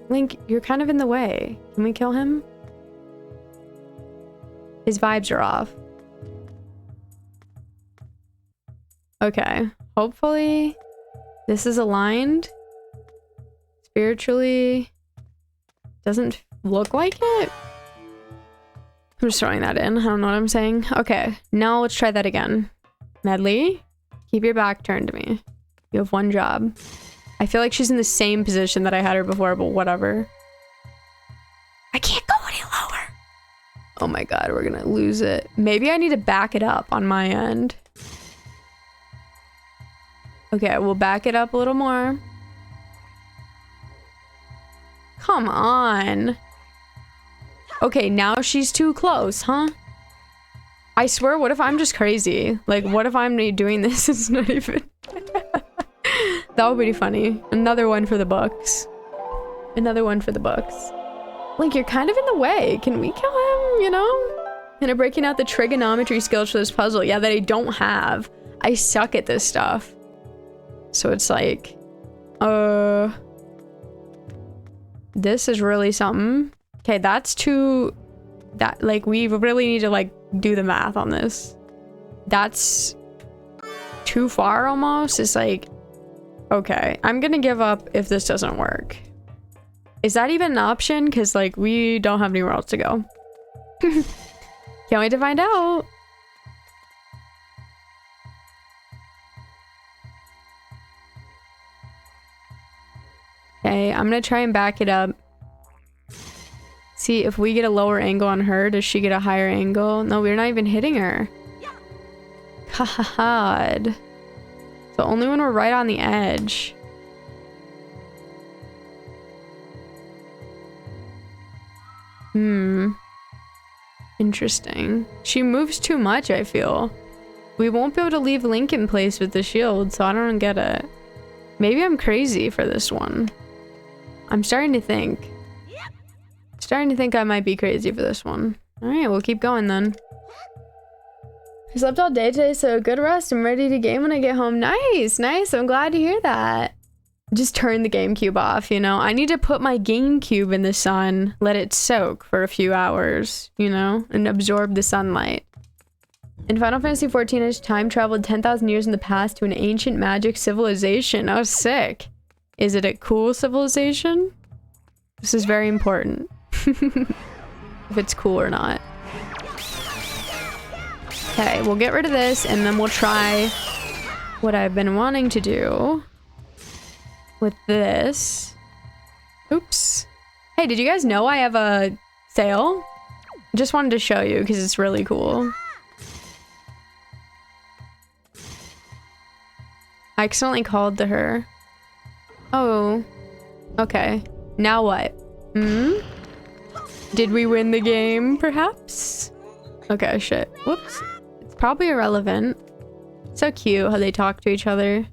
Link, you're kind of in the way. Can we kill him? His vibes are off. Okay. Hopefully this is aligned. Spiritually. Doesn't look like it. I'm just throwing that in. I don't know what I'm saying. Okay. Now let's try that again. Medley, keep your back turned to me. You have one job. I feel like she's in the same position that I had her before, but whatever. I can't go any lower. Oh my god, we're gonna lose it. Maybe I need to back it up on my end. Okay, we'll back it up a little more. Come on. Okay, now she's too close, huh? I swear, what if I'm just crazy? Like, what if I'm doing this? It's not even... That would be funny. Another one for the books. Another one for the books. Link, you're kind of in the way. Can we kill him, you know? And I'm breaking out the trigonometry skills for this puzzle. Yeah, that I don't have. I suck at this stuff. So it's like... This is really something. Okay, that's too... That, like, we really need to, like, do the math on this. That's too far almost. It's like, okay, I'm gonna give up if this doesn't work. Is that even an option? Because, like, we don't have anywhere else to go. Can't wait to find out. Okay, I'm gonna try and back it up. See if we get a lower angle on her. Does she get a higher angle? No, we're not even hitting her. God. So only when we're right on the edge. Interesting. She moves too much, I feel. We won't be able to leave Link in place with the shield, so I don't get it. Maybe I'm crazy for this one. I'm starting to think. Starting to think I might be crazy for this one. Alright, we'll keep going then. I slept all day today, so good rest. I'm ready to game when I get home. Nice, nice. I'm glad to hear that. Just turn the GameCube off, you know? I need to put my GameCube in the sun, let it soak for a few hours, you know? And absorb the sunlight. In Final Fantasy XIV, I time traveled 10,000 years in the past to an ancient magic civilization. Oh, sick. Is it a cool civilization? This is very important. If it's cool or not. Okay, we'll get rid of this and then we'll try what I've been wanting to do with this. Oops. Hey, did you guys know I have a sail? Just wanted to show you because it's really cool. I accidentally called to her. Oh. Okay. Now what? Did we win the game, perhaps? Okay, shit. Whoops. It's probably irrelevant. So cute how they talk to each other.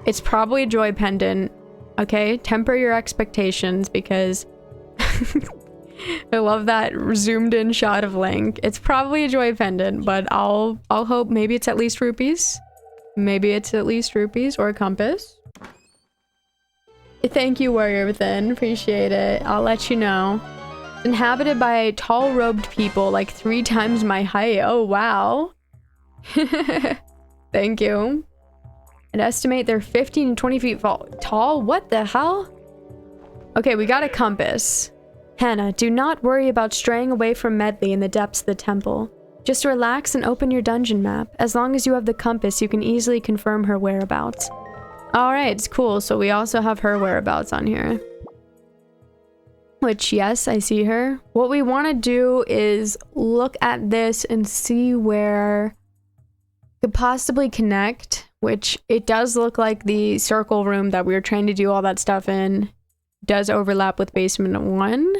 It's probably a joy pendant. Okay? Temper your expectations because... I love that zoomed in shot of Link. It's probably a joy pendant, but I'll hope maybe it's at least rupees. Maybe it's at least rupees or a compass. Thank you, Warrior Within. Appreciate it. I'll let you know. It's inhabited by tall-robed people, like 3 times my height. Oh, wow. Thank you. I'd estimate they're 15 to 20 feet tall. What the hell? Okay, we got a compass. Hannah, do not worry about straying away from Medley in the depths of the temple. Just relax and open your dungeon map. As long as you have the compass, you can easily confirm her whereabouts. Alright, it's cool. So we also have her whereabouts on here. Which, yes, I see her. What we want to do is look at this and see where could possibly connect, which it does look like the circle room that we were trying to do all that stuff in does overlap with basement 1.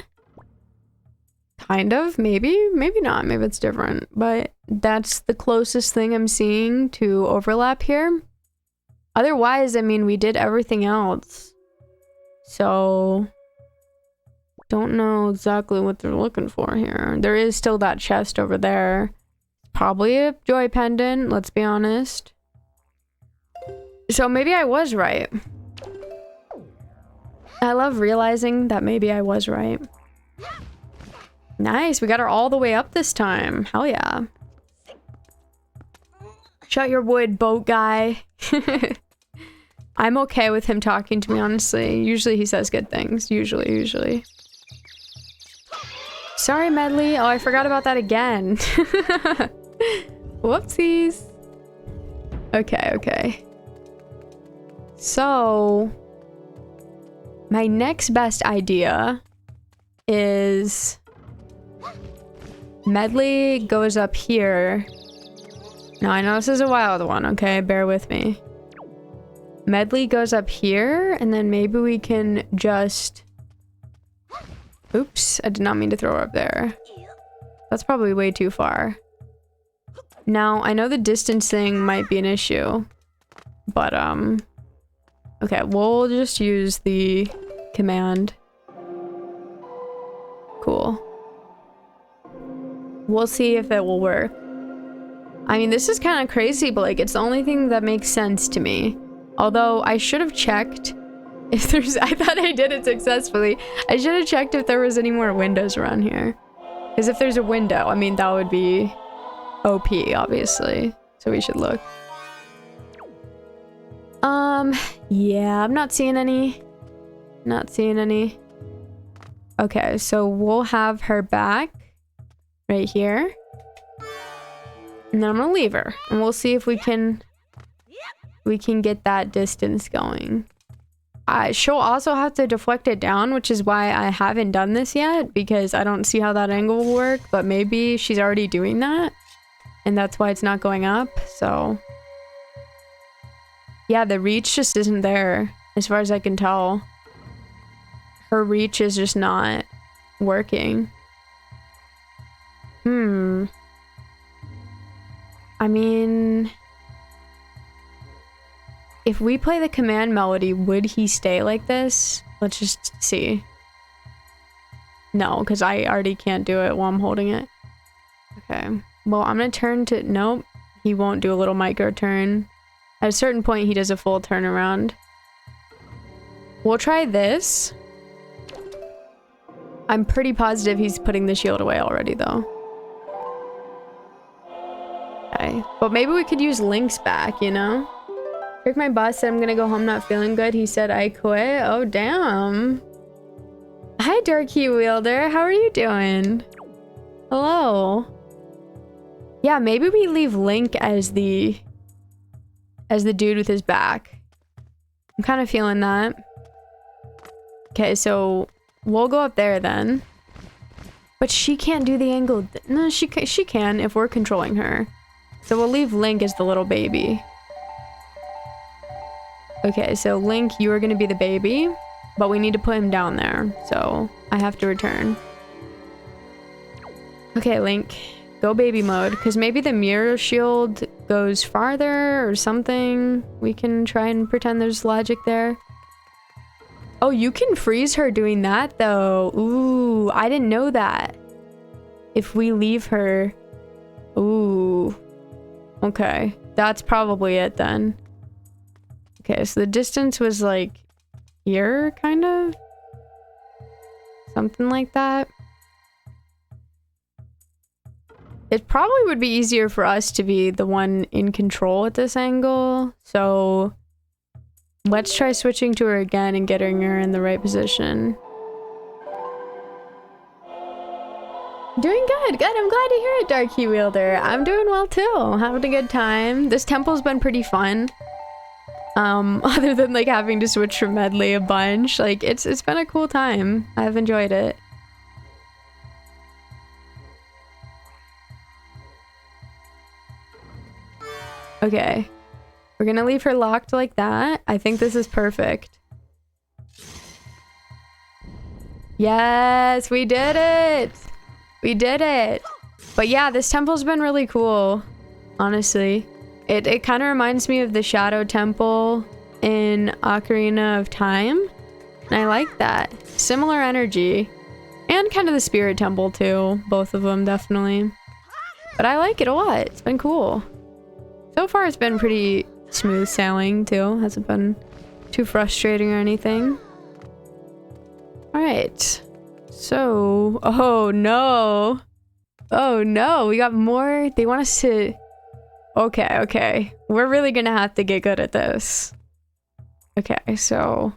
Kind of, maybe not, maybe it's different, but that's the closest thing I'm seeing to overlap here. Otherwise, I mean, we did everything else. So don't know exactly what they're looking for here. There is still that chest over there. Probably a joy pendant, let's be honest. So maybe I was right. I love realizing that maybe I was right. Nice, we got her all the way up this time. Hell yeah. Shut your wood, boat guy. I'm okay with him talking to me, honestly. Usually he says good things. Usually. Sorry, Medley. Oh, I forgot about that again. Whoopsies. Okay. So, my next best idea is Medley goes up here. Now, I know this is a wild one, okay? Bear with me. Medley goes up here, and then maybe we can just... Oops, I did not mean to throw her up there. That's probably way too far. Now, I know the distance thing might be an issue, but, okay, we'll just use the command. Cool. We'll see if it will work. I mean, this is kind of crazy, but, like, it's the only thing that makes sense to me. Although, I should have checked if there's... I thought I did it successfully. I should have checked if there was any more windows around here. Because if there's a window, I mean, that would be OP, obviously. So we should look. Yeah, I'm not seeing any. Okay, so we'll have her back right here. And then I'm gonna leave her. And we'll see if we can get that distance going. She'll also have to deflect it down, which is why I haven't done this yet, because I don't see how that angle will work, but maybe she's already doing that, and that's why it's not going up, so... Yeah, the reach just isn't there, as far as I can tell. Her reach is just not working. I mean... If we play the command melody, would he stay like this? Let's just see. No, because I already can't do it while I'm holding it. Okay. Well, I'm going to turn to... Nope. He won't do a little micro turn. At a certain point, he does a full turnaround. We'll try this. I'm pretty positive he's putting the shield away already, though. Okay. But maybe we could use Link's back, you know? Rick, my boss said I'm gonna go home not feeling good. He said I quit. Oh, damn. Hi, Darky Wielder. How are you doing? Hello. Yeah, maybe we leave Link as the dude with his back. I'm kind of feeling that. Okay, so we'll go up there then. But she can't do the angle. No, she can if we're controlling her. So we'll leave Link as the little baby. Okay, so Link, you are going to be the baby, but we need to put him down there, so I have to return. Okay, Link, go baby mode, because maybe the mirror shield goes farther or something. We can try and pretend there's logic there. Oh, you can freeze her doing that, though. Ooh, I didn't know that. If we leave her... Ooh. Okay, that's probably it then. Okay, so the distance was like here, kind of? Something like that. It probably would be easier for us to be the one in control at this angle, so let's try switching to her again and getting her in the right position. Doing good, I'm glad to hear it, Darky Wielder. I'm doing well too, having a good time. This temple's been pretty fun. Other than like having to switch from Medley a bunch, like it's been a cool time. I've enjoyed it. Okay, we're gonna leave her locked like that. I think this is perfect. Yes, we did it! We did it! But yeah, this temple's been really cool, honestly. It kind of reminds me of the Shadow Temple in Ocarina of Time. And I like that. Similar energy. And kind of the spirit temple too. Both of them, definitely. But I like it a lot. It's been cool. So far, it's been pretty smooth sailing too. Hasn't been too frustrating or anything. Alright. So... Oh no! Oh no! We got more... They want us to... Okay, okay. We're really gonna have to get good at this. Okay, so...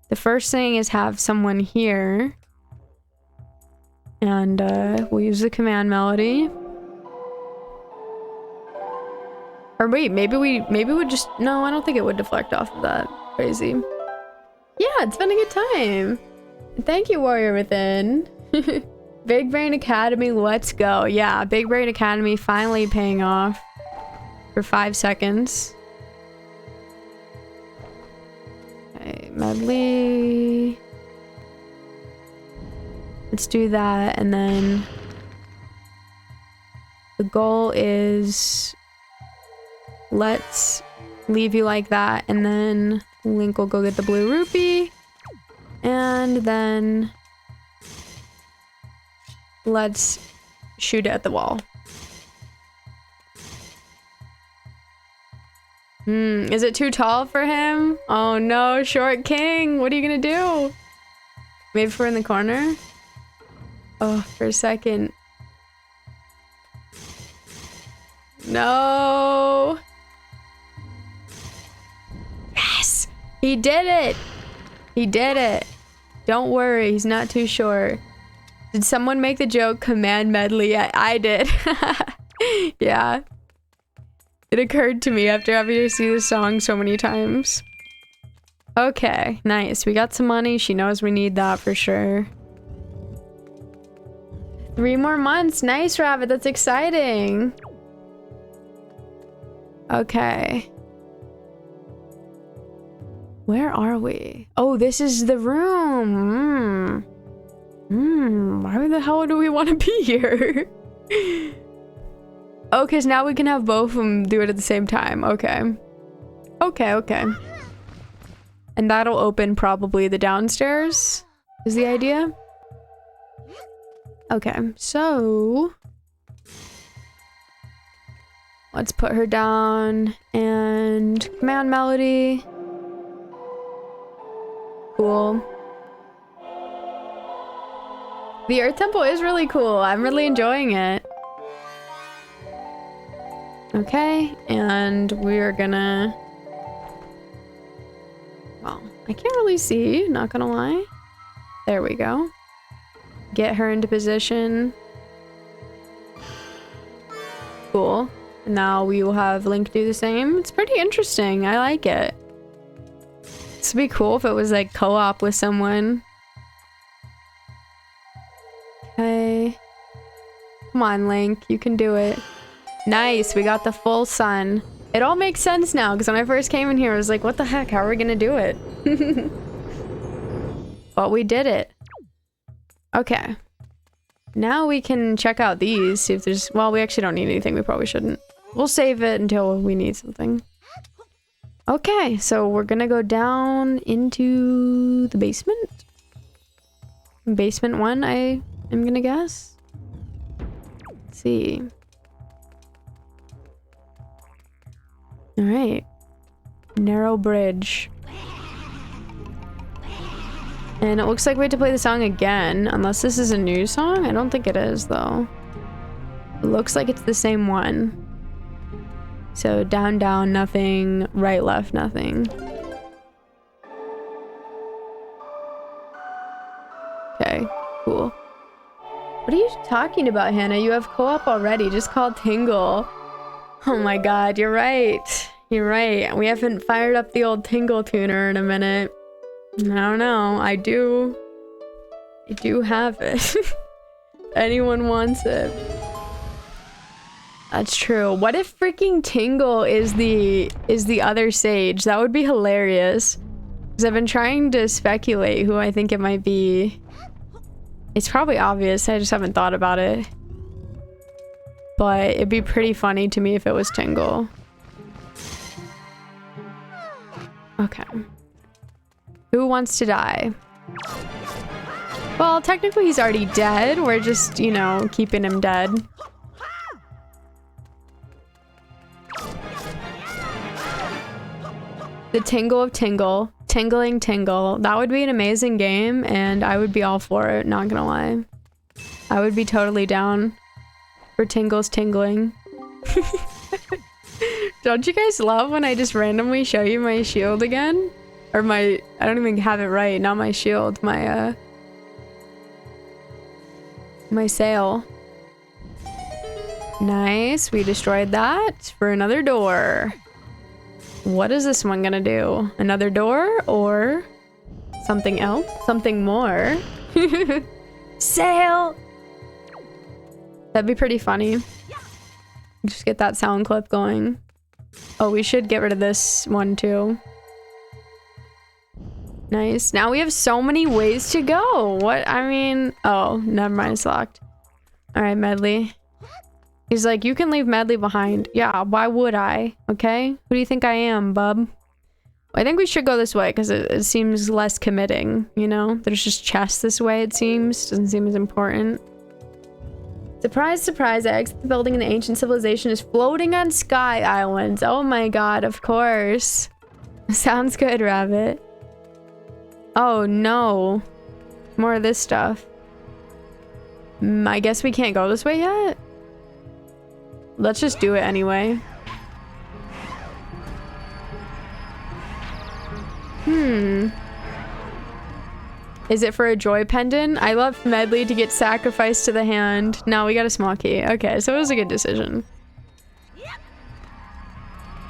The first thing is have someone here. And we'll use the command melody. Or wait, maybe we just... No, I don't think it would deflect off of that. Crazy. Yeah, it's been a good time. Thank you, Warrior Within. Big Brain Academy, let's go. Yeah, Big Brain Academy finally paying off for 5 seconds. Okay, Medley. Let's do that, and then the goal is let's leave you like that, and then Link will go get the blue rupee. And then let's shoot it at the wall. Is it too tall for him? Oh no, Short King. What are you gonna do? Maybe if we're in the corner? Oh, for a second. No. Yes! He did it! He did it. Don't worry, he's not too short. Did someone make the joke, command medley? I did. Yeah. It occurred to me after having to see the song so many times. Okay, nice. We got some money. She knows we need that for sure. 3 more months. Nice, Rabbit. That's exciting. Okay. Where are we? Oh, this is the room. Why the hell do we want to be here? Oh, because now we can have both of them do it at the same time. Okay. Okay, okay. And that'll open probably the downstairs, is the idea? Okay, so... let's put her down and command melody. Cool. The Earth Temple is really cool. I'm really enjoying it. Okay, and we're gonna... well, I can't really see, not gonna lie. There we go. Get her into position. Cool. Now we will have Link do the same. It's pretty interesting. I like it. This would be cool if it was like co-op with someone. Okay. Come on, Link. You can do it. Nice. We got the full sun. It all makes sense now, because when I first came in here, I was like, what the heck? How are we gonna do it? But we did it. Okay. Now we can check out these, see if there's... well, we actually don't need anything. We probably shouldn't. We'll save it until we need something. Okay, so we're gonna go down into the basement. Basement 1, I am gonna guess. Let's see. Alright. Narrow bridge. And it looks like we have to play the song again, unless this is a new song? I don't think it is, though. It looks like it's the same one. So down, down, nothing. Right, left, nothing. Okay, cool. What are you talking about, Hannah? You have co-op already. Just call Tingle. Oh my god, you're right. You're right. We haven't fired up the old Tingle tuner in a minute. I don't know. I do have it. Anyone wants it. That's true. What if freaking Tingle is the other Sage? That would be hilarious. Because I've been trying to speculate who I think it might be. It's probably obvious. I just haven't thought about it. But it'd be pretty funny to me if it was Tingle. Okay. Who wants to die? Well, technically he's already dead. We're just, you know, keeping him dead. The tingle of tingle. Tingling tingle. That would be an amazing game, and I would be all for it, not gonna lie. I would be totally down for tingles tingling. Don't you guys love when I just randomly show you my shield again? Or my, I don't even have it right, not my shield, my sail. Nice, we destroyed that for another door. What is this one gonna do? Another door or something else? Something more? Sail! That'd be pretty funny. Just get that sound clip going. Oh, we should get rid of this one too. Nice. Now we have so many ways to go. What? I mean... Oh, never mind. It's locked. Alright, Medley. He's like, you can leave Medley behind. Yeah, why would I? Okay? Who do you think I am, bub? I think we should go this way because it seems less committing, you know? There's just chests this way, it seems. Doesn't seem as important. Surprise, surprise, I exit the building and the ancient civilization is floating on sky islands. Oh my god, of course. Sounds good, Rabbit. Oh no. More of this stuff. I guess we can't go this way yet? Let's just do it anyway. Is it for a joy pendant? I love Medley to get sacrificed to the hand. No, we got a small key. Okay, so it was a good decision.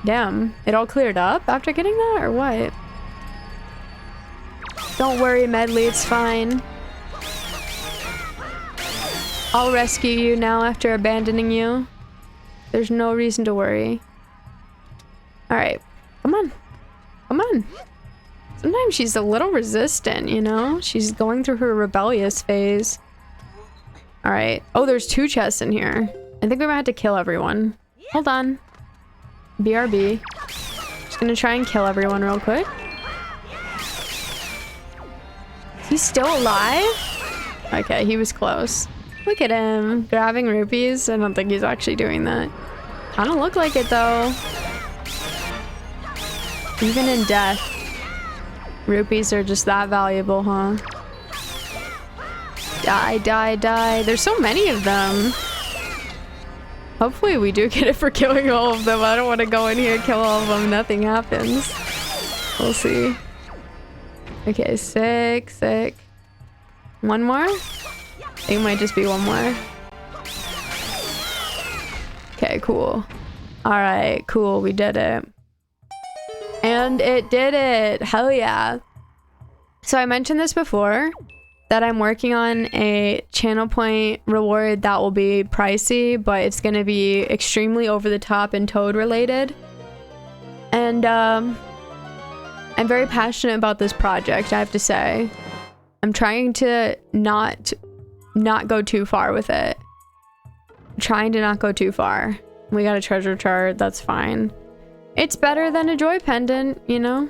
Damn, it all cleared up after getting that, or what? Don't worry, Medley, it's fine. I'll rescue you now after abandoning you. There's no reason to worry. Alright, come on. Come on. Sometimes she's a little resistant, you know? She's going through her rebellious phase. Alright. Oh, there's 2 chests in here. I think we might have to kill everyone. Hold on. BRB. Just gonna try and kill everyone real quick. Is he still alive? Okay, he was close. Look at him. Grabbing rupees. I don't think he's actually doing that. Kinda look like it, though. Even in death. Rupees are just that valuable, huh? Die, die, die. There's so many of them. Hopefully we do get it for killing all of them. I don't want to go in here and kill all of them. Nothing happens. We'll see. Okay, sick. One more? I think it might just be one more. Okay, cool. Alright, cool. We did it. And it did it! Hell yeah. So I mentioned this before, that I'm working on a channel point reward that will be pricey, but it's going to be extremely over the top and Toad related. And I'm very passionate about this project, I have to say. I'm trying to not go too far with it. I'm trying to not go too far. We got a treasure chart, that's fine. It's better than a joy pendant, you know?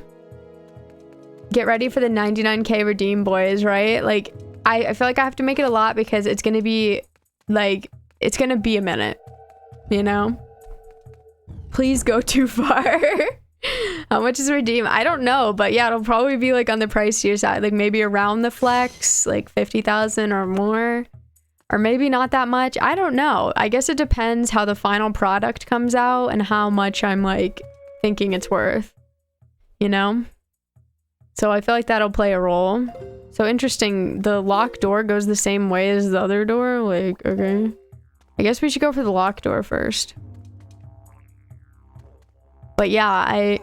Get ready for the 99k redeem, boys, right? Like, I feel like I have to make it a lot because it's gonna be, like, it's gonna be a minute, you know? Please go too far. How much is redeem? I don't know, but yeah, it'll probably be, like, on the pricier side. Like, maybe around the flex, like 50,000 or more. Or maybe not that much. I don't know. I guess it depends how the final product comes out and how much I'm, like, thinking it's worth, you know? So I feel like that'll play a role. So interesting, the locked door goes the same way as the other door. Like, okay. I guess we should go for the locked door first. But yeah,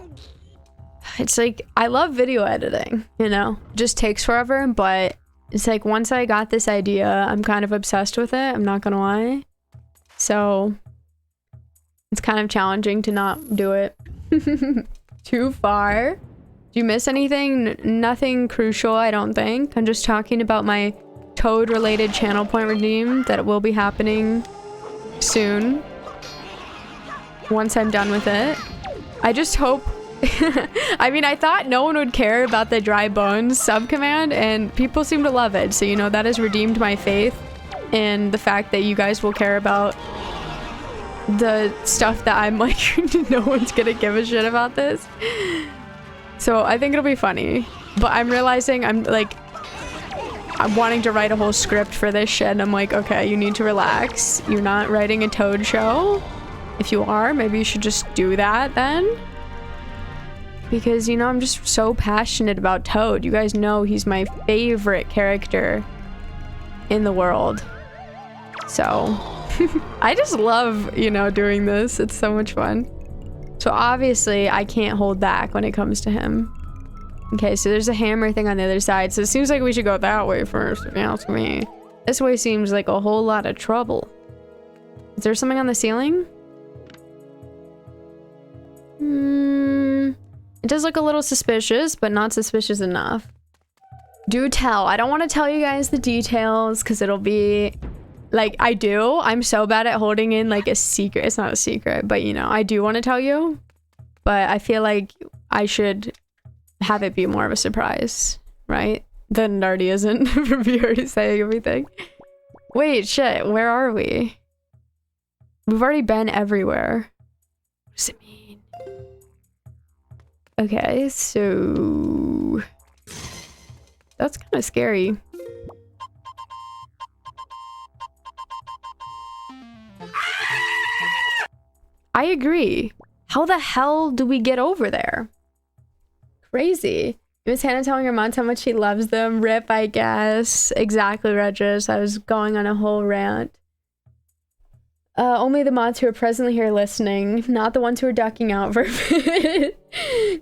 it's like, I love video editing, you know? It just takes forever, but it's like once I got this idea, I'm kind of obsessed with it, I'm not gonna lie. So it's kind of challenging to not do it. Too far. Do you miss anything? Nothing crucial, I don't think. I'm just talking about my Toad-related channel point redeem that will be happening soon. Once I'm done with it. I just hope I mean, I thought no one would care about the dry bones subcommand, and people seem to love it. So, you know, that has redeemed my faith in the fact that you guys will care about the stuff that I'm like, no one's gonna give a shit about this. So I think it'll be funny. But I'm realizing I'm wanting to write a whole script for this shit, and I'm like, okay, you need to relax. You're not writing a Toad show. If you are, maybe you should just do that then. Because, you know, I'm just so passionate about Toad. You guys know he's my favorite character in the world. So, I just love, you know, doing this. It's so much fun. So obviously, I can't hold back when it comes to him. Okay, so there's a hammer thing on the other side. So it seems like we should go that way first, if you ask me. This way seems like a whole lot of trouble. Is there something on the ceiling? It does look a little suspicious, but not suspicious enough. Do tell. I don't want to tell you guys the details because it'll be like, I'm so bad at holding in like a secret. It's not a secret, but you know, I do want to tell you, but I feel like I should have it be more of a surprise, right? Then it already isn't from you already saying everything. Wait, shit, where are we? We've already been everywhere. What does it mean? Okay, so that's kind of scary. I agree. How the hell do we get over there? Crazy. It was Hannah telling her mods how much she loves them. Rip, I guess. Exactly, Regis. I was going on a whole rant. Only the mods who are presently here listening, not the ones who are ducking out for a bit.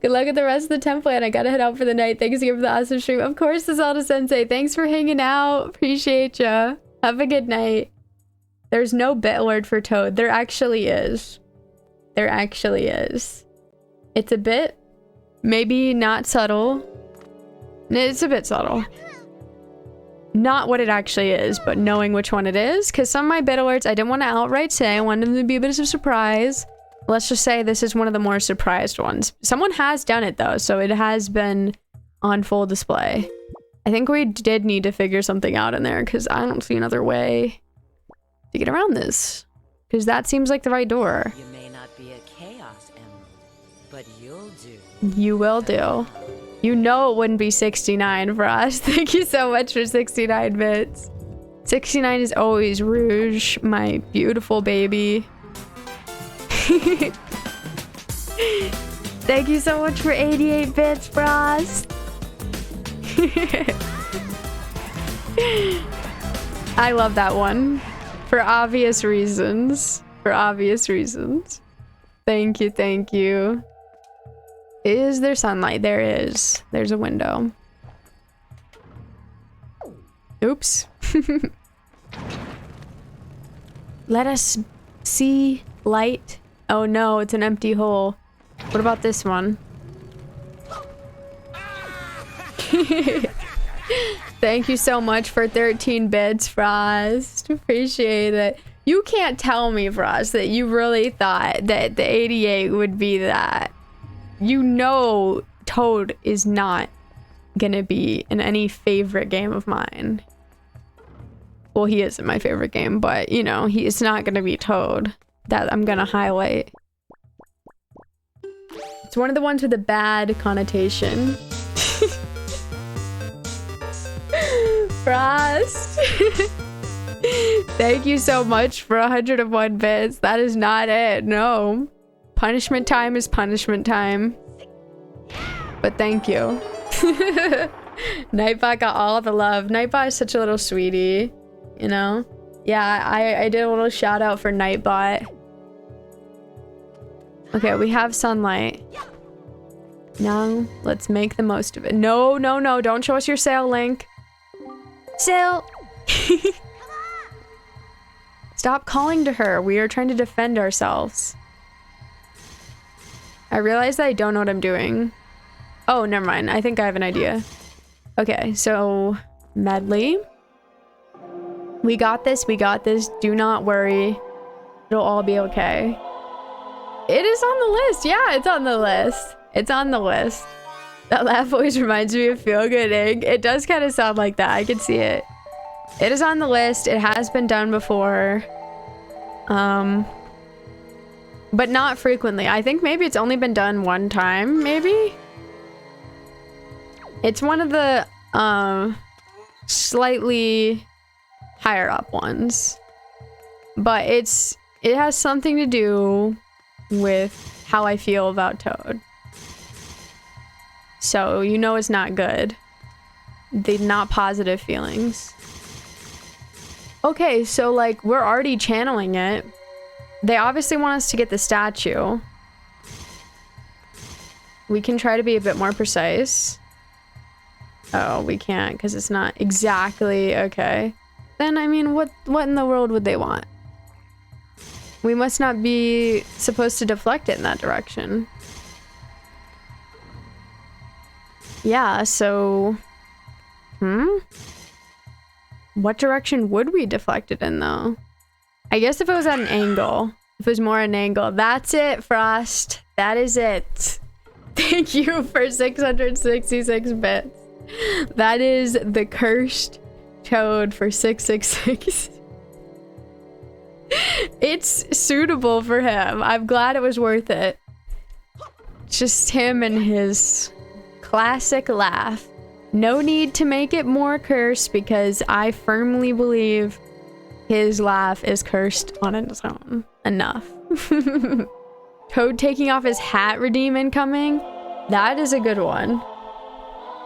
Good luck with the rest of the template. I gotta head out for the night. Thanks again for the awesome stream. Of course, Zelda Sensei. Thanks for hanging out. Appreciate ya. Have a good night. There's no bit word for Toad. There actually is. There actually is. It's a bit, maybe not subtle. It's a bit subtle. Not what it actually is, but knowing which one it is. Because some of my bit alerts, I didn't want to outright say. I wanted them to be a bit of a surprise. Let's just say this is one of the more surprised ones. Someone has done it though, so it has been on full display. I think we did need to figure something out in there, because I don't see another way to get around this. Because that seems like the right door. You may not be a Chaos Emerald, but you'll do. You will do. You know it wouldn't be 69 for us. Thank you so much for 69 bits. 69 is always Rouge, my beautiful baby. Thank you so much for 88 bits, Frost. I love that one. For obvious reasons. For obvious reasons. Thank you, thank you. Is there sunlight? There is. There's a window. Oops. Let us see light. Oh no, it's an empty hole. What about this one? Thank you so much for 13 bits, Frost. Appreciate it. You can't tell me, Frost, that you really thought that the 88 would be that. You know Toad is not gonna be in any favorite game of mine. Well, he isn't my favorite game, but, you know, it's not gonna be Toad that I'm gonna highlight. It's one of the ones with a bad connotation. Frost! Thank you so much for 101 bits. That is not it, no. Punishment time is punishment time. But thank you. Nightbot got all the love. Nightbot is such a little sweetie, you know? Yeah, I did a little shout out for Nightbot. Okay, we have sunlight. Now, let's make the most of it. No, no, no, don't show us your sail, Link. Sail! Stop calling to her. We are trying to defend ourselves. I realize that I don't know what I'm doing. Oh, never mind. I think I have an idea. Okay, so Medley. We got this. We got this. Do not worry. It'll all be okay. It is on the list. Yeah, it's on the list. It's on the list. That laugh always reminds me of Feel Good Egg. It does kind of sound like that. I can see it. It is on the list. It has been done before. But not frequently. I think maybe it's only been done one time, maybe? It's one of the, slightly higher up ones. But it has something to do with how I feel about Toad. So, you know it's not good. They're not positive feelings. Okay, so, like, we're already channeling it. They obviously want us to get the statue. We can try to be a bit more precise. Oh, we can't, because it's not exactly okay. Then, I mean, what in the world would they want? We must not be supposed to deflect it in that direction. Yeah, so... What direction would we deflect it in, though? I guess if it was at an angle. If it was more an angle. That's it, Frost. That is it. Thank you for 666 bits. That is the cursed Toad for 666. It's suitable for him. I'm glad it was worth it. Just him and his classic laugh. No need to make it more cursed because I firmly believe his laugh is cursed on its own. Enough. Toad taking off his hat redeem incoming. That is a good one.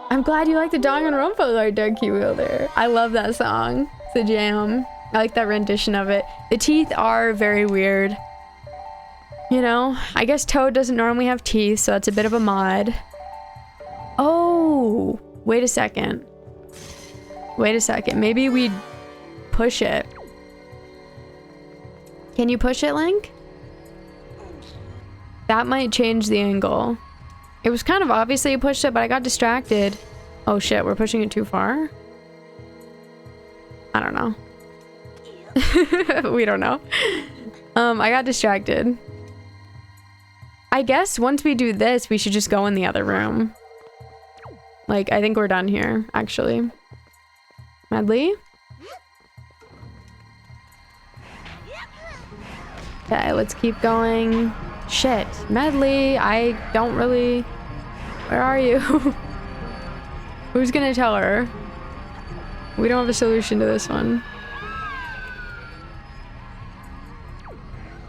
I'm glad you like the Danganronpa art, Darky Wheel there. I love that song. It's a jam. I like that rendition of it. The teeth are very weird. You know, I guess Toad doesn't normally have teeth, so that's a bit of a mod. Oh, wait a second. Wait a second. Maybe we push it. Can you push it, Link? That might change the angle. It was kind of obviously you pushed it, but I got distracted. Oh shit, we're pushing it too far? I don't know. We don't know. I got distracted. I guess once we do this, we should just go in the other room. Like, I think we're done here, actually. Medley? Okay, let's keep going. Shit. Medley, I don't really... Where are you? Who's gonna tell her? We don't have a solution to this one.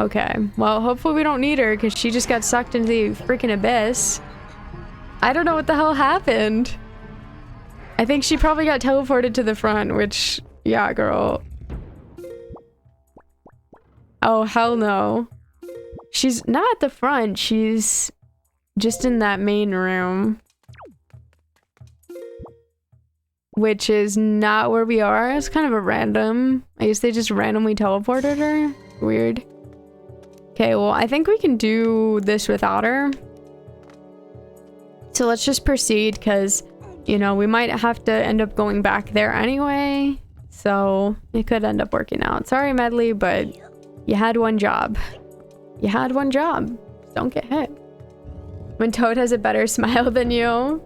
Okay, well, hopefully we don't need her because she just got sucked into the freaking abyss. I don't know what the hell happened. I think she probably got teleported to the front, which, yeah, girl. Oh, hell no. She's not at the front, she's just in that main room. Which is not where we are. It's kind of a random... I guess they just randomly teleported her. Weird. Okay, well, I think we can do this without her. So let's just proceed, because, you know, we might have to end up going back there anyway. So it could end up working out. Sorry, Medley, but you had one job. You had one job. Don't get hit. When Toad has a better smile than you.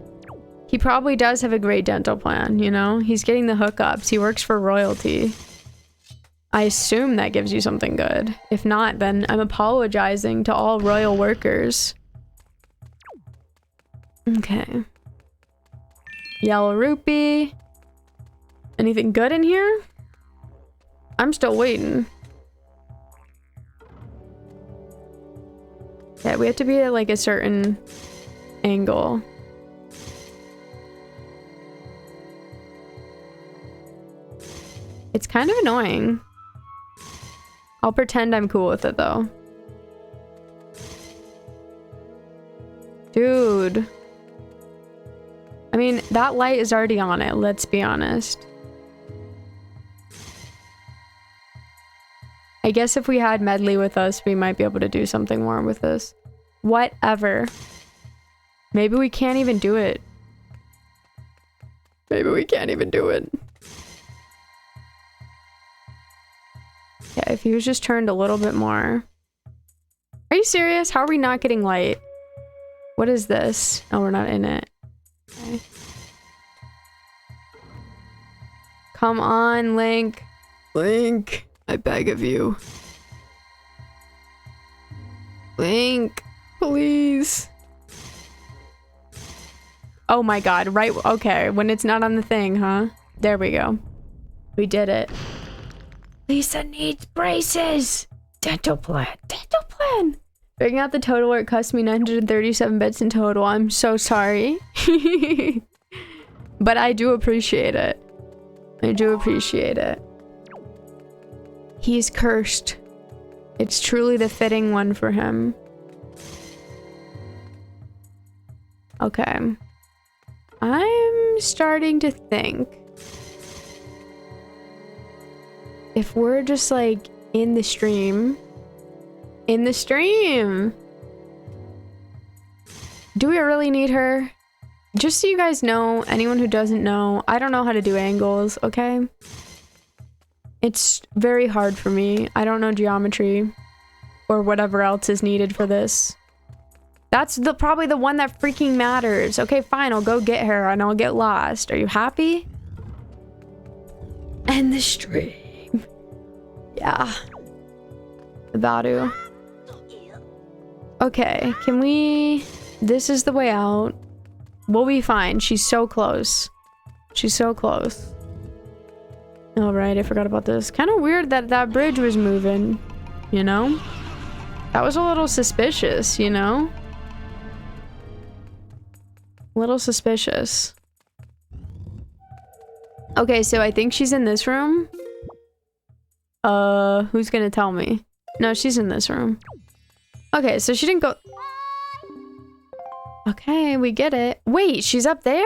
He probably does have a great dental plan, you know? He's getting the hookups. He works for royalty. I assume that gives you something good. If not, then I'm apologizing to all royal workers. Okay. Yellow rupee. Anything good in here? I'm still waiting. Yeah, we have to be at like a certain angle. It's kind of annoying. I'll pretend I'm cool with it though. Dude. I mean, that light is already on it, let's be honest. I guess if we had Medley with us, we might be able to do something more with this. Whatever. Maybe we can't even do it. Maybe we can't even do it. Yeah, if he was just turned a little bit more. Are you serious? How are we not getting light? What is this? Oh, we're not in it. Okay. Come on, Link. Link, I beg of you. Link, please. Oh my god, right, okay, when it's not on the thing, huh? There we go. We did it. Lisa needs braces! Dental plan, dental plan! Figuring out the total where it cost me 937 bits in total. I'm so sorry. But I do appreciate it. I do appreciate it. He's cursed. It's truly the fitting one for him. Okay. I'm starting to think if we're just like in the stream. Do we really need her? Just so you guys know, anyone who doesn't know, I don't know how to do angles, okay? It's very hard for me. I don't know geometry or whatever else is needed for this. That's probably the one that freaking matters. Okay, fine, I'll go get her and I'll get lost. Are you happy? End the stream. Yeah. About to. Okay, can we... This is the way out. We'll be fine. She's so close. She's so close. Alright, I forgot about this. Kind of weird that that bridge was moving, you know? That was a little suspicious, you know? A little suspicious. Okay, so I think she's in this room. Who's gonna tell me? No, she's in this room. Okay, so she didn't go... Okay, we get it. Wait, she's up there?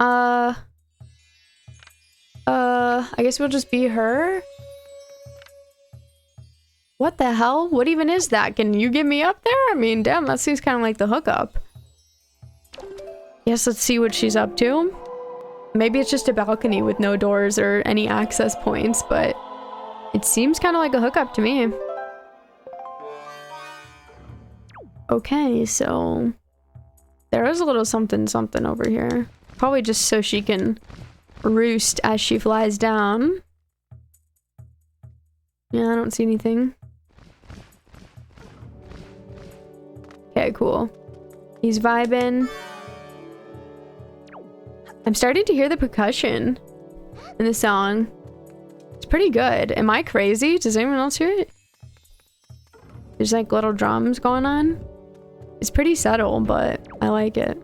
I guess we'll just be her? What the hell? What even is that? Can you get me up there? I mean, damn, that seems kind of like the hookup. Yes, let's see what she's up to. Maybe it's just a balcony with no doors or any access points, but it seems kind of like a hookup to me. Okay, so there is a little something something over here. Probably just so she can roost as she flies down. Yeah, I don't see anything. Okay, cool. He's vibing. I'm starting to hear the percussion in the song. It's pretty good. Am I crazy? Does anyone else hear it? There's like little drums going on. It's pretty subtle, but I like it.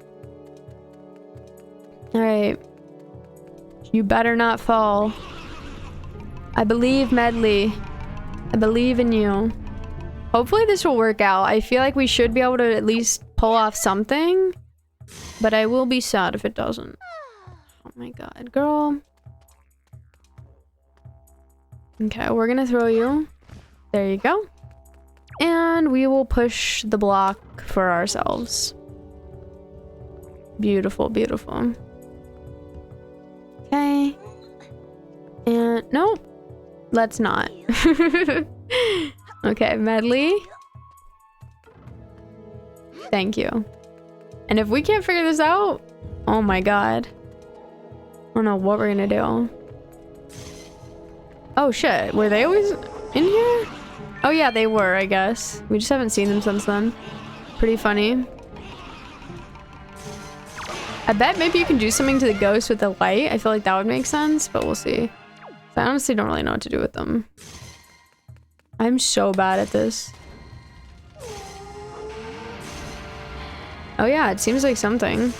Alright. You better not fall. I believe, Medley. I believe in you. Hopefully this will work out. I feel like we should be able to at least pull off something. But I will be sad if it doesn't. Oh my god, girl. Okay, we're gonna throw you. There you go. And we will push the block for ourselves. Beautiful, beautiful. Okay. And nope. Let's not. Okay, Medley. Thank you. And if we can't figure this out, oh my god. I don't know what we're gonna do. Oh shit, were they always in here? Oh yeah, they were, I guess. We just haven't seen them since then. Pretty funny. I bet maybe you can do something to the ghost with the light. I feel like that would make sense, but we'll see. I honestly don't really know what to do with them. I'm so bad at this. Oh yeah, it seems like something.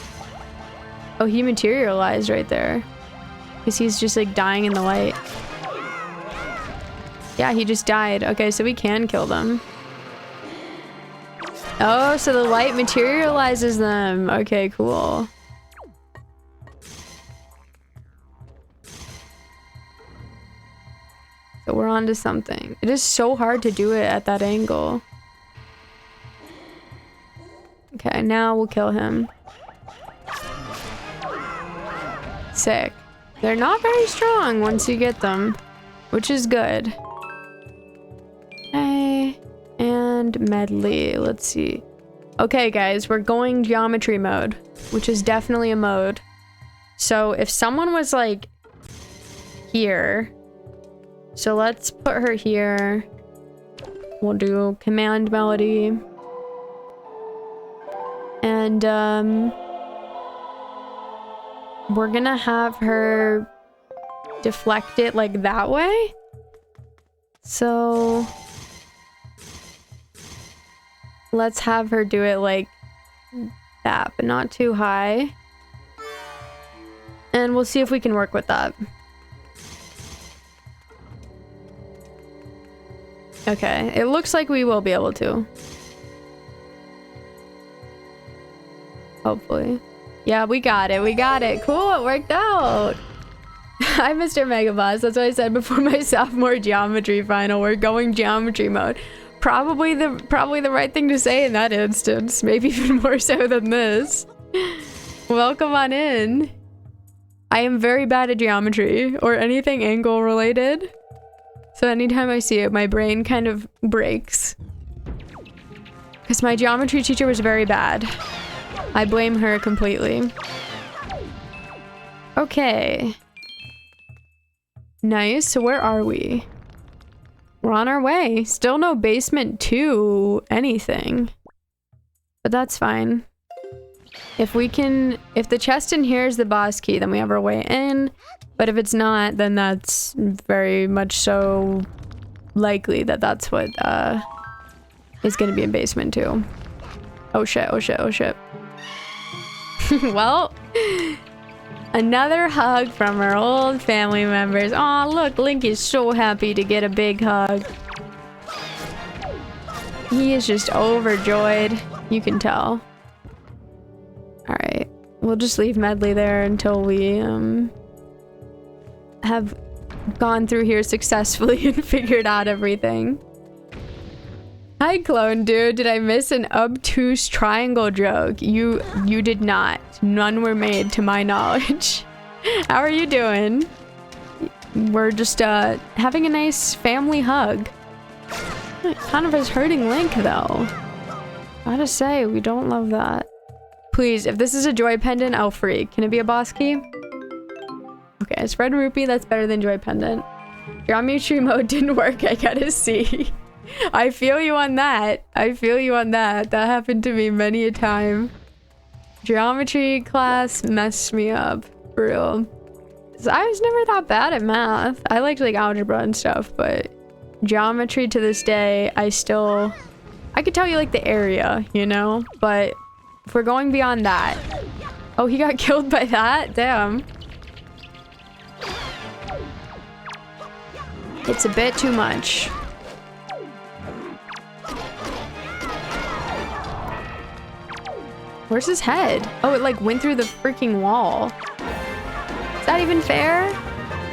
Oh, he materialized right there. Because he's just like dying in the light. Yeah, he just died. Okay, so we can kill them. Oh, so the light materializes them. Okay, cool. So we're on to something. It is so hard to do it at that angle. Okay, now we'll kill him. Sick. They're not very strong once you get them, which is good. Okay, and Medley. Let's see. Okay, guys, we're going geometry mode, which is definitely a mode. So if someone was like here, so let's put her here. We'll do command melody. And we're gonna have her deflect it like that way. So let's have her do it like that, but not too high. And we'll see if we can work with that. Okay, it looks like we will be able to. Hopefully. Yeah, we got it. We got it. Cool, it worked out. Hi, Mr. Megaboss. That's what I said before my sophomore geometry final. We're going geometry mode. Probably the right thing to say in that instance. Maybe even more so than this. Welcome on in. I am very bad at geometry or anything angle related. So anytime I see it, my brain kind of breaks. Because my geometry teacher was very bad. I blame her completely. Okay. Nice. So where are we? We're on our way. Still no basement to anything. But that's fine. If the chest in here is the boss key, then we have our way in. But if it's not, then that's very much so likely that that's what is gonna be in basement too. Oh shit, oh shit, oh shit. Well, another hug from our old family members. Aw, look, Link is so happy to get a big hug. He is just overjoyed. You can tell. Alright, we'll just leave Medley there until we have gone through here successfully and figured out everything. Hi, clone dude. Did I miss an obtuse triangle joke? You did not. None were made to my knowledge. How are you doing? We're just having a nice family hug. It kind of is hurting Link though. Gotta say, we don't love that. Please, if this is a joy pendant, I'll freak. Can it be a boss key? Okay, spread rupee, that's better than joy pendant. Geometry mode didn't work, I gotta see. I feel you on that. I feel you on that. That happened to me many a time. Geometry class messed me up, for real. I was never that bad at math. I liked like algebra and stuff, but geometry to this day, I could tell you like the area, you know? But if we're going beyond that. Oh, he got killed by that? Damn. It's a bit too much. Where's his head? Oh, it like went through the freaking wall. Is that even fair?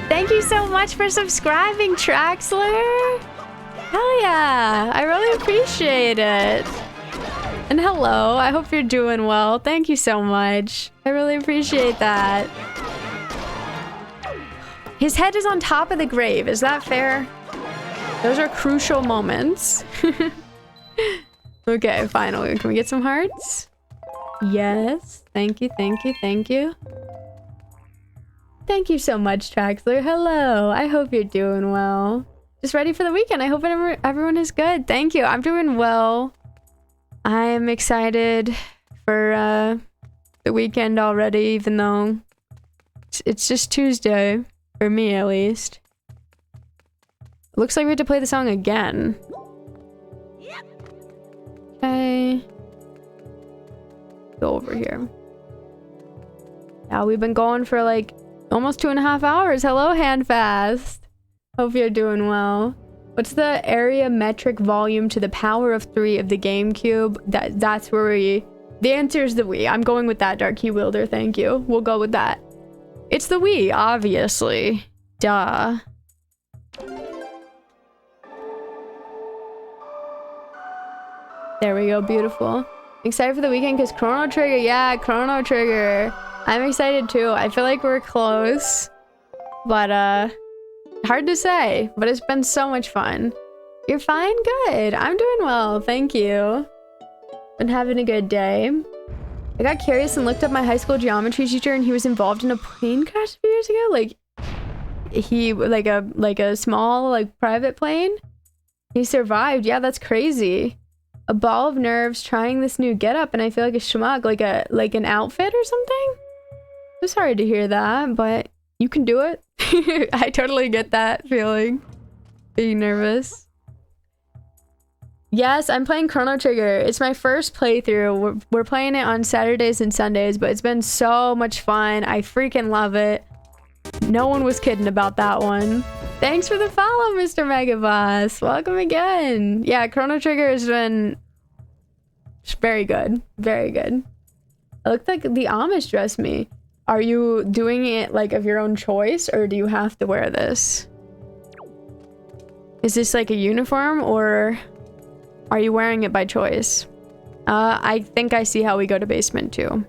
Thank you so much for subscribing, Traxler. Hell yeah, I really appreciate it. And hello, I hope you're doing well. Thank you so much. I really appreciate that. His head is on top of the grave. Is that fair? Those are crucial moments. Okay, finally. Can we get some hearts? Yes. Thank you, thank you, thank you. Thank you so much, Traxler. Hello. I hope you're doing well. Just ready for the weekend. I hope everyone is good. Thank you. I'm doing well. I am excited for the weekend already, even though it's just Tuesday. For me, at least. Looks like we have to play the song again. Okay. Go over here. Yeah, we've been going for like almost 2.5 hours. Hello, Handfast. Hope you're doing well. What's the area metric volume to the power of 3 of the GameCube? That's where we... The answer is the Wii. I'm going with that, Dark Key Wielder. Thank you. We'll go with that. It's the Wii, obviously. Duh. There we go, beautiful. Excited for the weekend because Chrono Trigger, yeah, Chrono Trigger. I'm excited too. I feel like we're close, but hard to say, but it's been so much fun. You're fine? Good. I'm doing well, thank you. Been having a good day. I got curious and looked up my high school geometry teacher, and he was involved in a plane crash a few years ago. Like, he like a small like private plane. He survived. Yeah, that's crazy. A ball of nerves trying this new getup, and I feel like a schmuck, like an outfit or something. I'm sorry to hear that, but you can do it. I totally get that feeling. Being nervous. Yes, I'm playing Chrono Trigger. It's my first playthrough. We're playing it on Saturdays and Sundays, but it's been so much fun. I freaking love it. No one was kidding about that one. Thanks for the follow, Mr. Megaboss. Welcome again. Yeah, Chrono Trigger has been very good. Very good. It looked like the Amish dressed me. Are you doing it like of your own choice, or do you have to wear this? Is this like a uniform, or are you wearing it by choice? I think I see how we go to basement 2.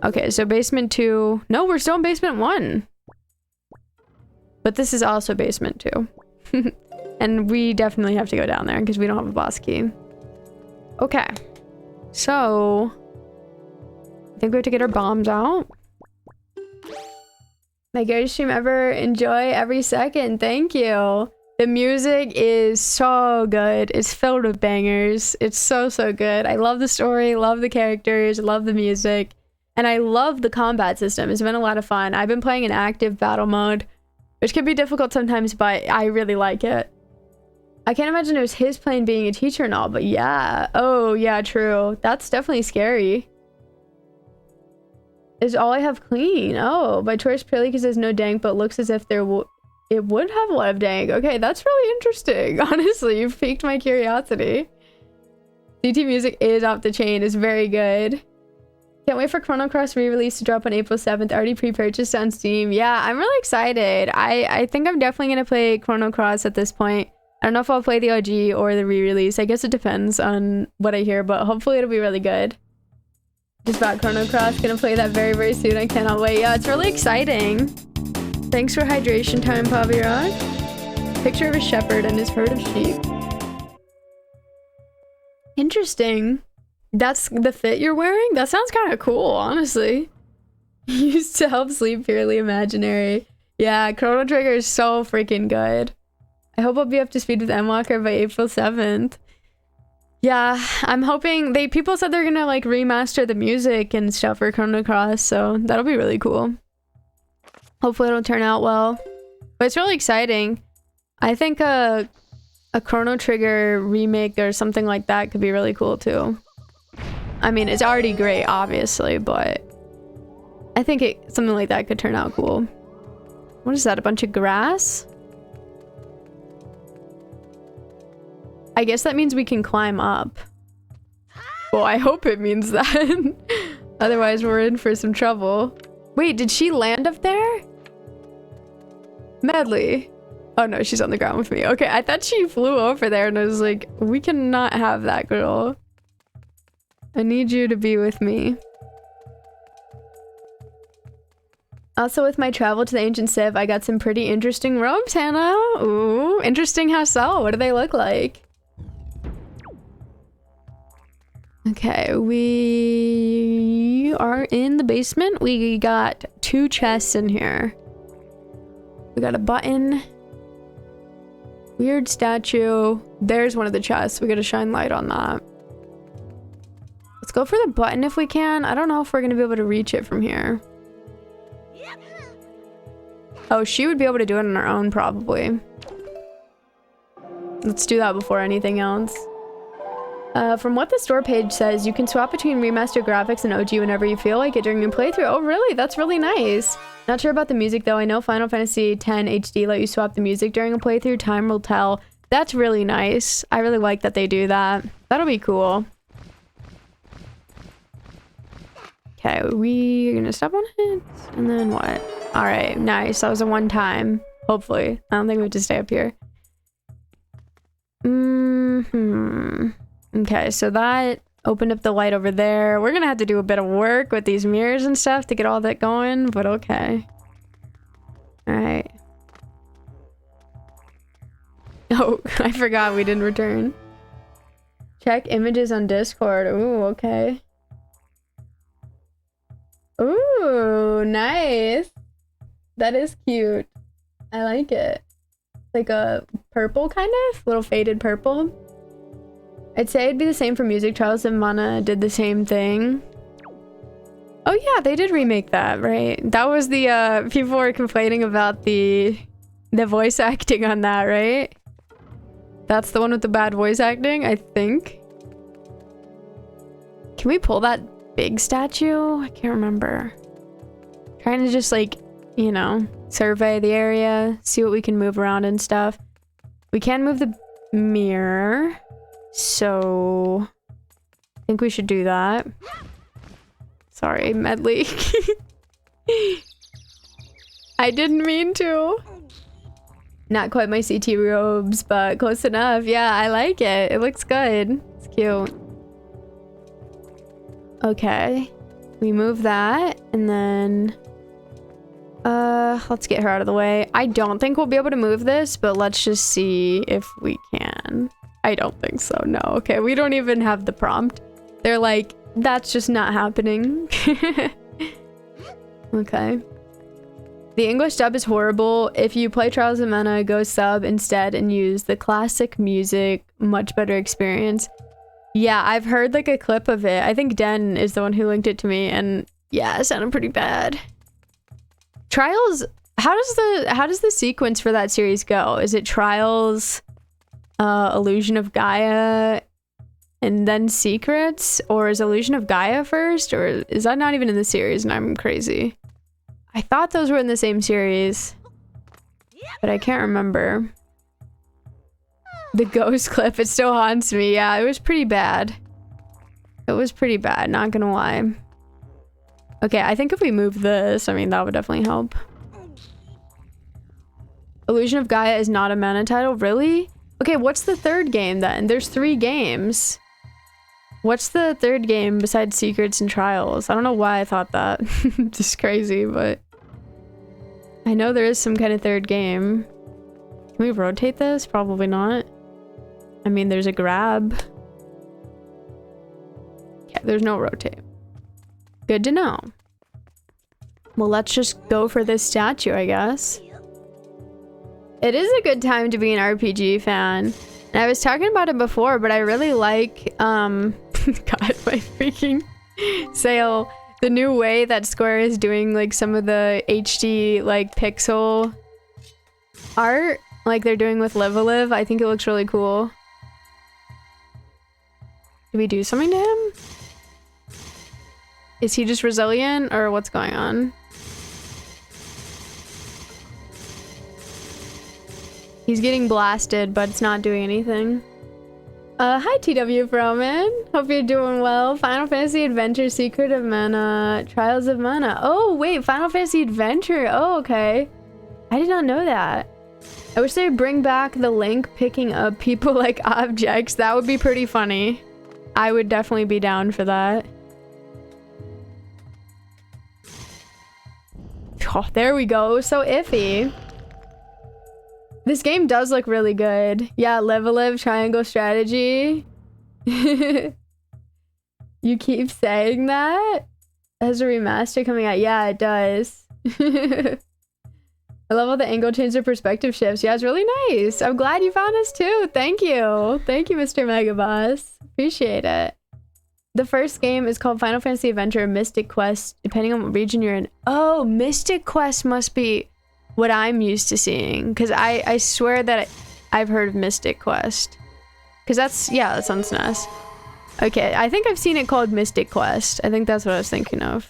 Okay, so basement 2. No, we're still in basement 1. But this is also basement 2. And we definitely have to go down there because we don't have a boss key. Okay. So I think we have to get our bombs out. My greatest stream ever. Enjoy every second. Thank you. The music is so good. It's filled with bangers. It's so good. I love the story, love the characters, love the music, and I love the combat system. It's been a lot of fun. I've been playing an active battle mode, which can be difficult sometimes, but I really like it. I can't imagine it was his plan being a teacher and all, but yeah. Oh, yeah, true. That's definitely scary. Is all I have clean? Oh, by choice purely because there's no dank, but looks as if it would have a lot of dank. Okay, that's really interesting. Honestly, you've piqued my curiosity. CT music is off the chain. It's very good. Can't wait for Chrono Cross re-release to drop on April 7th. Already pre-purchased on Steam. Yeah, I'm really excited. I think I'm definitely going to play Chrono Cross at this point. I don't know if I'll play the OG or the re-release. I guess it depends on what I hear, but hopefully it'll be really good. Just bought Chrono Cross. Gonna play that very soon. I cannot wait. Yeah, it's really exciting. Thanks for hydration time, Pavi Rock. Picture of a shepherd and his herd of sheep. Interesting. That's the fit you're wearing? That sounds kind of cool, honestly. Used to help sleep purely imaginary. Yeah, Chrono Trigger is so freaking good. I hope I'll be up to speed with Endwalker by April 7th. Yeah, I'm hoping people said they're gonna like remaster the music and stuff for Chrono Cross, so that'll be really cool. Hopefully it'll turn out well. But it's really exciting. I think a Chrono Trigger remake or something like that could be really cool too. I mean, it's already great, obviously, but I think something like that could turn out cool. What is that? A bunch of grass? I guess that means we can climb up. Well, I hope it means that. Otherwise, we're in for some trouble. Wait, did she land up there? Medley. Oh no, she's on the ground with me. Okay, I thought she flew over there and I was like, we cannot have that, girl. I need you to be with me. Also, with my travel to the Ancient Civ, I got some pretty interesting robes, Hannah. Ooh, interesting how so? What do they look like? Okay, we are in the basement. We got 2 chests in here. We got a button. Weird statue. There's one of the chests. We gotta shine light on that. Let's go for the button if we can. I don't know if we're gonna be able to reach it from here. Oh, she would be able to do it on her own, probably. Let's do that before anything else. From what the store page says, you can swap between remastered graphics and OG whenever you feel like it during your playthrough. Oh, really? That's really nice. Not sure about the music, though. I know Final Fantasy X HD let you swap the music during a playthrough. Time will tell. That's really nice. I really like that they do that. That'll be cool. Okay, we're gonna step on it. And then what? Alright, nice. That was a one-time. Hopefully. I don't think we have to stay up here. Okay, so that opened up the light over there. We're gonna have to do a bit of work with these mirrors and stuff to get all that going, but okay. Alright. Oh, I forgot we didn't return. Check images on Discord. Ooh, okay. Ooh, nice. That is cute. I like it. Like a purple kind of? Little faded purple. I'd say it'd be the same for music. Trials of Mana did the same thing. Oh yeah, they did remake that, right? That was the, people were complaining about the voice acting on that, right? That's the one with the bad voice acting, I think. Can we pull that big statue? I can't remember. Trying to just like, you know, survey the area, see what we can move around and stuff. We can move the mirror, so I think we should do that. Sorry, Medley. I didn't mean to. Not quite my CT robes, but close enough. Yeah, I like it. It looks good. It's cute. Okay. We move that, and then... let's get her out of the way. I don't think we'll be able to move this, but let's just see if we can. I don't think so, no. Okay, we don't even have the prompt. They're like, that's just not happening. Okay. The English dub is horrible. If you play Trials of Mana, go sub instead and use the classic music. Much better experience. Yeah, I've heard like a clip of it. I think Den is the one who linked it to me, and yeah, it sounded pretty bad. Trials, how does the sequence for that series go? Is it Trials, Illusion of Gaia, and then Secrets? Or is Illusion of Gaia first? Or is that not even in the series and I'm crazy? I thought those were in the same series, but I can't remember. The ghost clip, it still haunts me. Yeah, it was pretty bad. It was pretty bad, not gonna lie. Okay, I think if we move this, I mean, that would definitely help. Illusion of Gaia is not a Mana title? Really? Okay, what's the third game then? There's 3 games. What's the third game besides Secrets and Trials? I don't know why I thought that. Just crazy, but... I know there is some kind of third game. Can we rotate this? Probably not. I mean, there's a grab. Yeah, there's no rotate. Good to know. Well, let's just go for this statue, I guess. It is a good time to be an RPG fan. And I was talking about it before, but I really like, God, my freaking sale. The new way that Square is doing, like, some of the HD, like, pixel art, like they're doing with Live a Live. I think it looks really cool. Did we do something to him? Is he just resilient, or what's going on? He's getting blasted, but it's not doing anything. Hi TW Froman. Hope you're doing well. Final Fantasy Adventure, Secret of Mana, Trials of Mana. Oh, wait, Final Fantasy Adventure. Oh, okay. I did not know that. I wish they'd bring back the Link picking up people like objects. That would be pretty funny. I would definitely be down for that. Oh, there we go. So iffy. This game does look really good. Yeah, Live a Live triangle strategy. You keep saying that? Has a remaster coming out? Yeah, it does. I love how the angle change of perspective shifts. Yeah, it's really nice. I'm glad you found us too. Thank you. Thank you, Mr. Megaboss. Appreciate it. The first game is called Final Fantasy Adventure Mystic Quest, depending on what region you're in. Oh, Mystic Quest must be what I'm used to seeing, because I swear that I've heard of Mystic Quest, because that's, yeah, that's on SNES. Okay, I think I've seen it called Mystic Quest. I think that's what I was thinking of.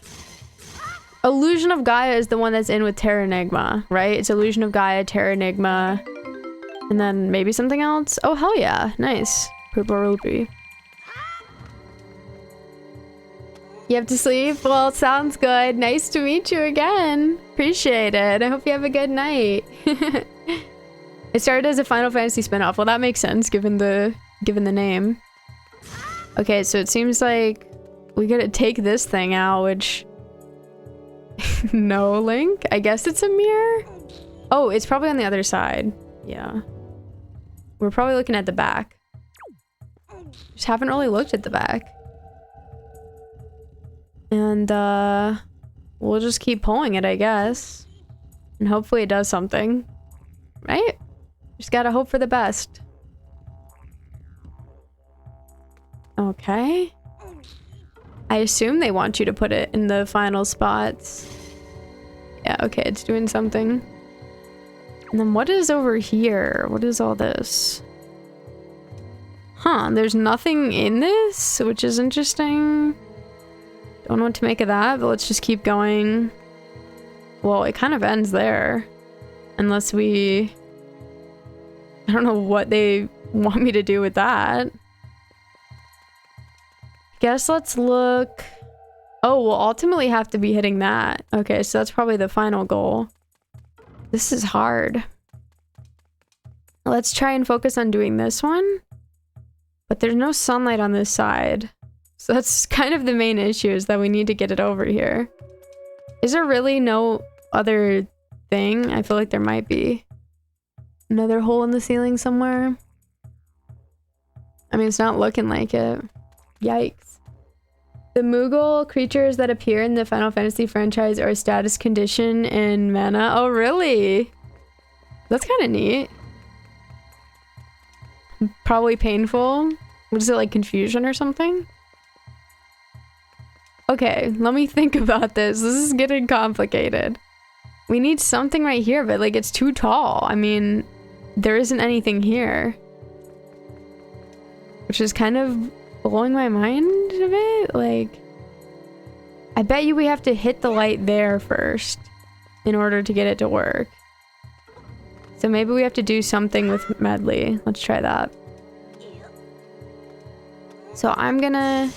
Illusion of Gaia is the one that's in with Terranigma, right? It's Illusion of Gaia, Terranigma, and then maybe something else. Oh, hell yeah. Nice. Purple Rupee. You have to sleep? Well, sounds good. Nice to meet you again. Appreciate it. I hope you have a good night. It started as a Final Fantasy spinoff. Well, that makes sense given the name. Okay, so it seems like we gotta take this thing out, which... No, Link? I guess it's a mirror? Oh, it's probably on the other side. Yeah. We're probably looking at the back. Just haven't really looked at the back. And we'll just keep pulling it, I guess. And hopefully it does something. Right? Just gotta hope for the best. Okay. I assume they want you to put it in the final spots. Yeah, okay, it's doing something. And then what is over here? What is all this? Huh, there's nothing in this, which is interesting. Don't know what to make of that, but let's just keep going. Well, it kind of ends there. Unless we... I don't know what they want me to do with that. Guess let's look... Oh, we'll ultimately have to be hitting that. Okay, so that's probably the final goal. This is hard. Let's try and focus on doing this one. But there's no sunlight on this side. So that's kind of the main issue, is that we need to get it over here. Is there really no other thing? I feel like there might be. Another hole in the ceiling somewhere. I mean, it's not looking like it. Yikes. The Moogle creatures that appear in the Final Fantasy franchise are a status condition in mana. Oh, really? That's kind of neat. Probably painful. What is it, like confusion or something? Okay, let me think about this. This is getting complicated. We need something right here, but like it's too tall. I mean, there isn't anything here. Which is kind of blowing my mind a bit. Like, I bet you we have to hit the light there first in order to get it to work. So maybe we have to do something with Medley. Let's try that. So I'm gonna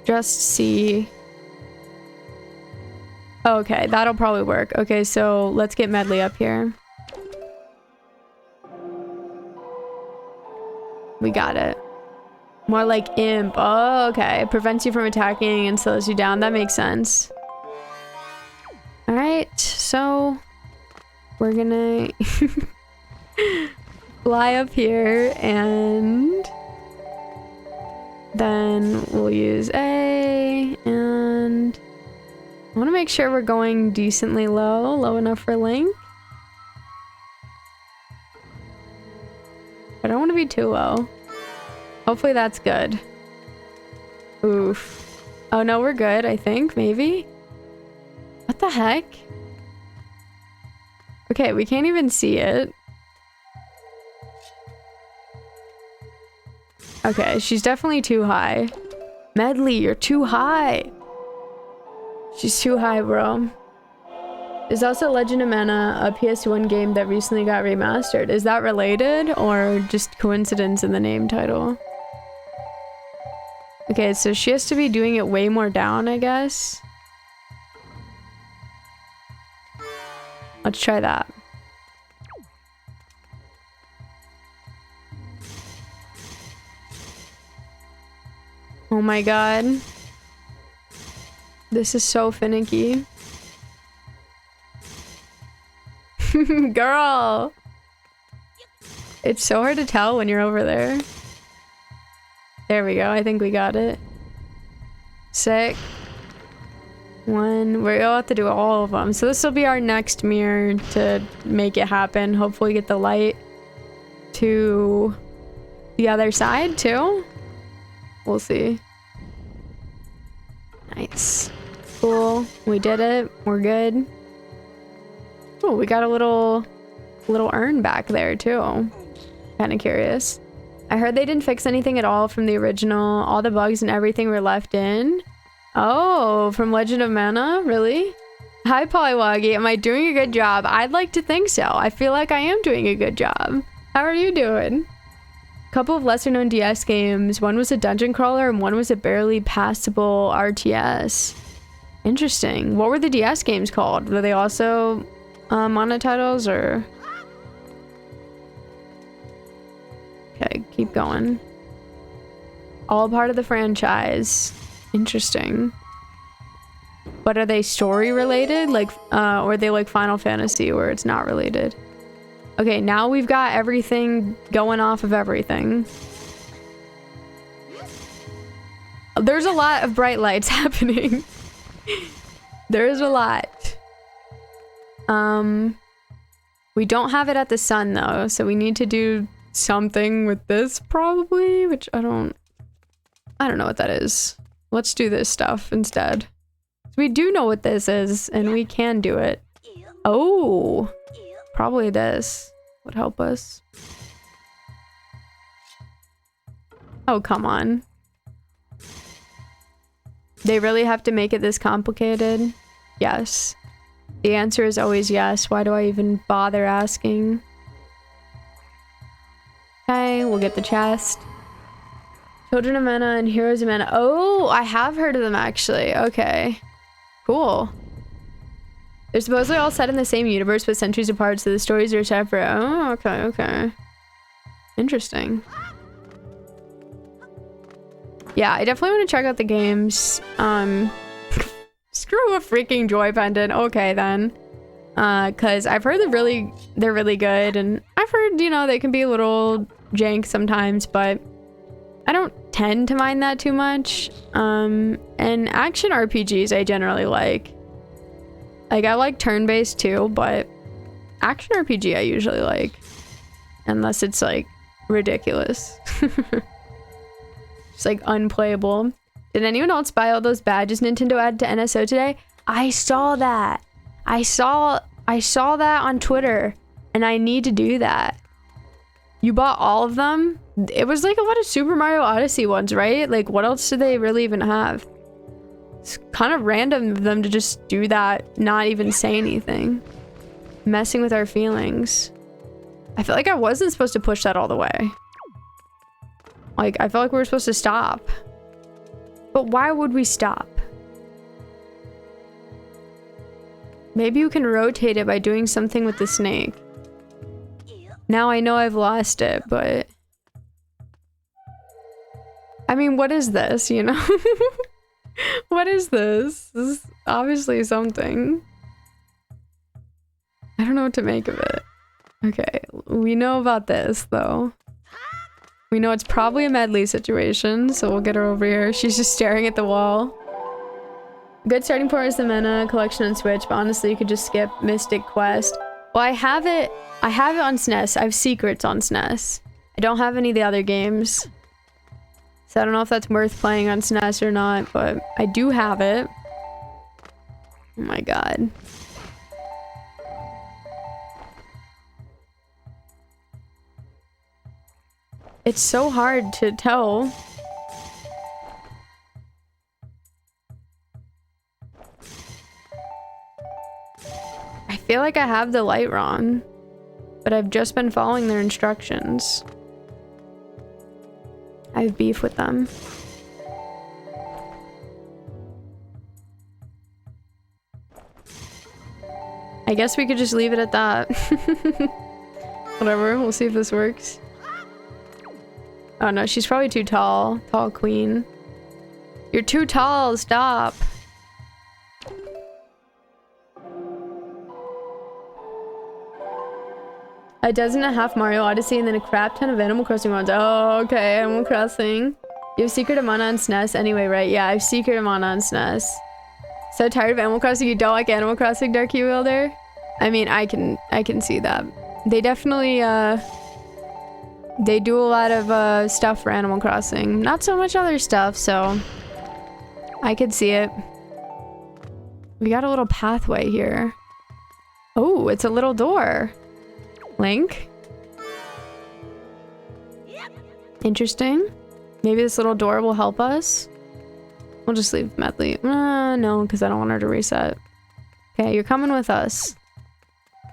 just see. Okay, that'll probably work. Okay, so let's get Medley up here. We got it. More like imp. Oh, okay. It prevents you from attacking and slows you down. That makes sense. Alright, so we're gonna fly up here and then we'll use A, and I want to make sure we're going decently low enough for Link. I don't want to be too low. Hopefully that's good. Oof. Oh no, we're good, I think, maybe? What the heck? Okay, we can't even see it. Okay, she's definitely too high. Medley, you're too high. She's too high, bro. There's also Legend of Mana, a PS1 game that recently got remastered. Is that related or just coincidence in the name title? Okay, so she has to be doing it way more down, I guess. Let's try that. Oh my god. This is so finicky. Girl! It's so hard to tell when you're over there. There we go. I think we got it. Sick. One. We'll have to do all of them. So this will be our next mirror to make it happen. Hopefully get the light to the other side too. We'll see. Nice. Cool. We did it. We're good. Oh, we got a little urn back there too. Kind of curious. I heard they didn't fix anything at all from the original. All the bugs and everything were left in. Oh, from Legend of Mana? Really? Hi, Polywoggy. Am I doing a good job? I'd like to think so. I feel like I am doing a good job. How are you doing? A couple of lesser-known DS games. One was a dungeon crawler and one was a barely passable RTS. Interesting. What were the DS games called? Were they also Mana titles or... Okay, keep going. All part of the franchise. Interesting. But are they story related? Like, or are they like Final Fantasy where it's not related? Okay, now we've got everything going off of everything. There's a lot of bright lights happening. There's a lot. We don't have it at the sun though, so we need to do something with this probably, which I don't know what that is. Let's do this stuff instead. We do know what this is, and we can do it. Oh, probably this would help us. Oh, come on. They really have to make it this complicated? Yes. The answer is always yes. Why do I even bother asking? Okay, we'll get the chest. Children of Mana and Heroes of Mana. Oh, I have heard of them actually. Okay. Cool. They're supposedly all set in the same universe but centuries apart, so the stories are separate. Oh, okay, okay. Interesting. Yeah, I definitely want to check out the games. Screw a freaking joy pendant. Okay, then. Cause I've heard they're really good, and I've heard, you know, they can be a little jank sometimes, but I don't tend to mind that too much. And action RPGs I generally like. Like, I like turn-based too, but action RPG I usually like. Unless it's, like, ridiculous. It's, like, unplayable. Did anyone else buy all those badges Nintendo added to NSO today? I saw that. I saw that on Twitter, and I need to do that. You bought all of them? It was, like, a lot of Super Mario Odyssey ones, right? Like, what else do they really even have? It's kind of random of them to just do that, not even say anything. Messing with our feelings. I feel like I wasn't supposed to push that all the way. Like, I felt like we were supposed to stop. But why would we stop? Maybe you can rotate it by doing something with the snake. Now I know I've lost it, but... I mean, what is this, you know? What is this? This is obviously something. I don't know what to make of it. Okay, we know about this, though. We know it's probably a Medley situation, so we'll get her over here. She's just staring at the wall. Good starting point is the Mana collection on Switch, but honestly, you could just skip Mystic Quest. Well, I have it on SNES. I have Secrets on SNES. I don't have any of the other games. So I don't know if that's worth playing on SNES or not, but I do have it. Oh my god. It's so hard to tell. I feel like I have the light wrong, but I've just been following their instructions. I have beef with them. I guess we could just leave it at that. Whatever, we'll see if this works. Oh no, she's probably too tall. Tall queen. You're too tall, stop. A dozen and a half Mario Odyssey and then a crap ton of Animal Crossing ones. Oh, okay, Animal Crossing. You have Secret of Mana on SNES anyway, right? Yeah, I have Secret of Mana on SNES. So tired of Animal Crossing? You don't like Animal Crossing, Darky Wielder? I mean, I can see that. They definitely, they do a lot of stuff for Animal Crossing. Not so much other stuff, so I could see it. We got a little pathway here. Oh, it's a little door. Link? Interesting. Maybe this little door will help us. We'll just leave Medley. No, because I don't want her to reset. Okay, you're coming with us.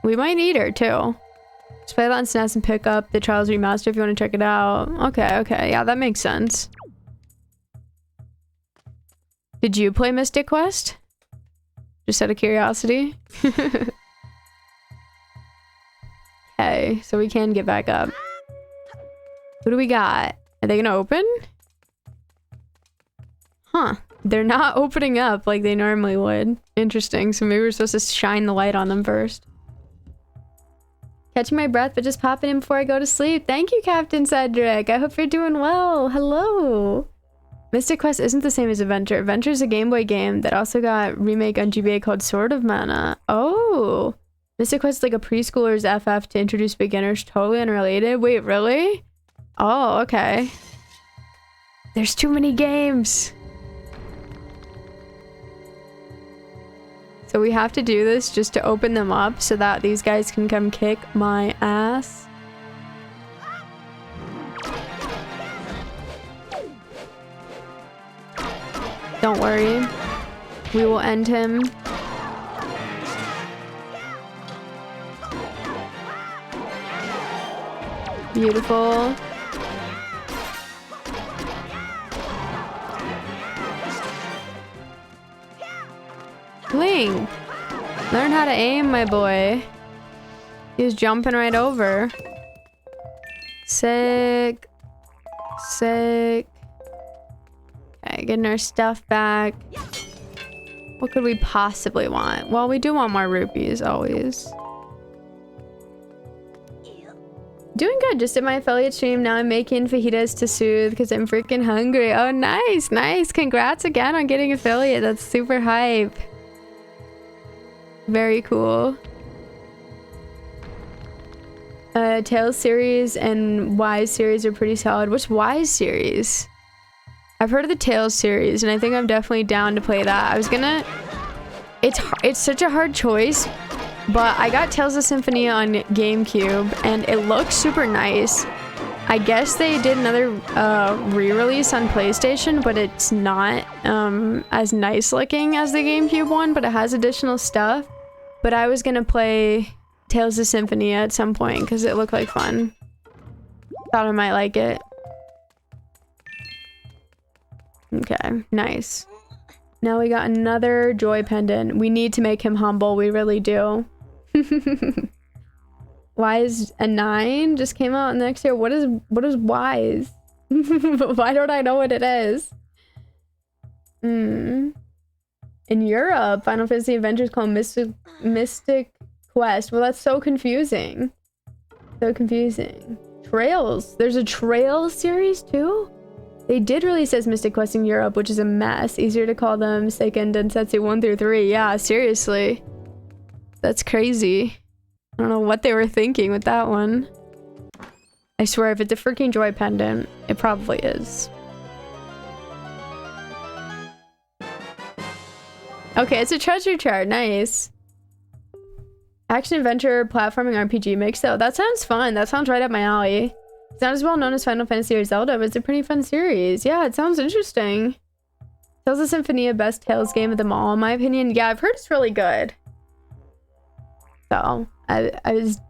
We might need her, too. Just play that on SNES and pick up the Trials Remaster if you want to check it out. Okay, okay. Yeah, that makes sense. Did you play Mystic Quest? Just out of curiosity? Okay, so we can get back up. What do we got? Are they gonna open? Huh. They're not opening up like they normally would. Interesting. So maybe we're supposed to shine the light on them first. Catching my breath, but just popping in before I go to sleep. Thank you, Captain Cedric. I hope you're doing well. Hello. Mystic Quest isn't the same as Adventure. Adventure is a Game Boy game that also got remake on GBA called Sword of Mana. Oh. Mystic Quest is like a preschooler's FF to introduce beginners. Totally unrelated. Wait, really? Oh, okay. There's too many games. So we have to do this just to open them up so that these guys can come kick my ass. Don't worry. We will end him. Beautiful. Link! Learn how to aim, my boy. He was jumping right over. Sick. Sick. Okay, getting our stuff back. What could we possibly want? Well, we do want more rupees, always. Doing good. Just did my affiliate stream. Now I'm making fajitas to soothe because I'm freaking hungry. Oh, nice. Nice. Congrats again on getting affiliate. That's super hype. Very cool. Tales series and Wise series are pretty solid. What's Wise series? I've heard of the Tales series, and I think I'm definitely down to play that. I was gonna... It's such a hard choice, but I got Tales of Symphonia on GameCube, and it looks super nice. I guess they did another re-release on PlayStation, but it's not as nice looking as the GameCube one, but it has additional stuff. But I was gonna play Tales of Symphonia at some point, because it looked like fun. Thought I might like it. Okay, nice. Now we got another joy pendant. We need to make him humble. We really do. Wise a 9 just came out next year. What is Wise? Why don't I know what it is? In Europe, Final Fantasy Adventures called Mystic Quest. Well, that's so confusing. So confusing. Trails. There's a Trails series too? They did release as Mystic Quest in Europe, which is a mess. Easier to call them Seiken Densetsu 1 through 3. Yeah, seriously. That's crazy. I don't know what they were thinking with that one. I swear, if it's a freaking joy pendant, it probably is. Okay, it's a treasure chart. Nice. Action adventure platforming RPG mix. So that sounds fun. That sounds right up my alley. It's not as well known as Final Fantasy or Zelda, but it's a pretty fun series. Yeah, it sounds interesting. Tales of Symphonia, best Tales game of them all, in my opinion. Yeah, I've heard it's really good. So, I was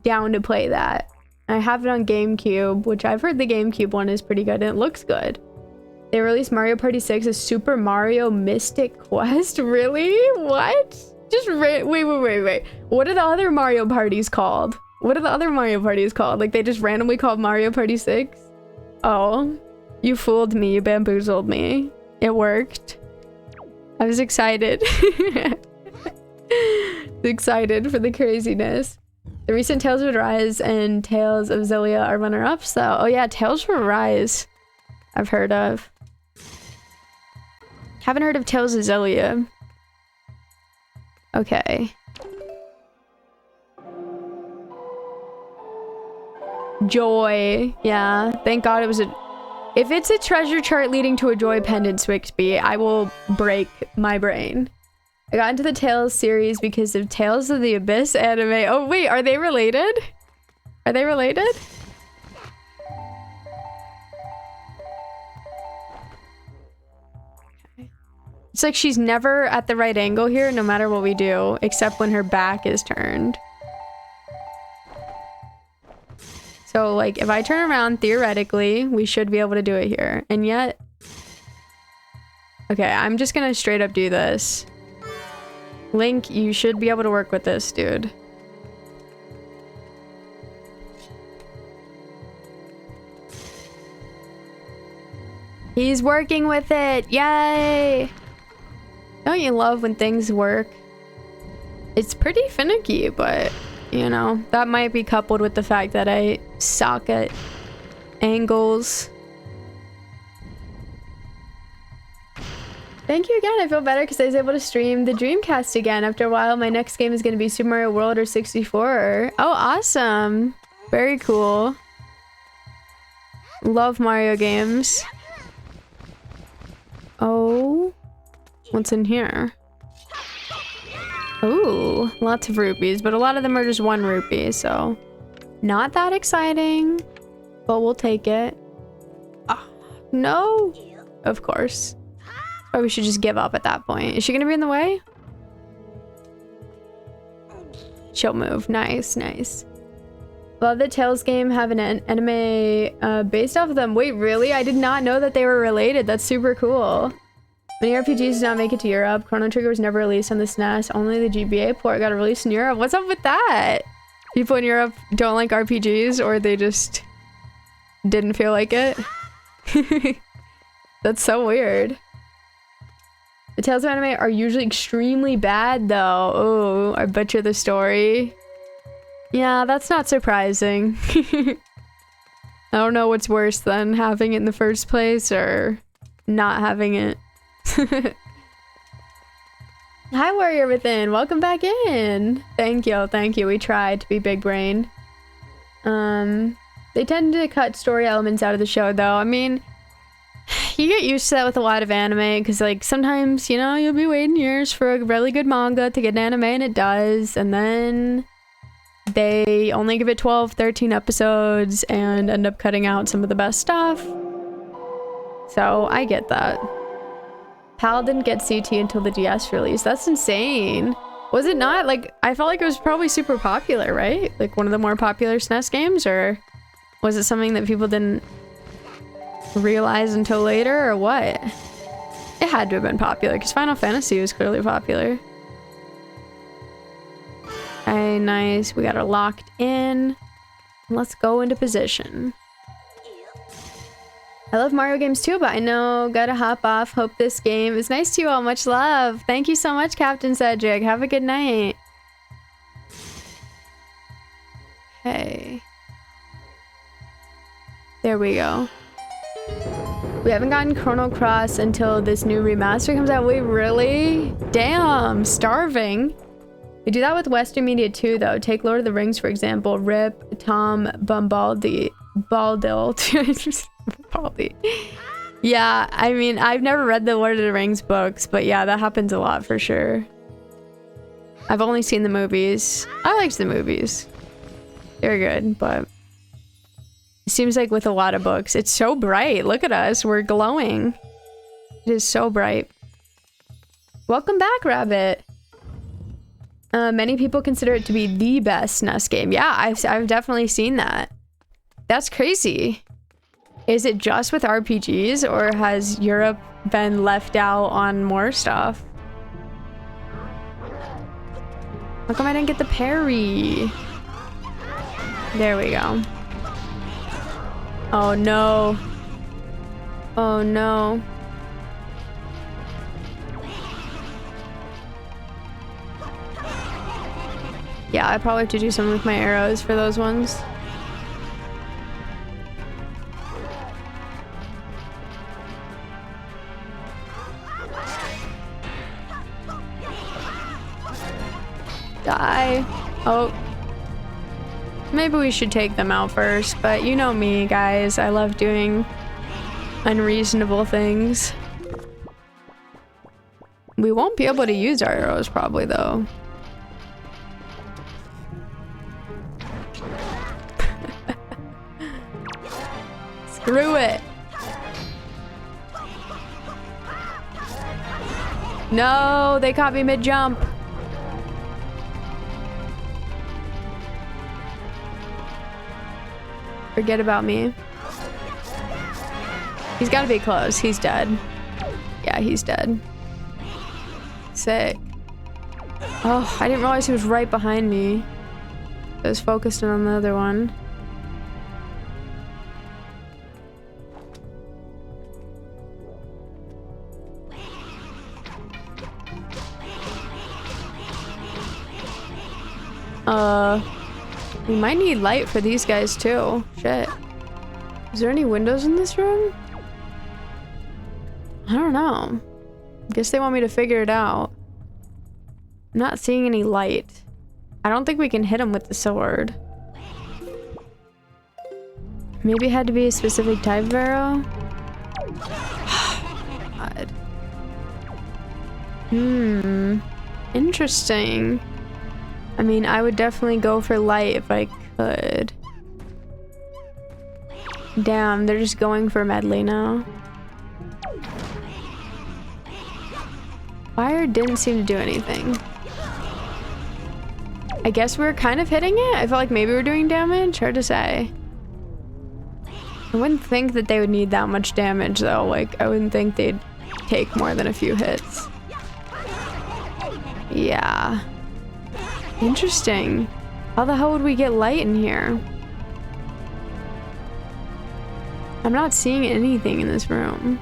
down to play that. I have it on GameCube, which I've heard the GameCube one is pretty good, and it looks good. They released Mario Party 6 as Super Mario Mystic Quest? Really? What? Just wait. What are the other Mario parties called? What are the other Mario parties called? Like, they just randomly called Mario Party 6? Oh. You fooled me. You bamboozled me. It worked. I was excited. Excited for the craziness. The recent Tales of Rise and Tales of Xillia are runner-ups, though. Oh yeah, Tales from Rise I've heard of. Haven't heard of Tales of Xillia. Okay. Joy. Yeah, thank God it was a... If it's a treasure chart leading to a joy pendant, Swixby, I will break my brain. I got into the Tales series because of Tales of the Abyss anime. Oh wait, are they related? Are they related? Okay. It's like she's never at the right angle here, no matter what we do, except when her back is turned. So, like, if I turn around, theoretically, we should be able to do it here. And yet... Okay, I'm just gonna straight up do this. Link, you should be able to work with this, dude. He's working with it! Yay! Don't you love when things work? It's pretty finicky, but... You know, that might be coupled with the fact that I suck at angles. Thank you again. I feel better because I was able to stream the Dreamcast again. After a while, my next game is going to be Super Mario World or 64. Oh, awesome. Very cool. Love Mario games. Oh. What's in here? Ooh, lots of rupees, but a lot of them are just 1 rupee, so not that exciting, but we'll take it. Oh, no. Of course. Or we should just give up at that point. Is she gonna be in the way? She'll move. Nice, nice. Love the Tales game have an anime based off of them. Wait, really? I did not know that they were related. That's super cool. Many RPGs did not make it to Europe. Chrono Trigger was never released on the SNES. Only the GBA port got released in Europe. What's up with that? People in Europe don't like RPGs, or they just didn't feel like it. That's so weird. The Tales of Anime are usually extremely bad, though. Oh, I butcher the story. Yeah, that's not surprising. I don't know what's worse than having it in the first place or not having it. Hi, Warrior Within. Welcome back in. Thank you. Thank you. We tried to be big brain. They tend to cut story elements out of the show, though. I mean, you get used to that with a lot of anime, because, like, sometimes, you know, you'll be waiting years for a really good manga to get an anime, and it does, and then they only give it 12, 13 episodes and end up cutting out some of the best stuff. So, I get that. PAL didn't get CT until the DS release. That's insane. Was it not? Like, I felt like it was probably super popular, right? Like, one of the more popular SNES games, or was it something that people didn't realize until later, or what? It had to have been popular because Final Fantasy was clearly popular. Okay, nice. We got her locked in. Let's go into position. I love Mario games too, but I know gotta hop off. Hope this game is nice to you all. Much love. Thank you so much, Captain Cedric. Have a good night. Okay. There we go. We haven't gotten Chrono Cross until this new remaster comes out. Wait, really? Damn, starving. We do that with Western media too, though. Take Lord of the Rings, for example. Rip Tom Baldil. Baldy. Yeah, I mean, I've never read the Lord of the Rings books, but yeah, that happens a lot for sure. I've only seen the movies. I liked the movies. They're good, but it seems like with a lot of books, it's so bright. Look at us, we're glowing. It is so bright. Welcome back, Rabbit. Many people consider it to be the best SNES game. Yeah, I've definitely seen that. That's crazy. Is it just with RPGs, or has Europe been left out on more stuff? How come I didn't get the parry? There we go. Oh no. Oh no. Yeah, I probably have to do something with my arrows for those ones. Die. Oh. Maybe we should take them out first, but you know me, guys. I love doing unreasonable things. We won't be able to use our arrows probably, though. Screw it. No, they caught me mid-jump. Forget about me. He's gotta be close. He's dead. Yeah, he's dead. Sick. Oh, I didn't realize he was right behind me. I was focused on the other one. We might need light for these guys too. Shit. Is there any windows in this room? I don't know. Guess they want me to figure it out. I'm not seeing any light. I don't think we can hit him with the sword. Maybe it had to be a specific type of arrow? God. Interesting. I mean, I would definitely go for light if I could. Damn, they're just going for Medley now. Fire didn't seem to do anything. I guess we're kind of hitting it. I felt like maybe we're doing damage. Hard to say. I wouldn't think that they would need that much damage though. Like, I wouldn't think they'd take more than a few hits. Yeah. Interesting. How the hell would we get light in here? I'm not seeing anything in this room.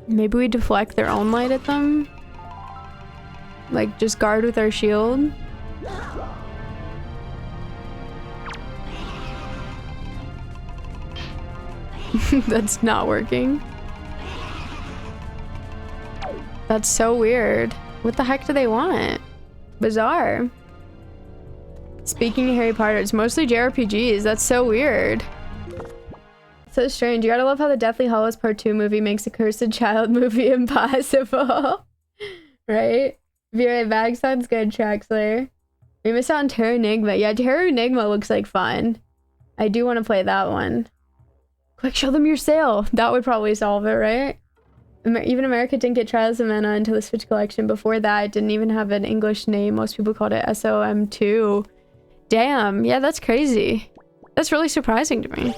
Maybe we deflect their own light at them? Like, just guard with our shield? That's not working. That's so weird. What the heck do they want? Bizarre. Speaking of Harry Potter, it's mostly JRPGs. That's so weird. So strange. You gotta love how the Deathly Hallows Part 2 movie makes a Cursed Child movie impossible. Right? Be right back. Sounds good, Traxler. We missed out on Terra Enigma. Yeah, Terra Enigma looks like fun. I do want to play that one. Quick, show them your sale. That would probably solve it, right? Even America didn't get Trials of Mana until the Switch Collection. Before that, it didn't even have an English name. Most people called it SOM2. Damn, yeah, that's crazy. That's really surprising to me.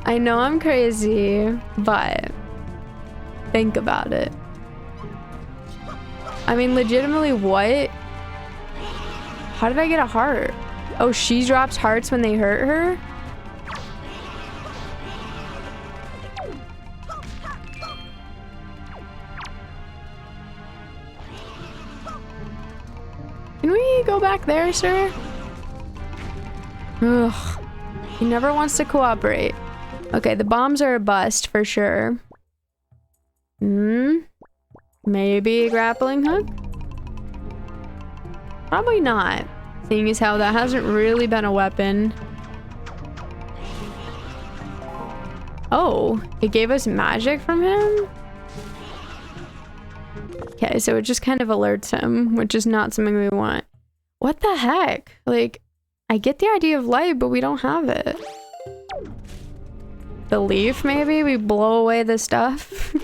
I know I'm crazy, but think about it. I mean, legitimately, what? How did I get a heart? Oh, she drops hearts when they hurt her? Can we go back there, sir? Ugh. He never wants to cooperate. Okay, the bombs are a bust for sure. Maybe a grappling hook? Probably not. Seeing as how that hasn't really been a weapon. Oh, it gave us magic from him? Okay, so it just kind of alerts him, which is not something we want. What the heck? Like, I get the idea of light, but we don't have it. The leaf, maybe? We blow away the stuff?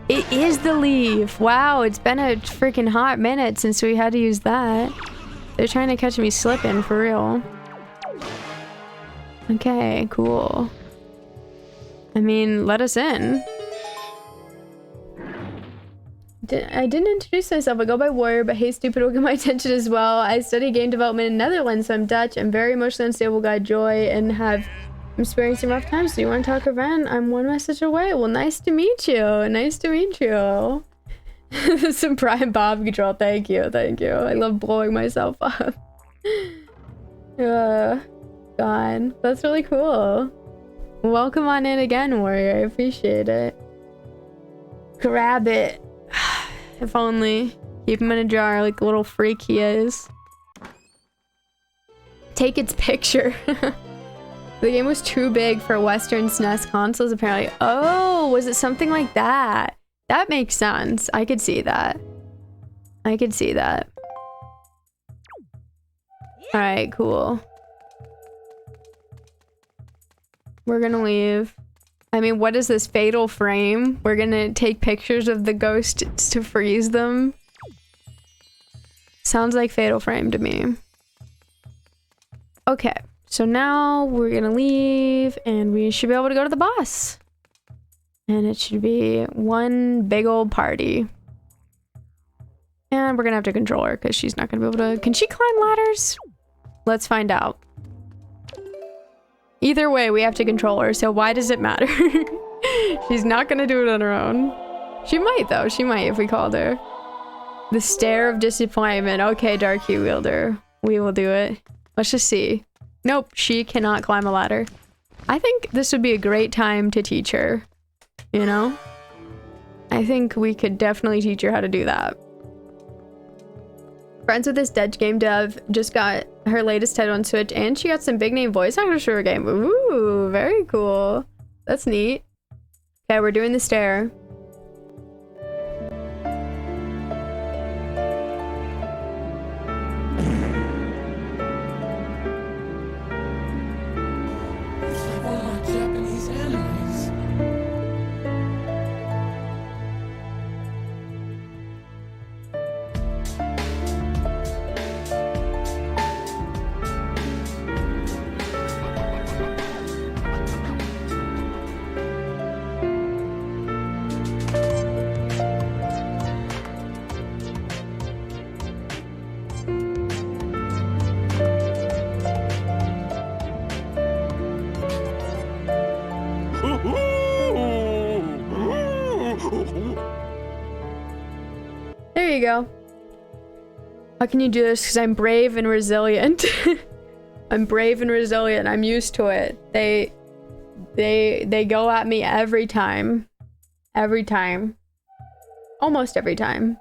It is the leaf! Wow, it's been a freaking hot minute since we had to use that. They're trying to catch me slipping, for real. Okay, cool. I mean, let us in. I didn't introduce myself. I go by Warrior, but hey, stupid will get my attention as well. I study game development in Netherlands, so I'm Dutch. I'm very emotionally unstable, got joy, and I'm experiencing rough times. Do you want to talk event? I'm one message away. Well, nice to meet you. Nice to meet you. Some prime Bob control. Thank you. Thank you. I love blowing myself up. God, that's really cool. Welcome on in again, Warrior. I appreciate it. Grab it. If only. Keep him in a jar like the little freak he is. Take its picture. The game was too big for Western SNES consoles, apparently. Oh, was it something like that? That makes sense. I could see that. I could see that. Alright, cool. We're gonna leave. I mean, what is this fatal frame? We're gonna take pictures of the ghosts to freeze them. Sounds like fatal frame to me. Okay, so now we're gonna leave and we should be able to go to the boss. And it should be one big old party. And we're gonna have to control her because she's not gonna be able to... Can she climb ladders? Let's find out. Either way, we have to control her, so why does it matter? She's not gonna do it on her own. She might though, she might if we called her. The stare of disappointment. Okay, Dark Hue Wielder. We will do it. Let's just see. Nope, she cannot climb a ladder. I think this would be a great time to teach her. You know? I think we could definitely teach her how to do that. Friends with this dead game dev just got her latest title on Switch, and she got some big name voice actors for her game. Ooh, very cool. That's neat. Okay, we're doing the stair. Japanese animes. There you go. How can you do this? Because I'm brave and resilient. I'm brave and resilient. I'm used to it. They go at me every time. Every time. Almost every time.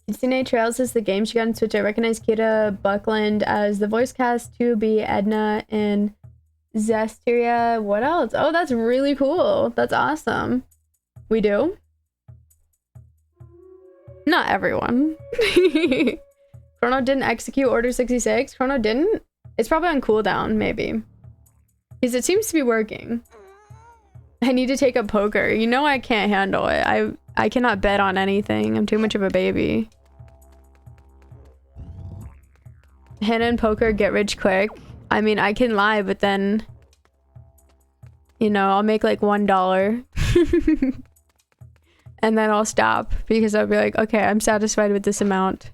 Christina Trails is the game she got on Switch. I recognize Kira Buckland as the voice cast to be Edna and Zestiria. What else? Oh, that's really cool. That's awesome. We do? Not everyone. Chrono didn't execute Order 66. Chrono didn't? It's probably on cooldown, maybe. Because it seems to be working. I need to take up poker. You know I can't handle it. I cannot bet on anything. I'm too much of a baby. Hannah and poker get rich quick. I mean, I can lie, but then... You know, I'll make like $1. And then I'll stop because I'll be like, okay, I'm satisfied with this amount.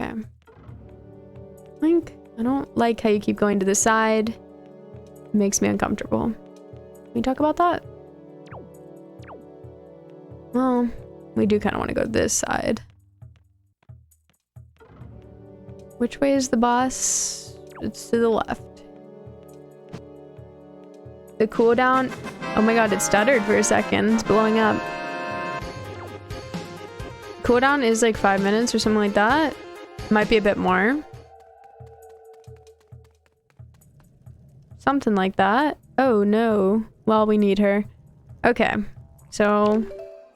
Okay. Link, I don't like how you keep going to the side. It makes me uncomfortable. Can we talk about that? Well, we do kind of want to go to this side. Which way is the boss? It's to the left. The cooldown. Oh my god, it stuttered for a second. It's blowing up. Cooldown is like 5 minutes or something like that. Might be a bit more. Something like that. Oh no. Well, we need her. Okay. So,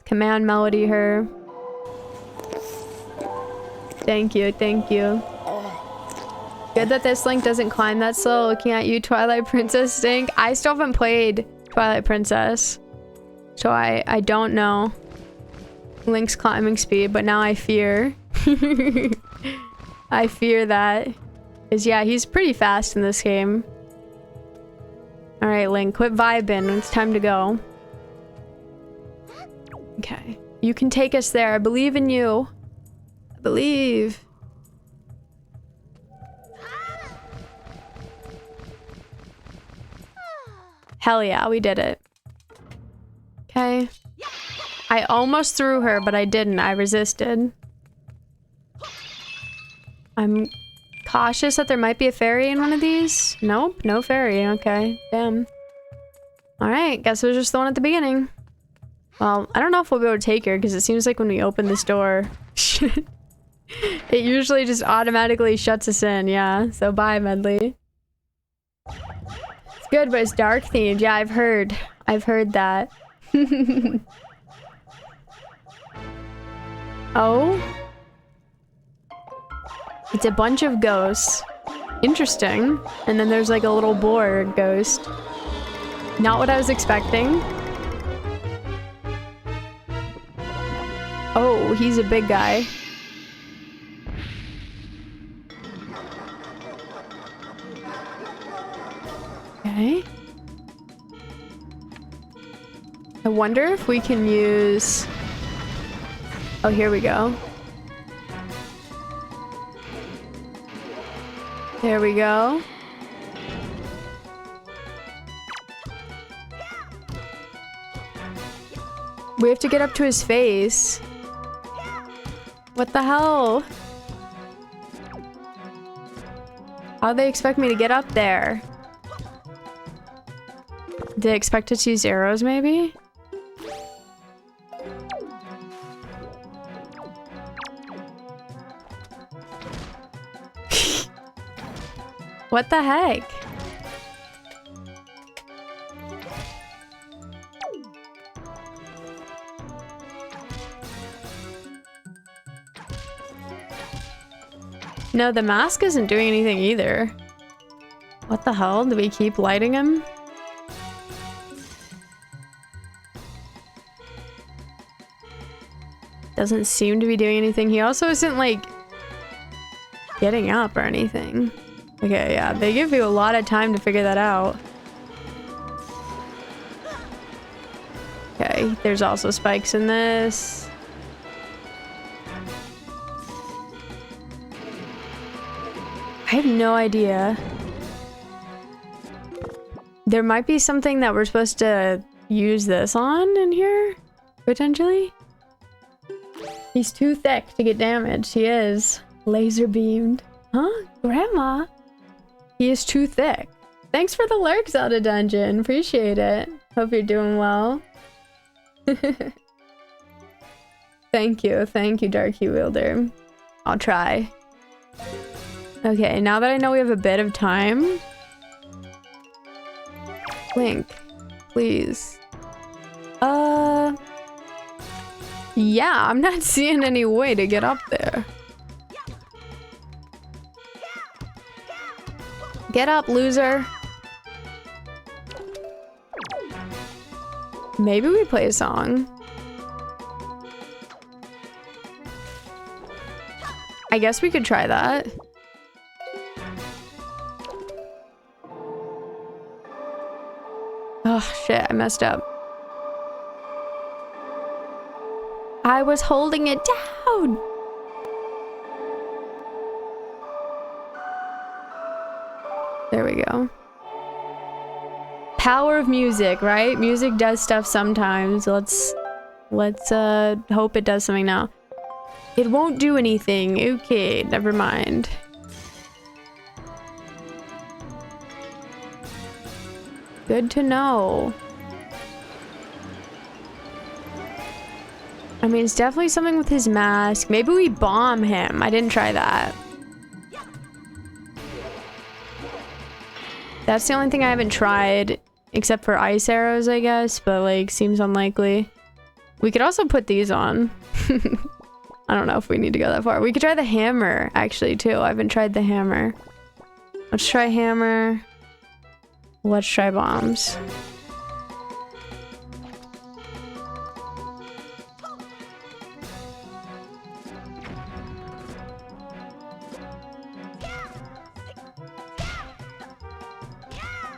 command melody her. Thank you, thank you. Good that this Link doesn't climb that slow. Looking at you, Twilight Princess Stink. I still haven't played Twilight Princess, so I don't know Link's climbing speed, but now I fear. I fear that. Because yeah, he's pretty fast in this game. Alright, Link, quit vibing. It's time to go. Okay. You can take us there. I believe in you. I believe. Hell yeah, we did it. Okay. I almost threw her, but I didn't. I resisted. I'm cautious that there might be a fairy in one of these. Nope, no fairy. Okay, damn. Alright, guess it was just the one at the beginning. Well, I don't know if we'll be able to take her, because it seems like when we open this door, it usually just automatically shuts us in, yeah. So bye, Medley. It's good, but it's dark themed. Yeah, I've heard. I've heard that. Oh? It's a bunch of ghosts. Interesting. And then there's like a little boar ghost. Not what I was expecting. Oh, he's a big guy. Okay. I wonder if we can use... Oh, here we go. There we go. We have to get up to his face. What the hell? How'd they expect me to get up there? Did they expect us to use arrows, maybe? What the heck? No, the mask isn't doing anything either. What the hell? Do we keep lighting him? Doesn't seem to be doing anything. He also isn't like getting up or anything. Okay, yeah, they give you a lot of time to figure that out. Okay, there's also spikes in this. I have no idea. There might be something that we're supposed to use this on in here, potentially. He's too thick to get damaged. He is. Laser beamed. Huh? Grandma? He is too thick. Thanks for the lurks out of dungeon. Appreciate it. Hope you're doing well. Thank you. Thank you, Darky Wielder. I'll try. Okay, now that I know we have a bit of time. Link, please. Yeah, I'm not seeing any way to get up there. Get up, loser. Maybe we play a song. I guess we could try that. Oh shit, I messed up. I was holding it down. There we go. Power of music, right? Music does stuff sometimes. Let's hope it does something now. It won't do anything. Okay, never mind. Good to know. I mean, it's definitely something with his mask. Maybe we bomb him. I didn't try that. That's the only thing I haven't tried, except for ice arrows, I guess, but like, seems unlikely. We could also put these on. I don't know if we need to go that far. We could try the hammer, actually, too. I haven't tried the hammer. Let's try hammer. Let's try bombs.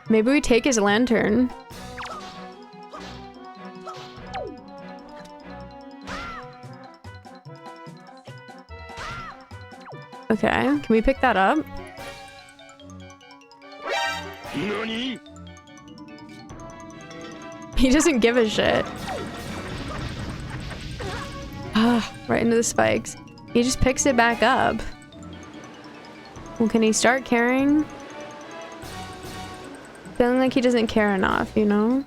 Maybe we take his lantern. Okay, can we pick that up? NANI? He doesn't give a shit. Ah, right into the spikes. He just picks it back up. Well, can he start carrying? Feeling like he doesn't care enough, you know?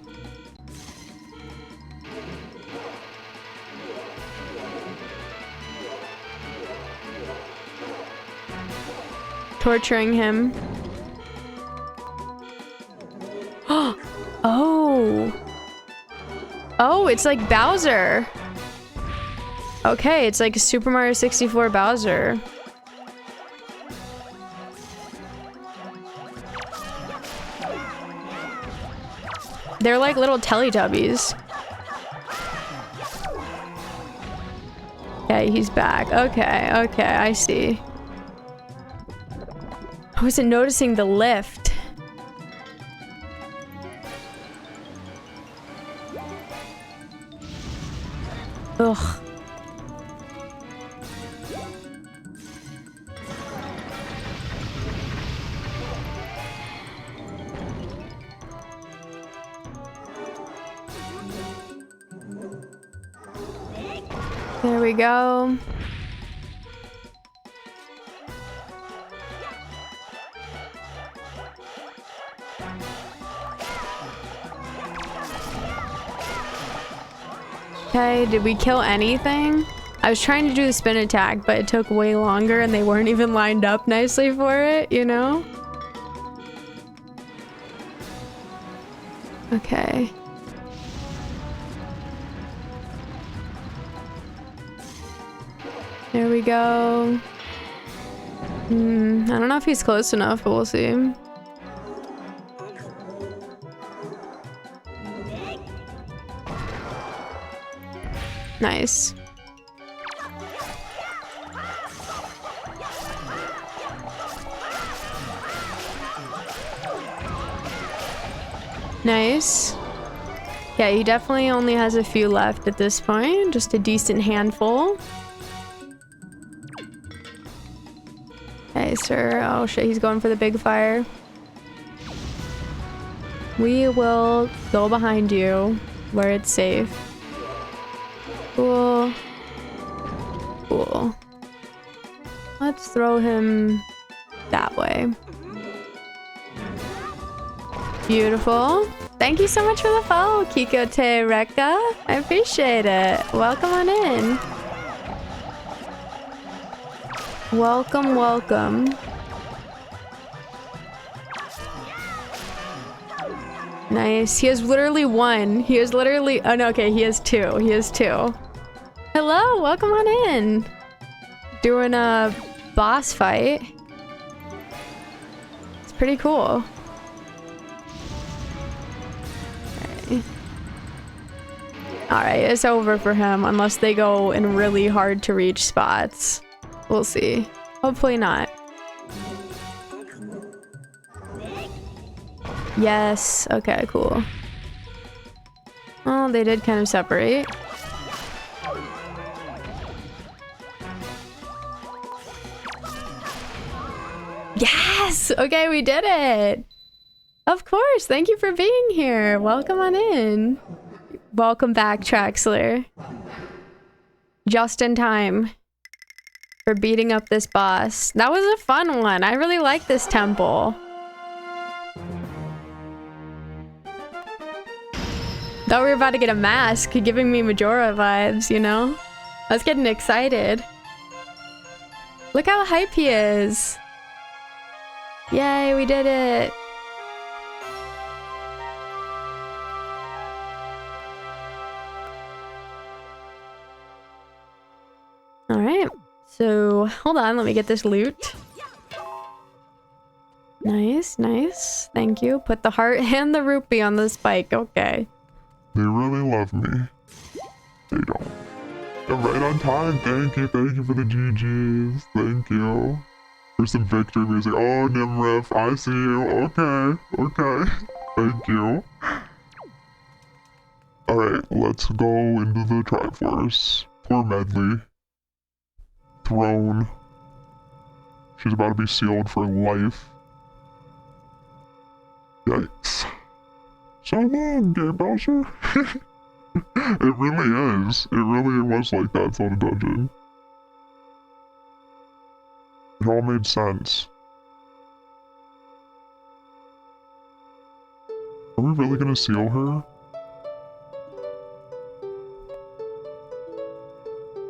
Torturing him. Oh. Oh, it's like Bowser. Okay, it's like a Super Mario 64 Bowser. They're like little Teletubbies. Okay, he's back. Okay, okay, I see. I wasn't noticing the lift. Ugh. There we go. Okay, did we kill anything? I was trying to do the spin attack, but it took way longer and they weren't even lined up nicely for it, you know? Okay. There we go. I don't know if he's close enough, but we'll see. Nice. Nice. Yeah, he definitely only has a few left at this point. Just a decent handful. Okay, sir. Oh shit, he's going for the big fire. We will go behind you where it's safe. Cool. Cool. Let's throw him that way. Beautiful. Thank you so much for the follow, Kiko Te Reka. I appreciate it. Welcome on in. Welcome, welcome. Nice. He has literally one. He has literally... Oh, no, okay. He has two. He has two. Hello. Welcome on in. Doing a boss fight. It's pretty cool. Okay. Alright, it's over for him unless they go in really hard to reach spots. We'll see. Hopefully not. Yes. Okay, cool. Oh, they did kind of separate. Yes! Okay, we did it! Of course! Thank you for being here! Welcome on in! Welcome back, Traxler. Just in time for beating up this boss. That was a fun one. I really like this temple. Thought we were about to get a mask, giving me Majora vibes, you know? I was getting excited. Look how hype he is. Yay, we did it. Alright, so hold on, let me get this loot. Nice, nice. Thank you. Put the heart and the rupee on the spike. Okay. They really love me. They don't. They're right on time. Thank you for the GGs. Thank you. There's some victory music. Oh, Nimrif, I see you. Okay, okay. Thank you. Alright, let's go into the Triforce. Poor Medley. Throne. She's about to be sealed for life. Yikes. So long, Game Bowser. It really is. It really was like that Zelda dungeon. It all made sense. Are we really gonna seal her?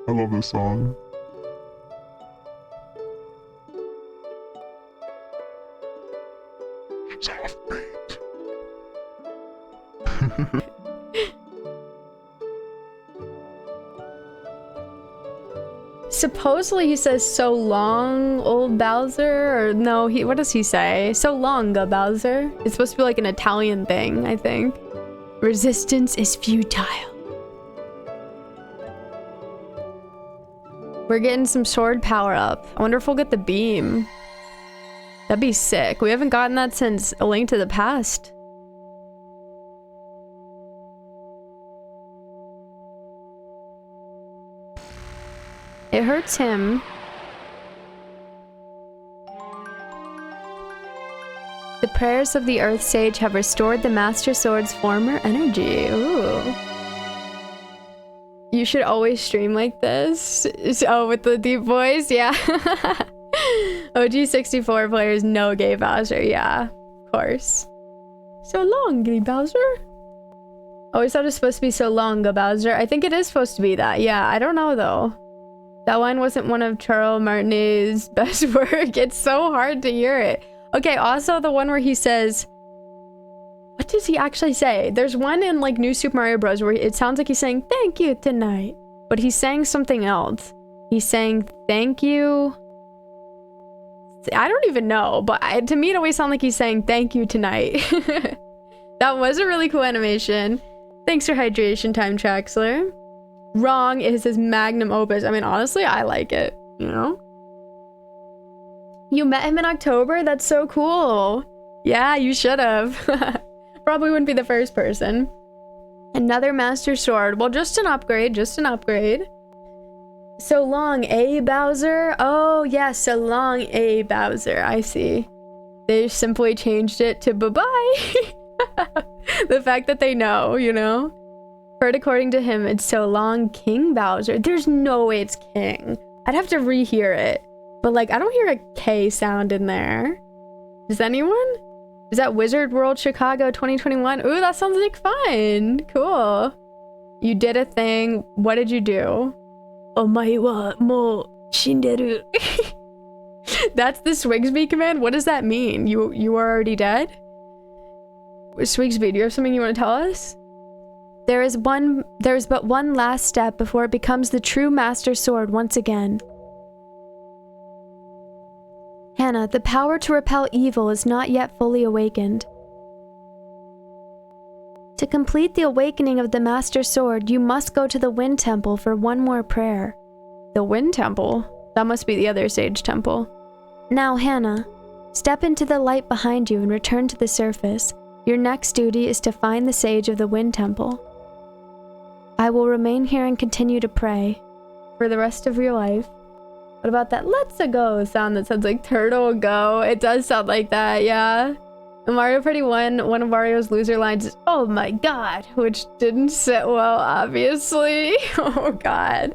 I love this song. She's off-beat. Supposedly he says so long, old Bowser, or no, what does he say? So long, Bowser. It's supposed to be like an Italian thing, I think. Resistance is futile. We're getting some sword power up. I wonder if we'll get the beam. That'd be sick. We haven't gotten that since A Link to the Past. It hurts him. The prayers of the Earth Sage have restored the Master Sword's former energy. Ooh. You should always stream like this. Oh, with the deep voice? Yeah. OG64 players, no gay Bowser. Yeah, of course. So long, gay Bowser. Always thought it was supposed to be so long, Bowser. I think it is supposed to be that. Yeah, I don't know though. That line wasn't one of Charles Martinet's best work. It's so hard to hear it. Okay, also the one where he says... What does he actually say? There's one in like New Super Mario Bros. Where it sounds like he's saying, thank you tonight. But he's saying something else. He's saying, thank you... I don't even know, but to me it always sounds like he's saying, thank you tonight. That was a really cool animation. Thanks for hydration, Time Traxler. Wrong is his magnum opus. I mean, honestly, I like it, you know? You met him in October? That's so cool. Yeah, you should have. Probably wouldn't be the first person. Another Master Sword. Well, just an upgrade, just an upgrade. So long, eh, Bowser? Oh, yeah, so long, eh, Bowser. I see. They simply changed it to bye-bye. The fact that they know, you know? Heard according to him, it's so long, King Bowser. There's no way it's King. I'd have to rehear it. But, like, I don't hear a K sound in there. Does anyone? Is that Wizard World Chicago 2021? Ooh, that sounds like fun. Cool. You did a thing. What did you do? Omae wa mou shinderu. That's the Swigsby command? What does that mean? You are already dead? Swigsby, do you have something you want to tell us? There is but one last step before it becomes the true Master Sword once again. Hannah, the power to repel evil is not yet fully awakened. To complete the awakening of the Master Sword, you must go to the Wind Temple for one more prayer. The Wind Temple? That must be the other Sage Temple. Now, Hannah, step into the light behind you and return to the surface. Your next duty is to find the Sage of the Wind Temple. I will remain here and continue to pray for the rest of your life. What about that let's go sound that sounds like turtle go? It does sound like that, yeah. In Mario Party 1, one of Mario's loser lines is, oh my god, which didn't sit well, obviously. Oh god.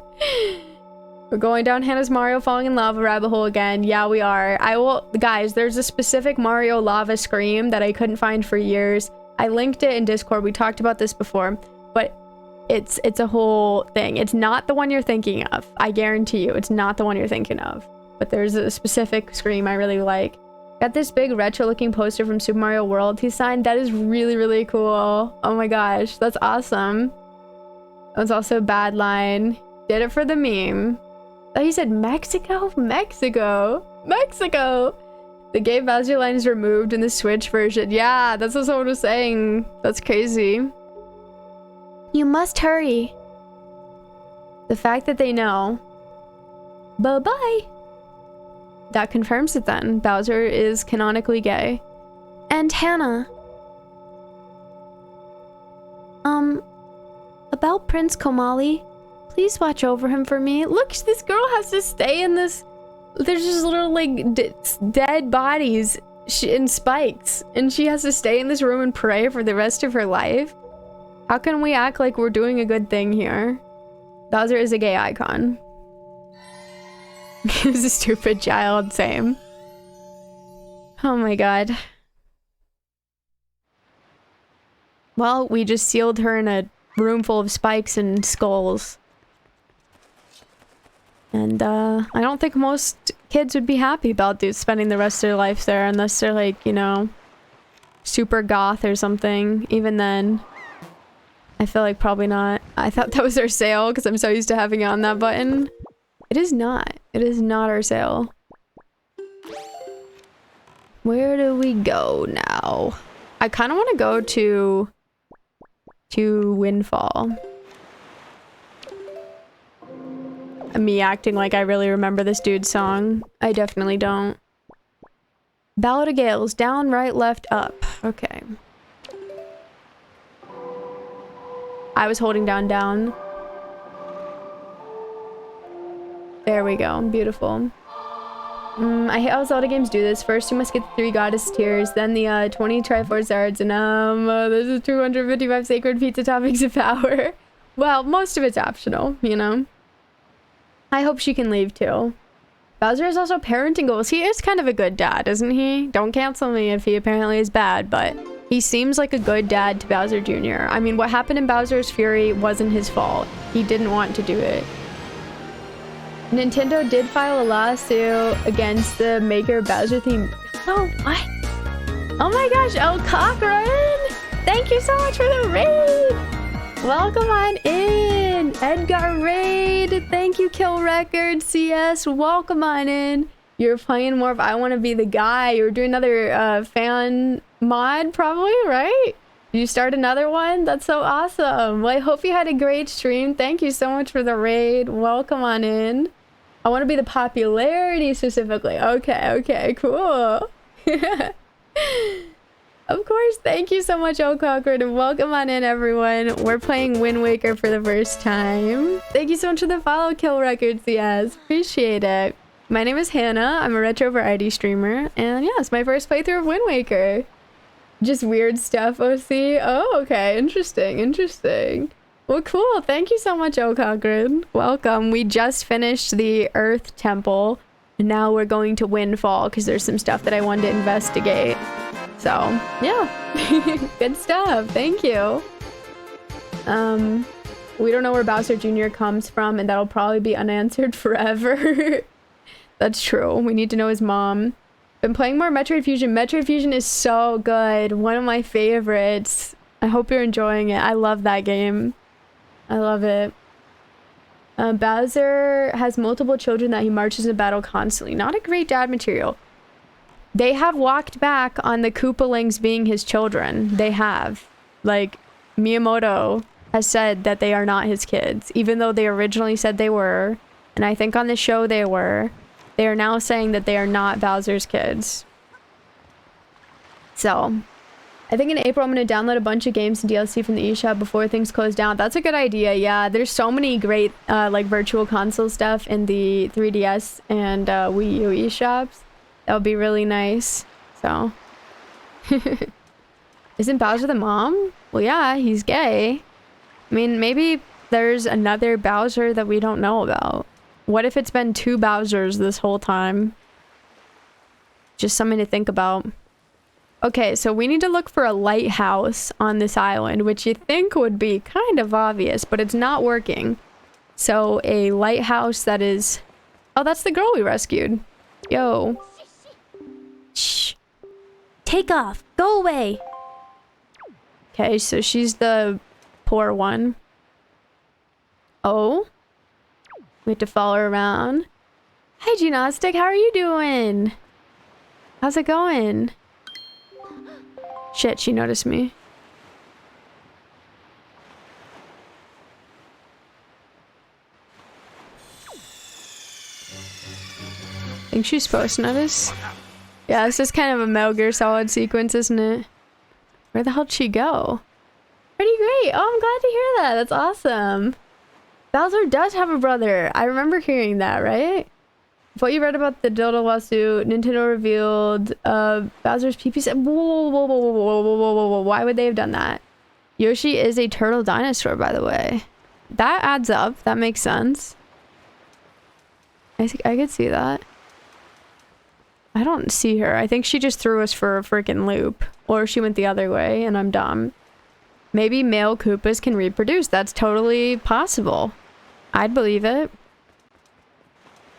We're going down Hannah's Mario falling in lava rabbit hole again. Yeah, we are. Guys, there's a specific Mario lava scream that I couldn't find for years. I linked it in Discord. We talked about this before, but it's a whole thing. It's not the one you're thinking of. I guarantee you, it's not the one you're thinking of. But there's a specific scream I really like. Got this big retro-looking poster from Super Mario World he signed. That is really, really cool. Oh my gosh, that's awesome. That was also a bad line. Did it for the meme. Oh, he said Mexico? Mexico! Mexico! The gay Bowser line is removed in the Switch version. Yeah, that's what someone was saying. That's crazy. You must hurry. The fact that they know. Bye-bye. That confirms it then. Bowser is canonically gay. And Hannah. About Prince Komali, please watch over him for me. Look, this girl has to stay in this. There's just little, like, dead bodies in spikes. And she has to stay in this room and pray for the rest of her life. How can we act like we're doing a good thing here? Bowser is a gay icon. He's a stupid child, same. Oh my god. Well, we just sealed her in a room full of spikes and skulls. And, I don't think most kids would be happy about spending the rest of their life there unless they're like, you know, super goth or something. Even then, I feel like probably not. I thought that was our sale because I'm so used to having it on that button. It is not. It is not our sale. Where do we go now? I kind of want to go to Windfall. Me acting like I really remember this dude's song. I definitely don't. Ballad of Gales. Down, right, left, up. Okay. I was holding down. There we go. Beautiful. I hate how Zelda games do this. First, you must get the 3 goddess tears, then the 20 Triforce shards, and this is 255 sacred pizza toppings of power. Well, most of it's optional, you know? I hope she can leave too. Bowser is also parenting goals. He is kind of a good dad, isn't he? Don't cancel me if he apparently is bad, but he seems like a good dad to Bowser Jr. I mean, what happened in Bowser's Fury wasn't his fault. He didn't want to do it. Nintendo did file a lawsuit against the maker of Bowser theme. Oh, what? Oh my gosh, oh, Cochran! Thank you so much for the raid! Welcome on in! Edgar Raid! Thank you, Kill Record CS. Welcome on in. You're playing more of I Want to Be the Guy. You're doing another fan mod, probably, right? You start another one? That's so awesome. Well, I hope you had a great stream. Thank you so much for the raid. Welcome on in. I want to be the popularity specifically. Okay, cool. Of course, thank you so much, O'Cochran, and welcome on in, everyone. We're playing Wind Waker for the first time. Thank you so much for the follow, Kill Records, yes. Appreciate it. My name is Hannah. I'm a retro variety streamer, and yeah, it's my first playthrough of Wind Waker. Just weird stuff, OC. Oh, okay, interesting. Well, cool. Thank you so much, O'Cochran. Welcome. We just finished the Earth Temple, and now we're going to Windfall because there's some stuff that I wanted to investigate. So, yeah. Good stuff. Thank you. We don't know where Bowser Jr. comes from, and that'll probably be unanswered forever. That's true. We need to know his mom. Been playing more Metroid Fusion. Metroid Fusion is so good. One of my favorites. I hope you're enjoying it. I love that game. I love it. Bowser has multiple children that he marches in battle constantly. Not a great dad material. They have walked back on the Koopalings being his children. They have. Like, Miyamoto has said that they are not his kids, even though they originally said they were. And I think on the show they were. They are now saying that they are not Bowser's kids. So, I think in April I'm going to download a bunch of games and DLC from the eShop before things close down. That's a good idea, yeah. There's so many great, like, virtual console stuff in the 3DS and Wii U eShops. That would be really nice. So. Isn't Bowser the mom? Well, yeah, he's gay. I mean, maybe there's another Bowser that we don't know about. What if it's been two Bowsers this whole time? Just something to think about. Okay, so we need to look for a lighthouse on this island, which you think would be kind of obvious, but it's not working. So a lighthouse that is... Oh, that's the girl we rescued. Yo. Shh. Take off. Go away. Okay, so she's the poor one. Oh. We have to follow her around. Hi, Genostic. How are you doing? How's it going? Shit, she noticed me. Think she's supposed to notice? Yeah, this is kind of a Metal Gear Solid sequence, isn't it? Where the hell did she go? Pretty great. Oh, I'm glad to hear that. That's awesome. Bowser does have a brother. I remember hearing that, right? What you read about the Dildo lawsuit, Nintendo revealed Bowser's PP said, whoa. Why would they have done that? Yoshi is a turtle dinosaur, by the way. That adds up. That makes sense. I think I could see that. I don't see her. I think she just threw us for a freaking loop. Or she went the other way and I'm dumb. Maybe male Koopas can reproduce. That's totally possible. I'd believe it.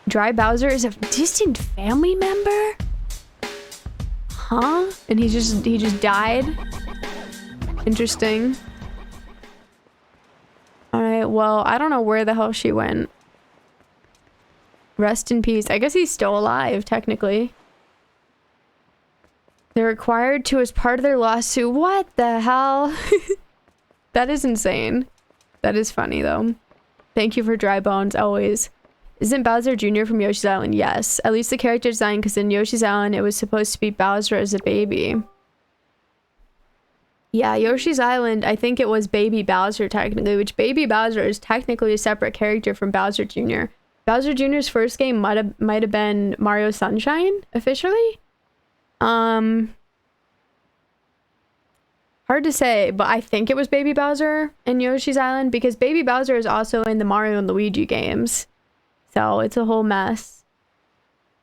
Dry Bowser is a distant family member? Huh? And he just died? Interesting. Alright, well, I don't know where the hell she went. Rest in peace. I guess he's still alive, technically. They're required to as part of their lawsuit. What the hell? That is insane. That is funny, though. Thank you for Dry Bones, always. Isn't Bowser Jr. from Yoshi's Island? Yes. At least the character design, because in Yoshi's Island, it was supposed to be Bowser as a baby. Yeah, Yoshi's Island, I think it was Baby Bowser, technically, which Baby Bowser is technically a separate character from Bowser Jr. Bowser Jr.'s first game might have been Mario Sunshine, officially. Hard to say, but I think it was Baby Bowser in Yoshi's Island because Baby Bowser is also in the Mario and Luigi games. So it's a whole mess.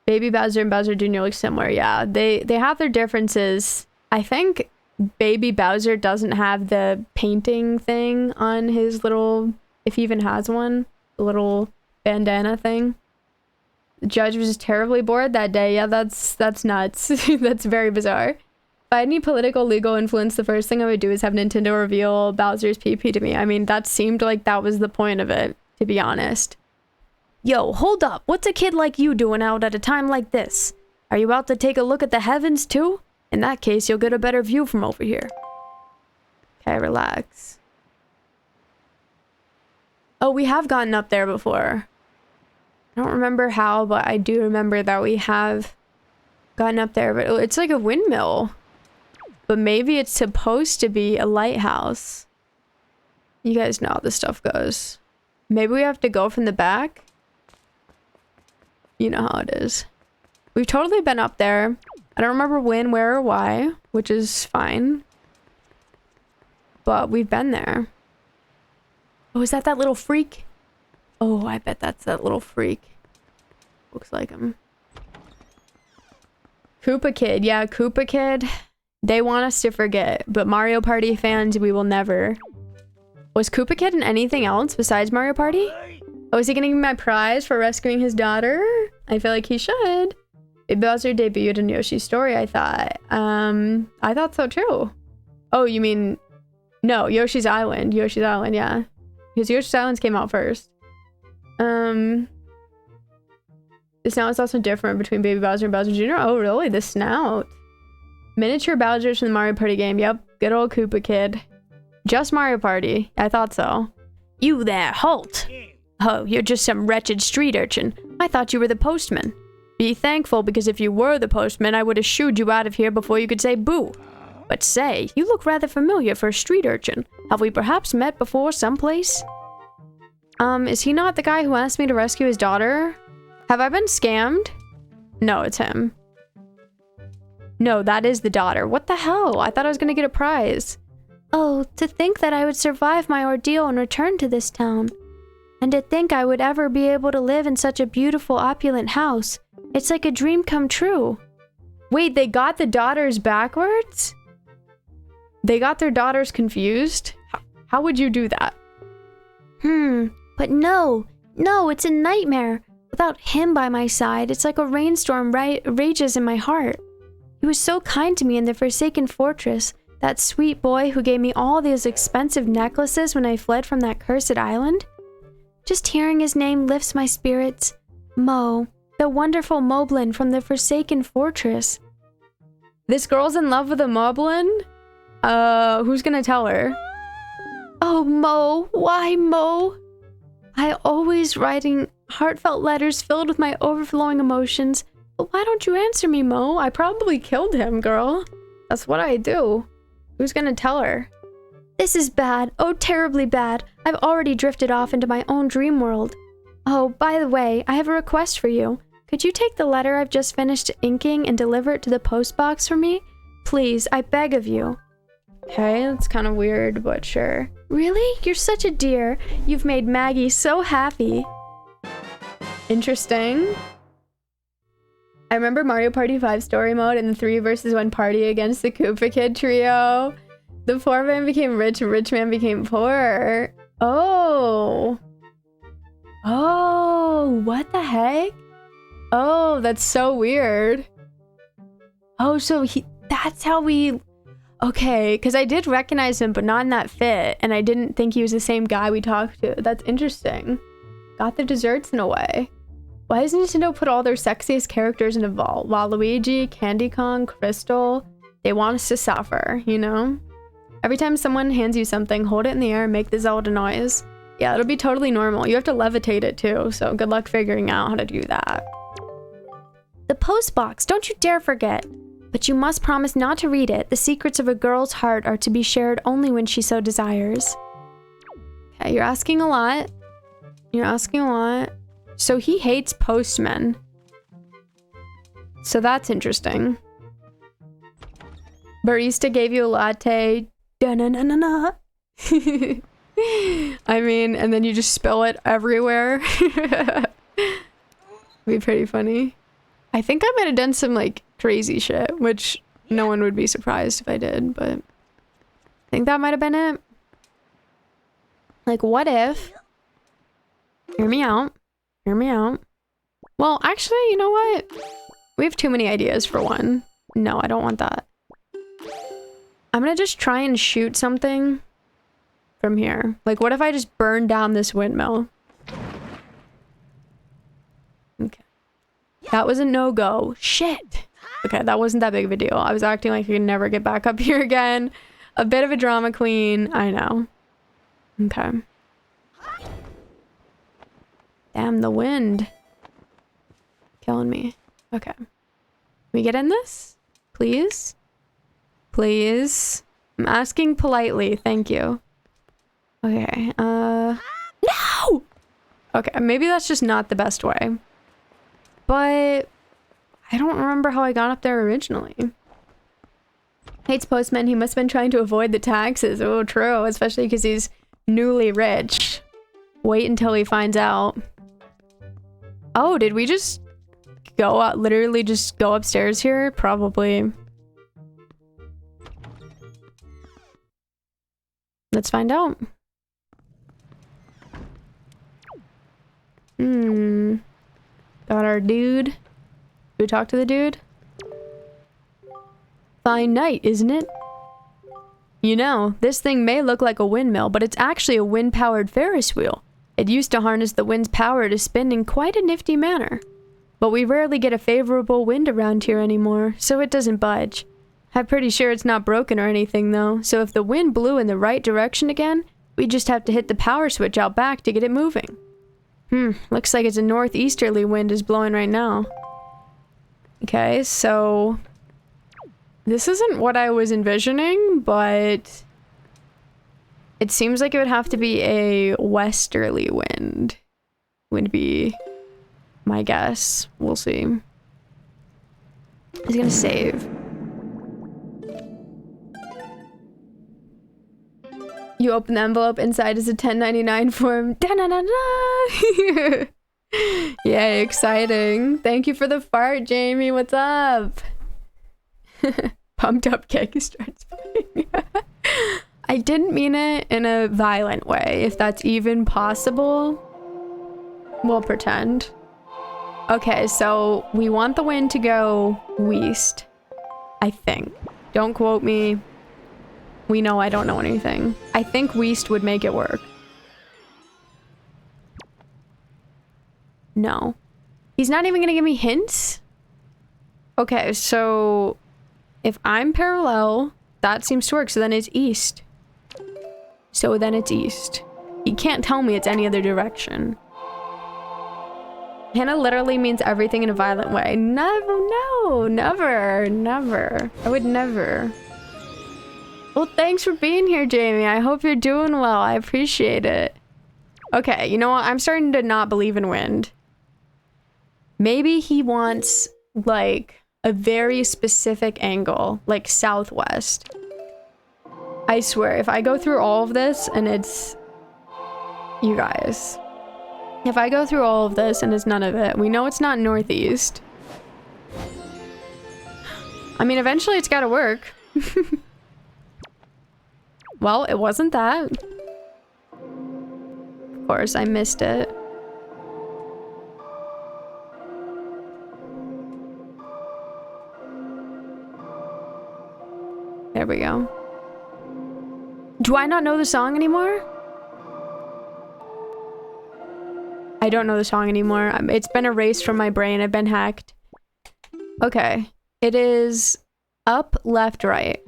Baby Bowser and Bowser Jr. look similar. Yeah, they have their differences. I think Baby Bowser doesn't have the painting thing on his little, if he even has one, the little bandana thing. The judge was terribly bored that day. Yeah, that's nuts. That's very bizarre. If I had any political legal influence, the first thing I would do is have Nintendo reveal Bowser's PP to me. I mean, that seemed like that was the point of it, to be honest. Yo, hold up. What's a kid like you doing out at a time like this? Are you out to take a look at the heavens too? In that case, you'll get a better view from over here. Okay, relax. Oh, we have gotten up there before. I don't remember how, but I do remember that we have gotten up there. But it's like a windmill. But maybe it's supposed to be a lighthouse. You guys know how this stuff goes. Maybe we have to go from the back. You know how it is. We've totally been up there. I don't remember when, where, or why, which is fine. But we've been there. Oh, is that little freak? Oh, I bet that's that little freak. Looks like him. Koopa Kid. Yeah, Koopa Kid. They want us to forget, but Mario Party fans, we will never. Was Koopa Kid in anything else besides Mario Party? Oh, is he gonna give me my prize for rescuing his daughter? I feel like he should. Baby Bowser debuted in Yoshi's Story, I thought. I thought so too. Oh, you mean... No, Yoshi's Island. Yoshi's Island, yeah. Because Yoshi's Island came out first. The snout is also different between Baby Bowser and Bowser Jr. Oh, really? The snout. Miniature Bowsers from the Mario Party game. Yep, good old Koopa Kid. Just Mario Party. I thought so. You there, halt! Oh, you're just some wretched street urchin. I thought you were the postman. Be thankful, because if you were the postman, I would have shooed you out of here before you could say boo. But say, you look rather familiar for a street urchin. Have we perhaps met before someplace? Is he not the guy who asked me to rescue his daughter? Have I been scammed? No, it's him. No, that is the daughter. What the hell? I thought I was gonna get a prize. Oh, to think that I would survive my ordeal and return to this town. And to think I would ever be able to live in such a beautiful, opulent house. It's like a dream come true. Wait, they got the daughters backwards? They got their daughters confused? How would you do that? But no, it's a nightmare. Without him by my side, it's like a rainstorm rages in my heart. He was so kind to me in the Forsaken Fortress, that sweet boy who gave me all those expensive necklaces when I fled from that cursed island. Just hearing his name lifts my spirits. Mo, the wonderful Moblin from the Forsaken Fortress. This girl's in love with a Moblin? Who's gonna tell her? Oh, Mo, why Mo? I always writing heartfelt letters filled with my overflowing emotions. But why don't you answer me, Mo? I probably killed him, girl. That's what I do. Who's gonna tell her? This is bad. Oh, terribly bad. I've already drifted off into my own dream world. Oh, by the way, I have a request for you. Could you take the letter I've just finished inking and deliver it to the post box for me? Please, I beg of you. Okay, that's kind of weird, but sure. Really? You're such a dear. You've made Maggie so happy. Interesting. I remember Mario Party 5 story mode and the 3 versus 1 party against the Koopa Kid trio. The poor man became rich and rich man became poor. Oh. Oh, what the heck? Oh, that's so weird. Oh, so that's how we... Okay, because I did recognize him, but not in that fit, and I didn't think he was the same guy we talked to. That's interesting. Got the desserts in a way. Why does Nintendo put all their sexiest characters in a vault? Waluigi, Candy Kong, Crystal, they want us to suffer, you know? Every time someone hands you something, hold it in the air and make the Zelda noise. Yeah, it'll be totally normal. You have to levitate it too, so good luck figuring out how to do that. The post box, don't you dare forget. But you must promise not to read it. The secrets of a girl's heart are to be shared only when she so desires. Okay, you're asking a lot. You're asking a lot. So he hates postmen. So that's interesting. Barista gave you a latte. Da-na-na-na-na. I mean, and then you just spill it everywhere. Be pretty funny. I think I might have done some like crazy shit, which no one would be surprised if I did, but I think that might have been it. Like, what if? Hear me out. Hear me out. Well, actually, you know what? We have too many ideas for one. No, I don't want that. I'm gonna just try and shoot something from here. Like, what if I just burn down this windmill? Okay. That was a no-go. Shit! Okay, that wasn't that big of a deal. I was acting like I could never get back up here again. A bit of a drama queen. I know. Okay. Damn, the wind. Killing me. Okay. Can we get in this? Please? Please? I'm asking politely. Thank you. Okay, no! Okay, maybe that's just not the best way. But I don't remember how I got up there originally. Hates postman. He must have been trying to avoid the taxes. Oh, true. Especially because he's newly rich. Wait until he finds out. Oh, did we just go out? Literally just go upstairs here? Probably. Let's find out. Got our dude. Did we talk to the dude? Fine night, isn't it? You know, this thing may look like a windmill, but it's actually a wind-powered Ferris wheel. It used to harness the wind's power to spin in quite a nifty manner. But we rarely get a favorable wind around here anymore, so it doesn't budge. I'm pretty sure it's not broken or anything, though, so if the wind blew in the right direction again, we'd just have to hit the power switch out back to get it moving. Looks like it's a northeasterly wind is blowing right now. Okay, so this isn't what I was envisioning, but it seems like it would have to be a westerly wind. Would be my guess. We'll see. He's gonna save. You open the envelope, inside is a 1099 form. Da-na-na-na! Yay, exciting. Thank you for the fart, Jamie. What's up? Pumped up cake starts playing. I didn't mean it in a violent way, if that's even possible. We'll pretend. Okay, so we want the wind to go west, I think. Don't quote me. We know I don't know anything. I think west would make it work. No. He's not even gonna give me hints? Okay, so if I'm parallel, that seems to work. So then it's east. So then it's east. He can't tell me it's any other direction. Hannah literally means everything in a violent way. Never, no, never, never. I would never. Well, thanks for being here, Jamie. I hope you're doing well. I appreciate it. Okay, you know what? I'm starting to not believe in wind. Maybe he wants, like, a very specific angle, like southwest. I swear, if I go through all of this and it's... You guys. If I go through all of this and it's none of it, we know it's not northeast. I mean, eventually it's gotta work. Well, it wasn't that. Of course, I missed it. There we go. Do I not know the song anymore? I don't know the song anymore. It's been erased from my brain. I've been hacked. Okay. It is up, left, right.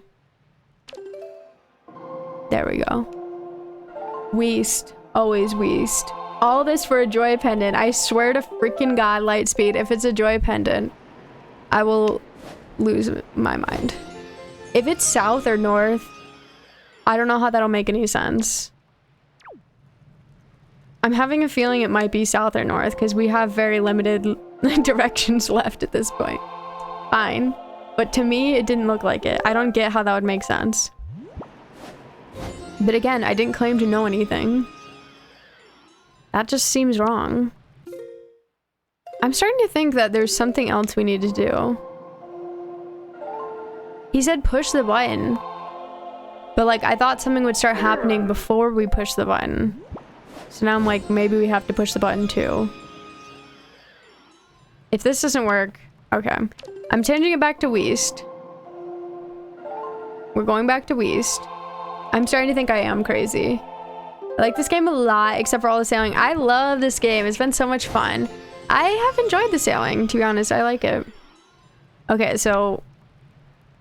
There we go. West. Always west. All this for a joy pendant. I swear to freaking God, Lightspeed, if it's a joy pendant, I will lose my mind. If it's south or north, I don't know how that'll make any sense. I'm having a feeling it might be south or north because we have very limited directions left at this point. Fine. But to me, it didn't look like it. I don't get how that would make sense. But again, I didn't claim to know anything. That just seems wrong. I'm starting to think that there's something else we need to do. He said push the button. But like, I thought something would start happening before we push the button. So now I'm like, maybe we have to push the button too. If this doesn't work, okay. I'm changing it back to West. We're going back to West. I'm starting to think I am crazy. I like this game a lot, except for all the sailing. I love this game. It's been so much fun. I have enjoyed the sailing, to be honest. I like it. Okay, so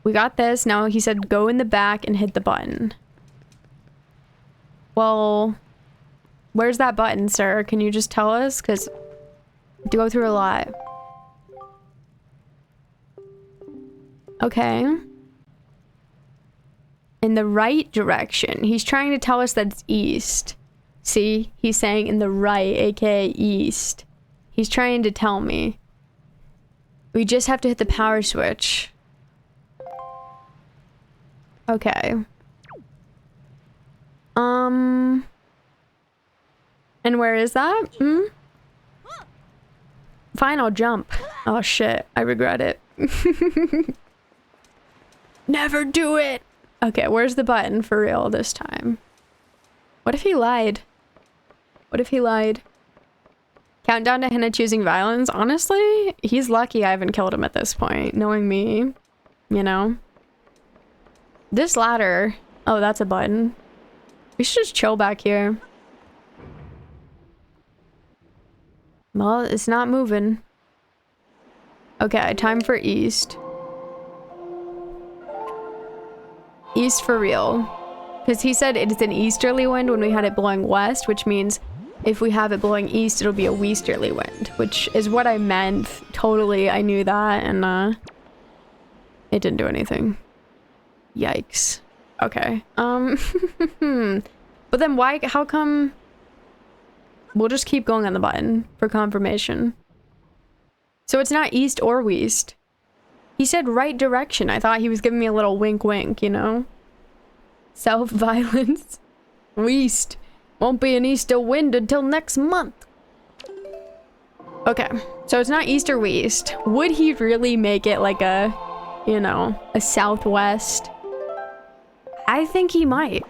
we got this. Now he said go in the back and hit the button. Well, where's that button, sir? Can you just tell us? Because I do go through a lot. Okay. In the right direction. He's trying to tell us that it's east. See? He's saying in the right, aka east. He's trying to tell me. We just have to hit the power switch. Okay. And where is that? Fine, I'll jump. Oh shit, I regret it. Never do it! Okay, where's the button for real this time? What if he lied? What if he lied? Countdown to Hannah choosing violence? Honestly, he's lucky I haven't killed him at this point, knowing me, you know? This ladder... Oh, that's a button. We should just chill back here. Well, it's not moving. Okay, time for east. East for real. Because he said it's an easterly wind when we had it blowing west, which means if we have it blowing east, it'll be a westerly wind, which is what I meant. Totally, I knew that, and it didn't do anything. Yikes. Okay. But then why, how come... We'll just keep going on the button for confirmation. So it's not east or west. He said right direction. I thought he was giving me a little wink wink, you know? Self-violence. West. Won't be an easter wind until next month. Okay. So it's not east or west. Would he really make it like a, you know, a southwest? I think he might.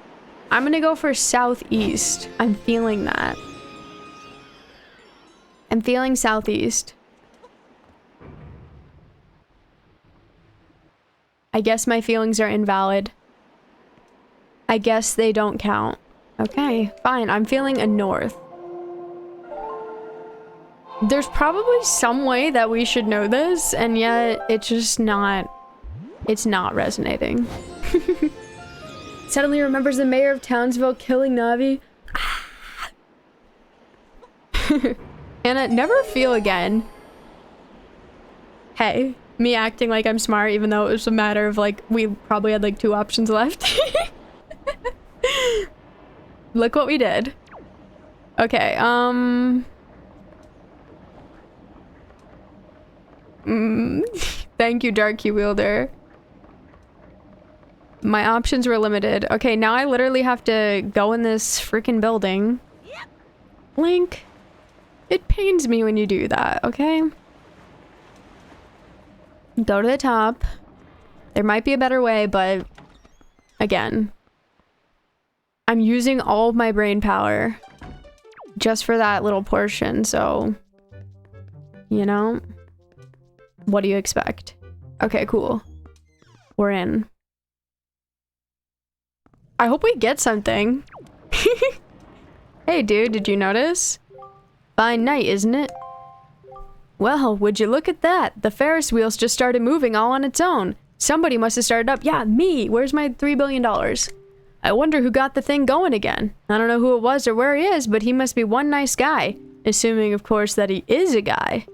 I'm gonna go for southeast. I'm feeling that. I'm feeling southeast. I guess my feelings are invalid. I guess they don't count. Okay, fine. I'm feeling a north. There's probably some way that we should know this, and yet it's just not... It's not resonating. Suddenly remembers the mayor of Townsville killing Navi. Anna, never feel again. Hey. Me acting like I'm smart, even though it was a matter of, like, we probably had, like, 2 options left. Look what we did. Okay, Thank you, Dark Key Wielder. My options were limited. Okay, now I literally have to go in this freaking building. Link, it pains me when you do that, okay? Go to the top. There might be a better way, but again, I'm using all of my brain power just for that little portion, so, you know, what do you expect? Okay, cool. We're in. I hope we get something. Hey dude, did you notice? Fine night, isn't it? Well, would you look at that? The Ferris wheels just started moving all on its own. Somebody must have started up. Yeah, me. Where's my $3 billion? I wonder who got the thing going again. I don't know who it was or where he is, but he must be one nice guy. Assuming, of course, that he is a guy.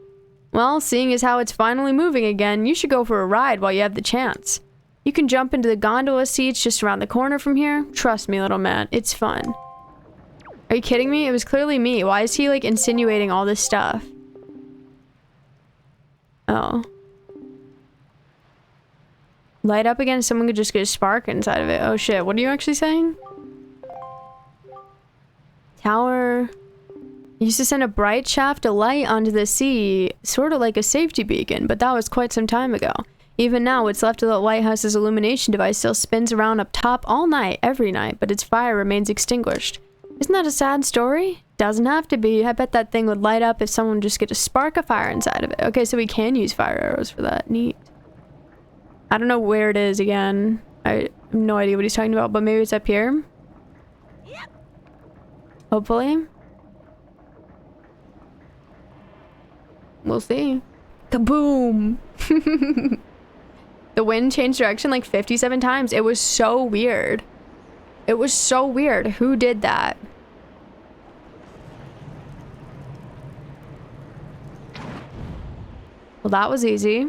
Well, seeing as how it's finally moving again, you should go for a ride while you have the chance. You can jump into the gondola seats just around the corner from here. Trust me, little man. It's fun. Are you kidding me? It was clearly me. Why is he, like, insinuating all this stuff? Oh. Light up again, someone could just get a spark inside of it. Oh shit, what are you actually saying? Tower used to send a bright shaft of light onto the sea, sort of like a safety beacon, but that was quite some time ago. Even now, what's left of the lighthouse's illumination device still spins around up top all night, every night, but its fire remains extinguished. Isn't that a sad story? Doesn't have to be. I bet that thing would light up if someone just get a spark of fire inside of it. Okay, so we can use fire arrows for that. Neat. I don't know where it is again. I have no idea what he's talking about, but maybe it's up here. Hopefully. We'll see. Kaboom! The wind changed direction like 57 times. It was so weird. It was so weird. Who did that? Well, that was easy.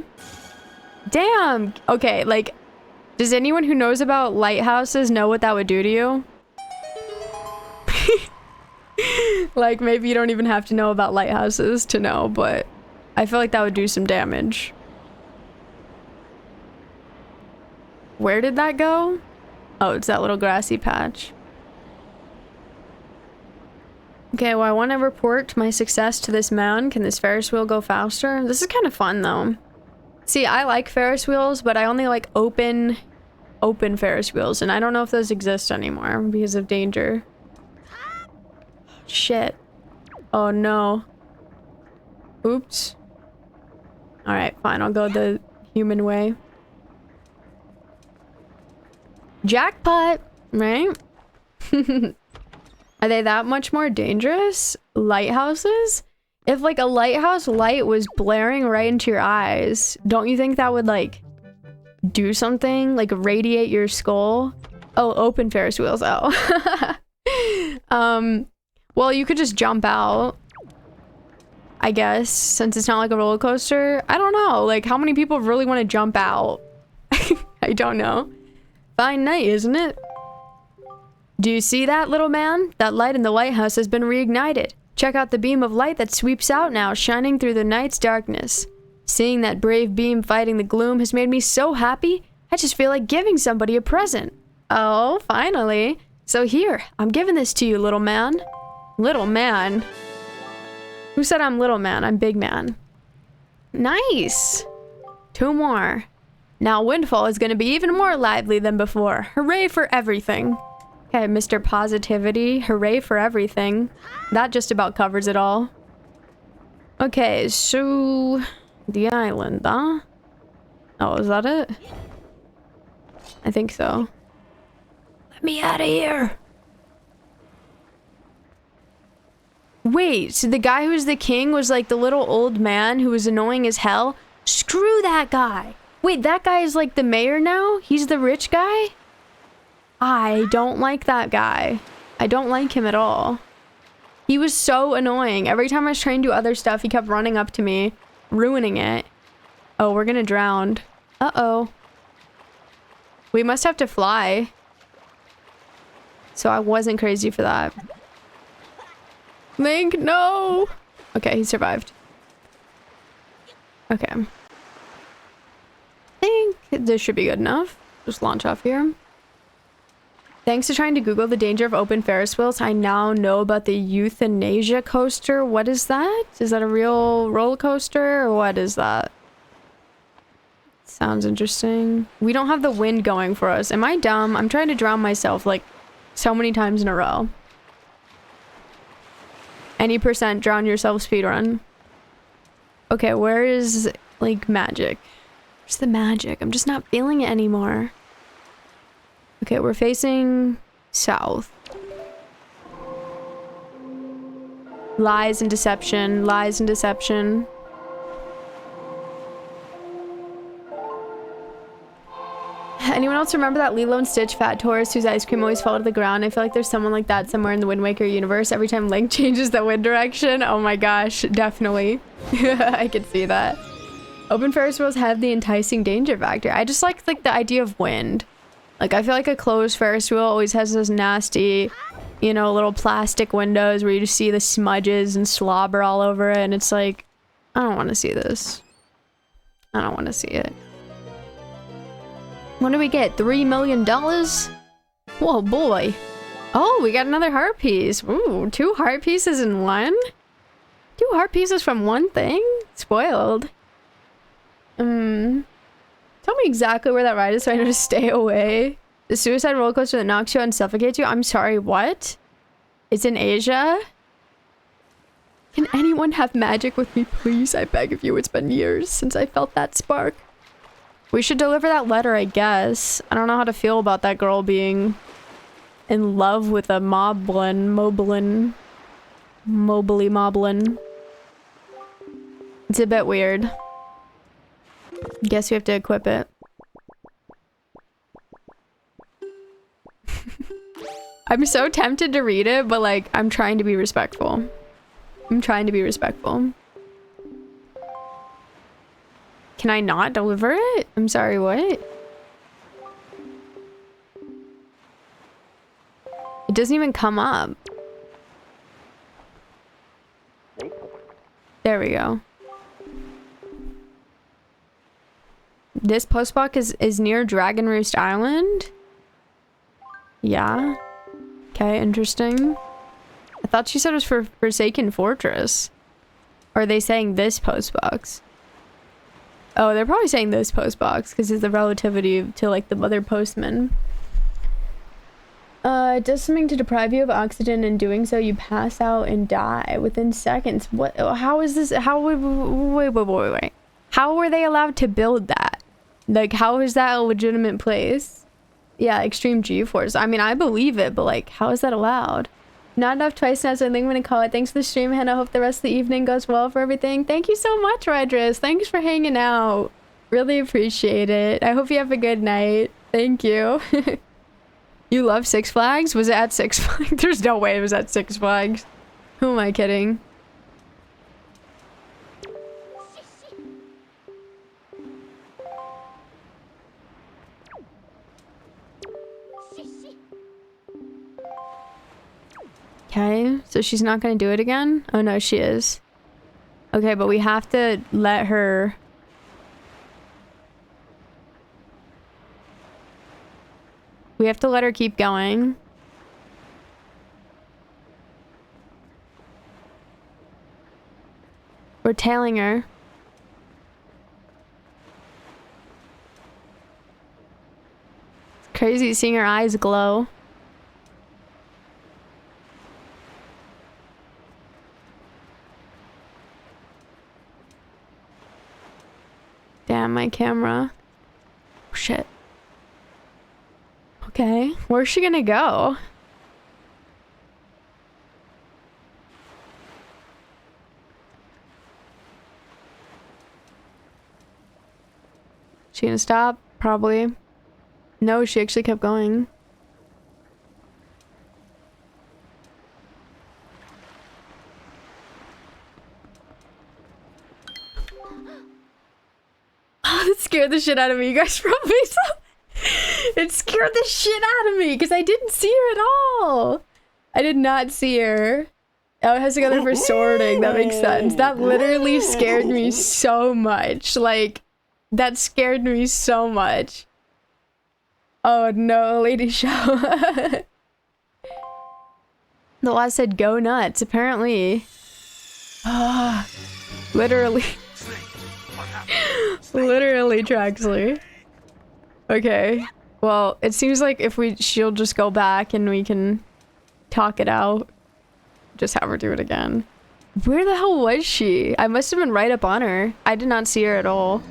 Damn! Okay, like, does anyone who knows about lighthouses know what that would do to you? Like, maybe you don't even have to know about lighthouses to know, but I feel like that would do some damage. Where did that go? Oh, it's that little grassy patch. Okay, well, I want to report my success to this man. Can this Ferris wheel go faster? This is kind of fun, though. See, I like Ferris wheels, but I only like open Ferris wheels, and I don't know if those exist anymore because of danger. Shit. Oh, no. Oops. Alright, fine. I'll go the human way. Jackpot! Right? Are they that much more dangerous? Lighthouses? If, like, a lighthouse light was blaring right into your eyes, don't you think that would, like, do something? Like, radiate your skull? Oh, open Ferris wheels. Oh. Well, you could just jump out. I guess, since it's not like a roller coaster. I don't know. Like, how many people really want to jump out? I don't know. Fine night, isn't it? Do you see that, little man? That light in the lighthouse has been reignited. Check out the beam of light that sweeps out now, shining through the night's darkness. Seeing that brave beam fighting the gloom has made me so happy, I just feel like giving somebody a present. Oh, finally. So here, I'm giving this to you, little man. Little man? Who said I'm little man? I'm big man. Nice. 2 more. Now Windfall is going to be even more lively than before. Hooray for everything. Okay, Mr. Positivity. Hooray for everything. That just about covers it all. Okay, so... the island, huh? Oh, is that it? I think so. Let me out of here. Wait, so the guy who's the king was like the little old man who was annoying as hell? Screw that guy. Wait, that guy is like the mayor now? He's the rich guy? I don't like that guy. I don't like him at all. He was so annoying. Every time I was trying to do other stuff, he kept running up to me, ruining it. Oh, we're gonna drown. Uh-oh. We must have to fly. So I wasn't crazy for that. Link, no! Okay, he survived. Okay. I think this should be good enough. Just launch off here. Thanks to trying to Google the danger of open Ferris wheels, I now know about the euthanasia coaster. What is that? Is that a real roller coaster, or what is that? Sounds interesting. We don't have the wind going for us. Am I dumb? I'm trying to drown myself like so many times in a row. Any percent drown yourself speedrun. Okay, where is, like, magic? Where's the magic? I'm just not feeling it anymore. Okay, we're facing south. Lies and deception. Lies and deception. Anyone else remember that Lilo and Stitch fat tourist whose ice cream always fell to the ground? I feel like there's someone like that somewhere in the Wind Waker universe. Every time Link changes the wind direction. Oh my gosh, definitely. I could see that. Open Ferris wheels have the enticing danger factor. I just like the idea of wind. Like, I feel like a closed Ferris wheel always has those nasty, you know, little plastic windows where you just see the smudges and slobber all over it, and it's like, I don't want to see this. I don't want to see it. What do we get? $3 million? Whoa, boy. Oh, we got another heart piece. Ooh, 2 heart pieces in one? 2 heart pieces from one thing? Spoiled. Tell me exactly where that ride is so I know to stay away. The suicide roller coaster that knocks you out and suffocates you? I'm sorry, what? It's in Asia? Can anyone have magic with me, please? I beg of you, it's been years since I felt that spark. We should deliver that letter, I guess. I don't know how to feel about that girl being in love with a moblin. It's a bit weird. Guess we have to equip it. I'm so tempted to read it, but like, I'm trying to be respectful. Can I not deliver it? I'm sorry, what? It doesn't even come up. There we go. This postbox is near Dragon Roost Island? Yeah. Okay, interesting. I thought she said it was for Forsaken Fortress. Or are they saying this postbox? Oh, they're probably saying this postbox because it's the relativity to like the mother postman. It does something to deprive you of oxygen. In doing so, you pass out and die within seconds. What? How is this? How would? Wait. How were they allowed to build that? Like, how is that a legitimate place? Yeah, extreme G-force. I mean, I believe it, but like, how is that allowed? Not enough twice now, so I think I'm gonna call it. Thanks for the stream, Hannah. Hope the rest of the evening goes well for everything. Thank you so much, Redris. Thanks for hanging out. Really appreciate it. I hope you have a good night. Thank you. You love Six Flags? Was it at Six Flags? There's no way it was at Six Flags. Who am I kidding? Okay, so she's not gonna do it again? Oh no, she is. Okay, but we have to let her... We have to let her keep going. We're tailing her. It's crazy seeing her eyes glow. Damn, my camera. Oh, shit. Okay, where's she gonna go? She gonna stop? Probably. No, she actually kept going. Oh, that scared the shit out of me. You guys probably saw. It scared the shit out of me because I didn't see her at all. I did not see her. Oh, it has to go there for sorting. That makes sense. That literally scared me so much. Like, that scared me so much. Oh no, Lady Show. The law said go nuts, apparently. Literally. Literally, Traxler. Okay. Well, it seems like if she'll just go back and we can talk it out. Just have her do it again. Where the hell was she? I must have been right up on her. I did not see her at all.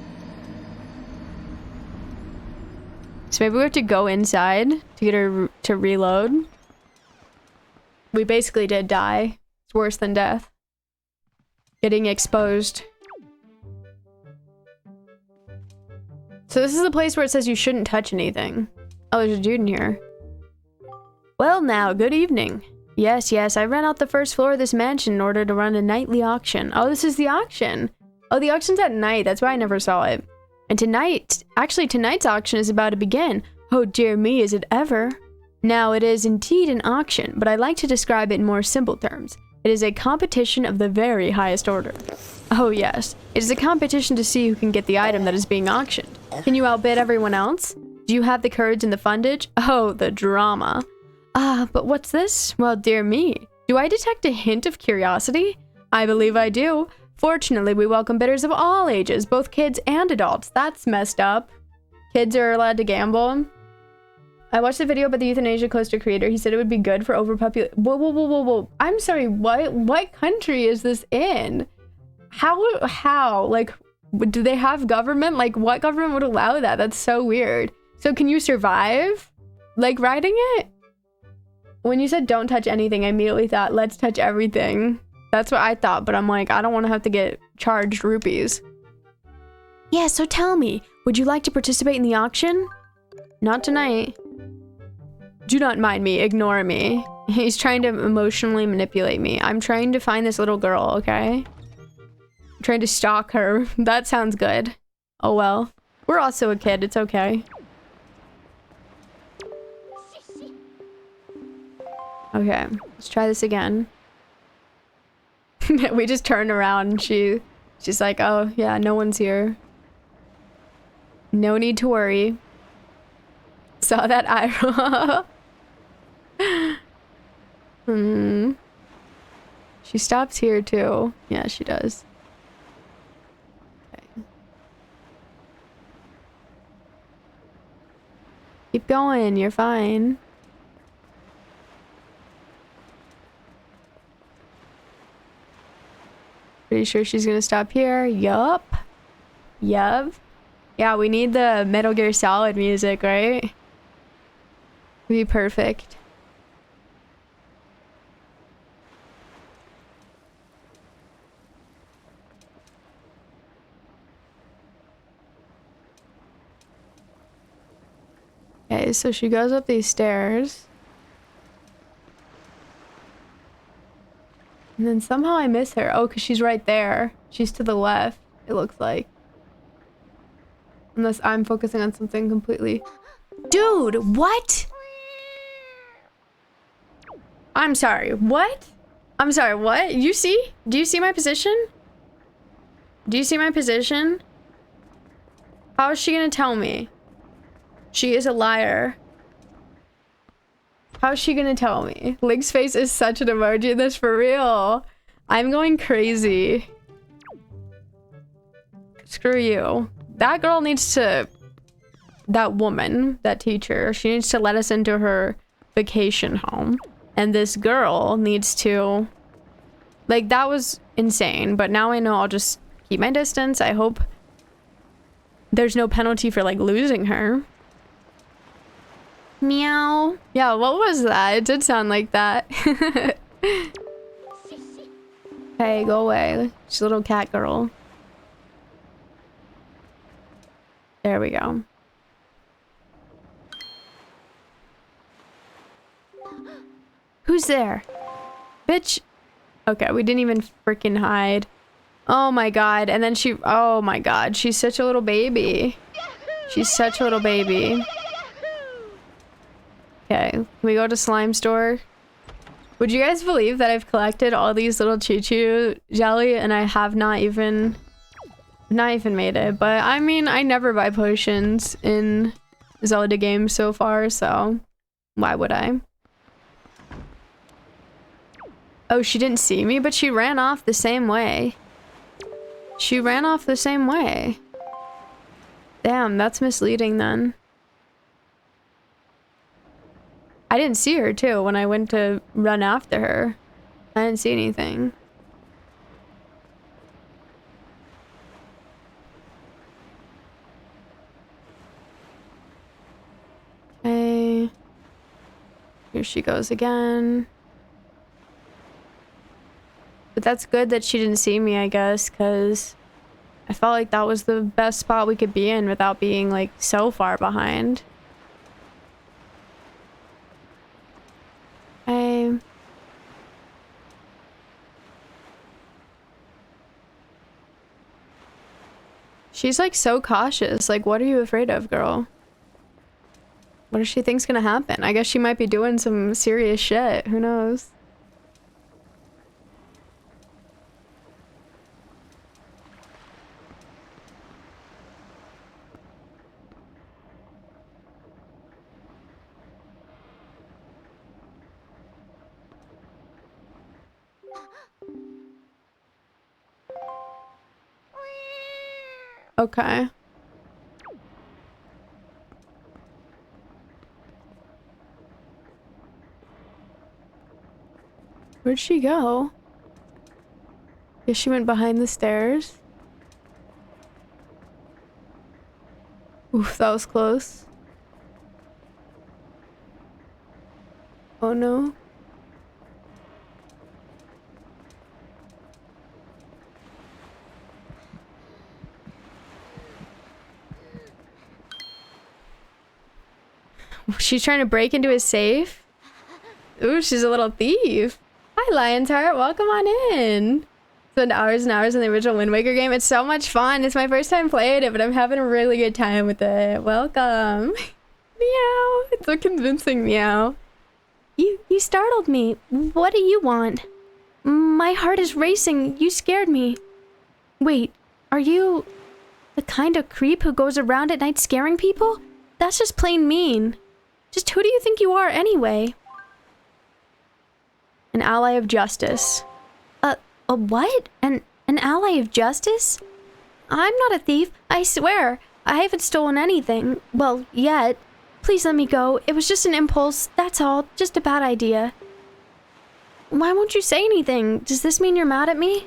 So maybe we have to go inside to get her to reload. We basically did die. It's worse than death. Getting exposed. So this is the place where it says you shouldn't touch anything. Oh, there's a dude in here. Well now, good evening. Yes, I ran out the first floor of this mansion in order to run a nightly auction. Oh, this is the auction. Oh, the auction's at night. That's why I never saw it. And tonight's auction is about to begin. Oh dear me, is it ever? Now, it is indeed an auction, but I like to describe it in more simple terms. It is a competition of the very highest order. Oh yes, it is a competition to see who can get the item that is being auctioned. Can you outbid everyone else? Do you have the courage and the fundage? Oh, the drama. But what's this? Well, dear me. Do I detect a hint of curiosity? I believe I do. Fortunately, we welcome bidders of all ages, both kids and adults. That's messed up. Kids are allowed to gamble. I watched a video about the euthanasia coaster creator. He said it would be good for overpopulation. Whoa, whoa, whoa, whoa, whoa. I'm sorry, what country is this in? How? Like, do they have government? Like, what government would allow that? That's so weird. So can you survive? Like, riding it? When you said don't touch anything, I immediately thought, let's touch everything. That's what I thought, but I'm like, I don't want to have to get charged rupees. Yeah, so tell me, would you like to participate in the auction? Not tonight. Do not mind me, ignore me. He's trying to emotionally manipulate me. I'm trying to find this little girl, okay? I'm trying to stalk her. That sounds good. Oh well. We're also a kid, it's okay. Okay, let's try this again. We just turned around and she's like, oh yeah, no one's here. No need to worry. Saw that arrow. She stops here too. Yeah, she does. Okay. Keep going, you're fine. Pretty sure she's gonna stop here. Yup. Yup. Yeah, we need the Metal Gear Solid music, right? It'd be perfect. Okay, so she goes up these stairs. And then somehow I miss her. Oh, because she's right there. She's to the left, it looks like. Unless I'm focusing on something completely. Dude, what? I'm sorry, what? I'm sorry, what? You see? Do you see my position? Do you see my position? How is she gonna tell me? She is a liar. How is she gonna tell me? Link's face is such an emoji in this, for real. I'm going crazy. Screw you. That girl needs to... That woman, that teacher, she needs to let us into her vacation home. And this girl needs to... Like, that was insane, but now I know I'll just keep my distance. I hope there's no penalty for, like, losing her. Meow. Yeah, what was that? It did sound like that. Hey, go away. She's a little cat girl. There we go. Who's there? Bitch. Okay, we didn't even freaking hide. Oh my god. And then she... Oh my god. She's such a little baby. She's such a little baby. Okay, can we go to Slime Store? Would you guys believe that I've collected all these little choo-choo jelly and I have not even made it? But I mean, I never buy potions in Zelda games so far, so why would I? Oh, she didn't see me, but she ran off the same way. She ran off the same way. Damn, that's misleading then. I didn't see her too when I went to run after her. I didn't see anything. Okay. Here she goes again. But that's good that she didn't see me, I guess, because I felt like that was the best spot we could be in without being, like, so far behind. Okay. She's, like, so cautious. Like, what are you afraid of, girl? What does she think's gonna happen? I guess she might be doing some serious shit. Who knows? Okay. Where'd she go? Guess she went behind the stairs. Oof, that was close. Oh no. She's trying to break into his safe? Ooh, she's a little thief. Hi, Lion's Heart. Welcome on in. Spend hours and hours in the original Wind Waker game. It's so much fun. It's my first time playing it, but I'm having a really good time with it. Welcome. Meow. It's so convincing, meow. You startled me. What do you want? My heart is racing. You scared me. Wait, are you the kind of creep who goes around at night scaring people? That's just plain mean. Just who do you think you are anyway? An ally of justice. A what? An ally of justice? I'm not a thief, I swear. I haven't stolen anything. Well, yet. Please let me go. It was just an impulse, that's all. Just a bad idea. Why won't you say anything? Does this mean you're mad at me?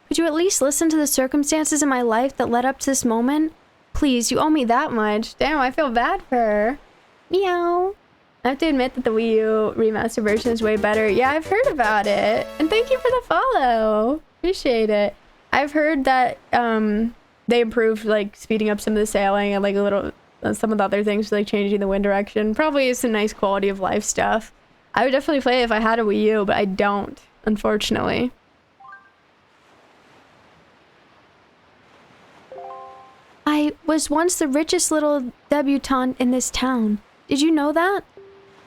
Could you at least listen to the circumstances in my life that led up to this moment? Please, you owe me that much. Damn, I feel bad for her. Meow. I have to admit that the Wii U remaster version is way better. Yeah, I've heard about it. And thank you for the follow. Appreciate it. I've heard that they improved like speeding up some of the sailing and like a little some of the other things like changing the wind direction. Probably some nice quality of life stuff. I would definitely play it if I had a Wii U, but I don't, unfortunately. I was once the richest little debutante in this town. Did you know that?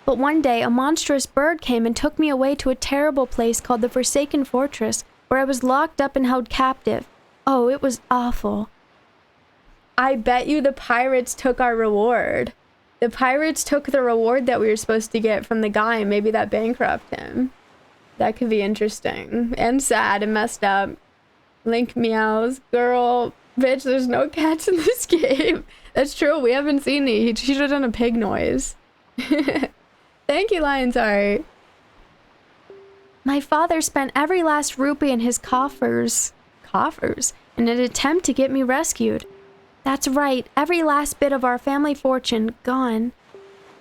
But one day, a monstrous bird came and took me away to a terrible place called the Forsaken Fortress, where I was locked up and held captive. Oh, it was awful. I bet you the pirates took our reward. The pirates took the reward that we were supposed to get from the guy, and maybe that bankrupted him. That could be interesting. And sad and messed up. Link meows. Girl, bitch, there's no cats in this game. That's true, we haven't seen any. She should have done a pig noise. Thank you, Lion's Heart. My father spent every last rupee in his coffers in an attempt to get me rescued. That's right, every last bit of our family fortune gone.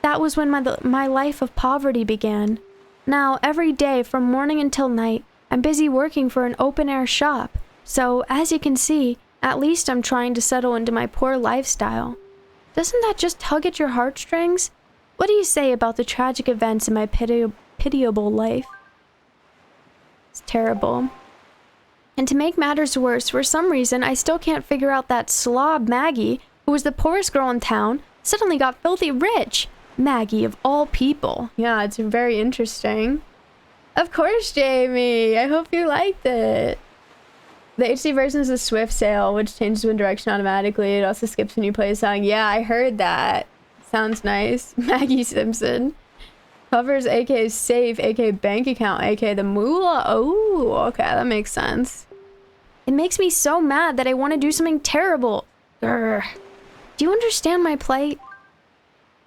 That was when my life of poverty began. Now, every day from morning until night, I'm busy working for an open-air shop. So, as you can see, at least I'm trying to settle into my poor lifestyle. Doesn't that just tug at your heartstrings? What do you say about the tragic events in my pitiable life? It's terrible. And to make matters worse, for some reason, I still can't figure out that slob Maggie, who was the poorest girl in town, suddenly got filthy rich. Maggie, of all people. Yeah, it's very interesting. Of course, Jamie. I hope you liked it. The HD version is a swift sail, which changes wind direction automatically. It also skips when you play a song. Yeah, I heard that. Sounds nice. Maggie Simpson. Covers AK safe, AK bank account, AK the moolah. Oh, okay, that makes sense. It makes me so mad that I want to do something terrible. Grr. Do you understand my plight?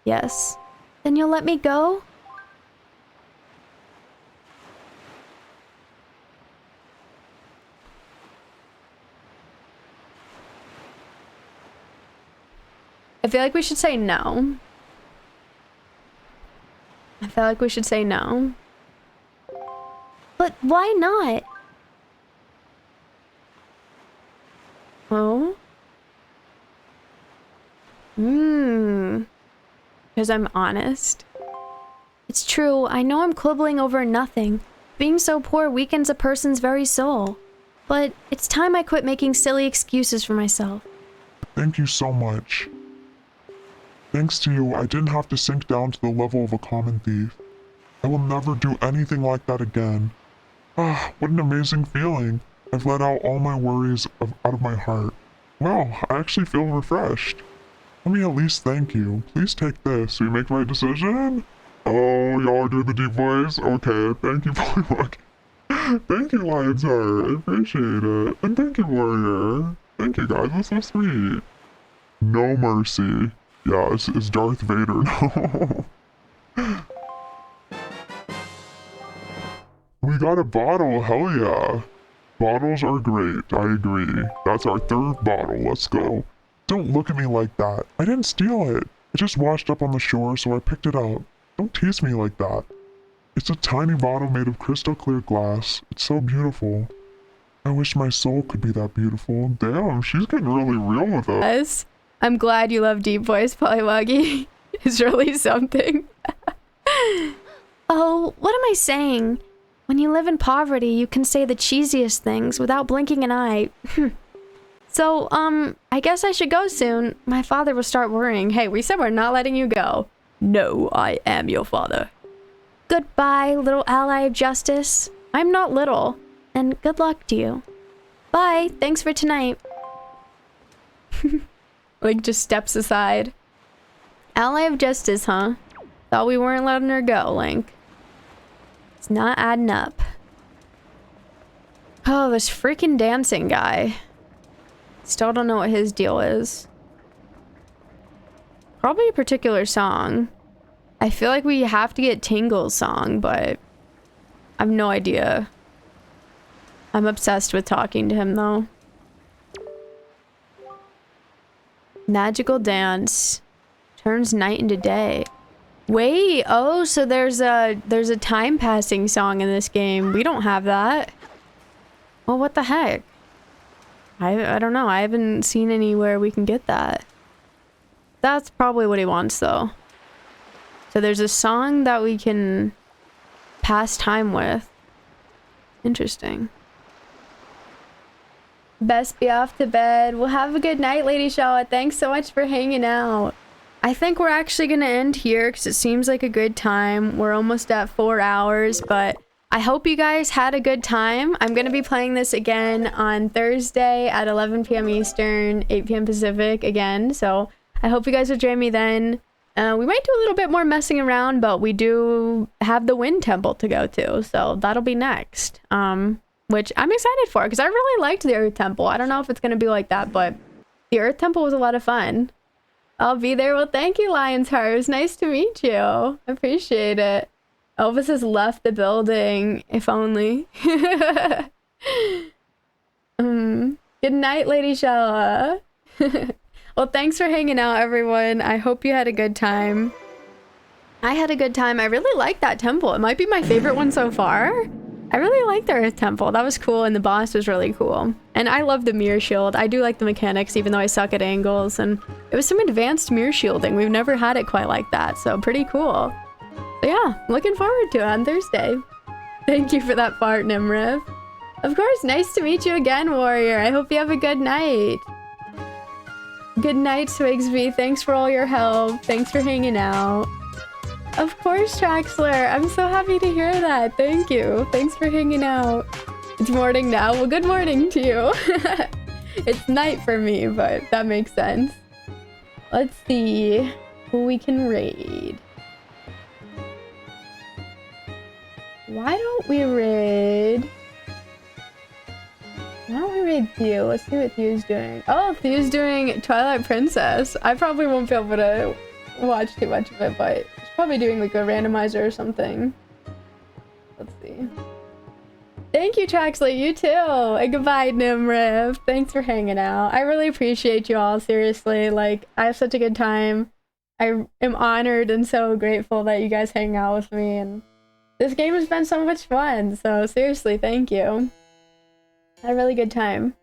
Yes. Then you'll let me go? I feel like we should say no. I feel like we should say no. But why not? Oh? Because I'm honest. It's true, I know I'm quibbling over nothing. Being so poor weakens a person's very soul. But it's time I quit making silly excuses for myself. Thank you so much. Thanks to you, I didn't have to sink down to the level of a common thief. I will never do anything like that again. Ah, what an amazing feeling. I've let out all my worries out of my heart. Wow, I actually feel refreshed. Let me at least thank you. Please take this. Will you make my decision? Oh, y'all do the deep voice? Okay, thank you very much. Thank you, Lion's Heart. I appreciate it. And thank you, Warrior. Thank you guys, that's so sweet. No mercy. Yeah, it's Darth Vader now. We got a bottle, hell yeah. Bottles are great, I agree. That's our third bottle, let's go. Don't look at me like that. I didn't steal it. It just washed up on the shore, so I picked it up. Don't tease me like that. It's a tiny bottle made of crystal clear glass. It's so beautiful. I wish my soul could be that beautiful. Damn, she's getting really real with us. Yes. I'm glad you love deep voice, Polywoggy. It's really something. Oh, what am I saying? When you live in poverty, you can say the cheesiest things without blinking an eye. So, I guess I should go soon. My father will start worrying. Hey, we said we're not letting you go. No, I am your father. Goodbye, little ally of justice. I'm not little. And good luck to you. Bye, thanks for tonight. Link just steps aside. Ally of justice, huh? Thought we weren't letting her go, Link. It's not adding up. Oh, this freaking dancing guy. Still don't know what his deal is. Probably a particular song. I feel like we have to get Tingle's song, but I have no idea. I'm obsessed with talking to him though. Magical dance. Turns night into day. Wait, oh, so there's a time passing song in this game. We don't have that. Well, what the heck? I don't know. I haven't seen anywhere we can get that. That's probably what he wants though. So there's a song that we can pass time with. Interesting. Best be off to bed. Well, have a good night, Lady Shaw. Thanks so much for hanging out. I think we're actually gonna end here because it seems like a good time. We're almost at 4 hours, but I hope you guys had a good time. I'm gonna be playing this again on Thursday at 11 p.m. Eastern, 8 p.m. Pacific again. So I hope you guys will join me then. We might do a little bit more messing around, but we do have the Wind Temple to go to, so that'll be next. Which I'm excited for because I really liked the Earth Temple. I don't know if it's gonna be like that, but the Earth Temple was a lot of fun. I'll be there. Well, thank you, Lion's Heart. It was nice to meet you. I appreciate it. Elvis has left the building. If only. Good night, Lady Shella. Well, thanks for hanging out, everyone. I hope you had a good time. I had a good time. I really like that temple. It might be my favorite one so far. I really like the Earth Temple. That was cool, and the boss was really cool. And I love the mirror shield. I do like the mechanics, even though I suck at angles. And it was some advanced mirror shielding. We've never had it quite like that, so pretty cool. So yeah, looking forward to it on Thursday. Thank you for that fart, Nimriv. Of course, nice to meet you again, Warrior. I hope you have a good night. Good night, Swigsby. Thanks for all your help. Thanks for hanging out. Of course, Traxler. I'm so happy to hear that. Thank you. Thanks for hanging out. It's morning now. Well, good morning to you. It's night for me, but that makes sense. Let's see who we can raid. Why don't we raid Theo? Let's see what Theo's doing. Oh, Theo's doing Twilight Princess. I probably won't be able to watch too much of it, but he's probably doing like a randomizer or something. Let's see. Thank you, Traxley. You too. And goodbye, Nimriv. Thanks for hanging out. I really appreciate you all, seriously. Like, I have such a good time. I am honored and so grateful that you guys hang out with me, and this game has been so much fun, so seriously, thank you. I had a really good time.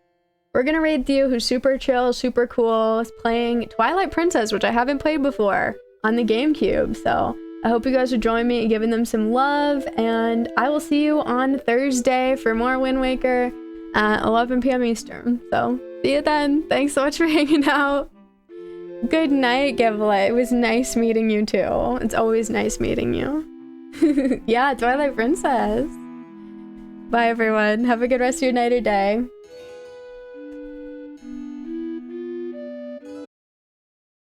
We're gonna raid Theo, who's super chill, super cool. Is playing Twilight Princess, which I haven't played before, on the GameCube, so I hope you guys will join me in giving them some love, and I will see you on Thursday for more Wind Waker at 11 p.m. Eastern. So, see you then. Thanks so much for hanging out. Good night, Giblet. It was nice meeting you too. It's always nice meeting you. Yeah, Twilight Princess. Bye, everyone. Have a good rest of your night or day.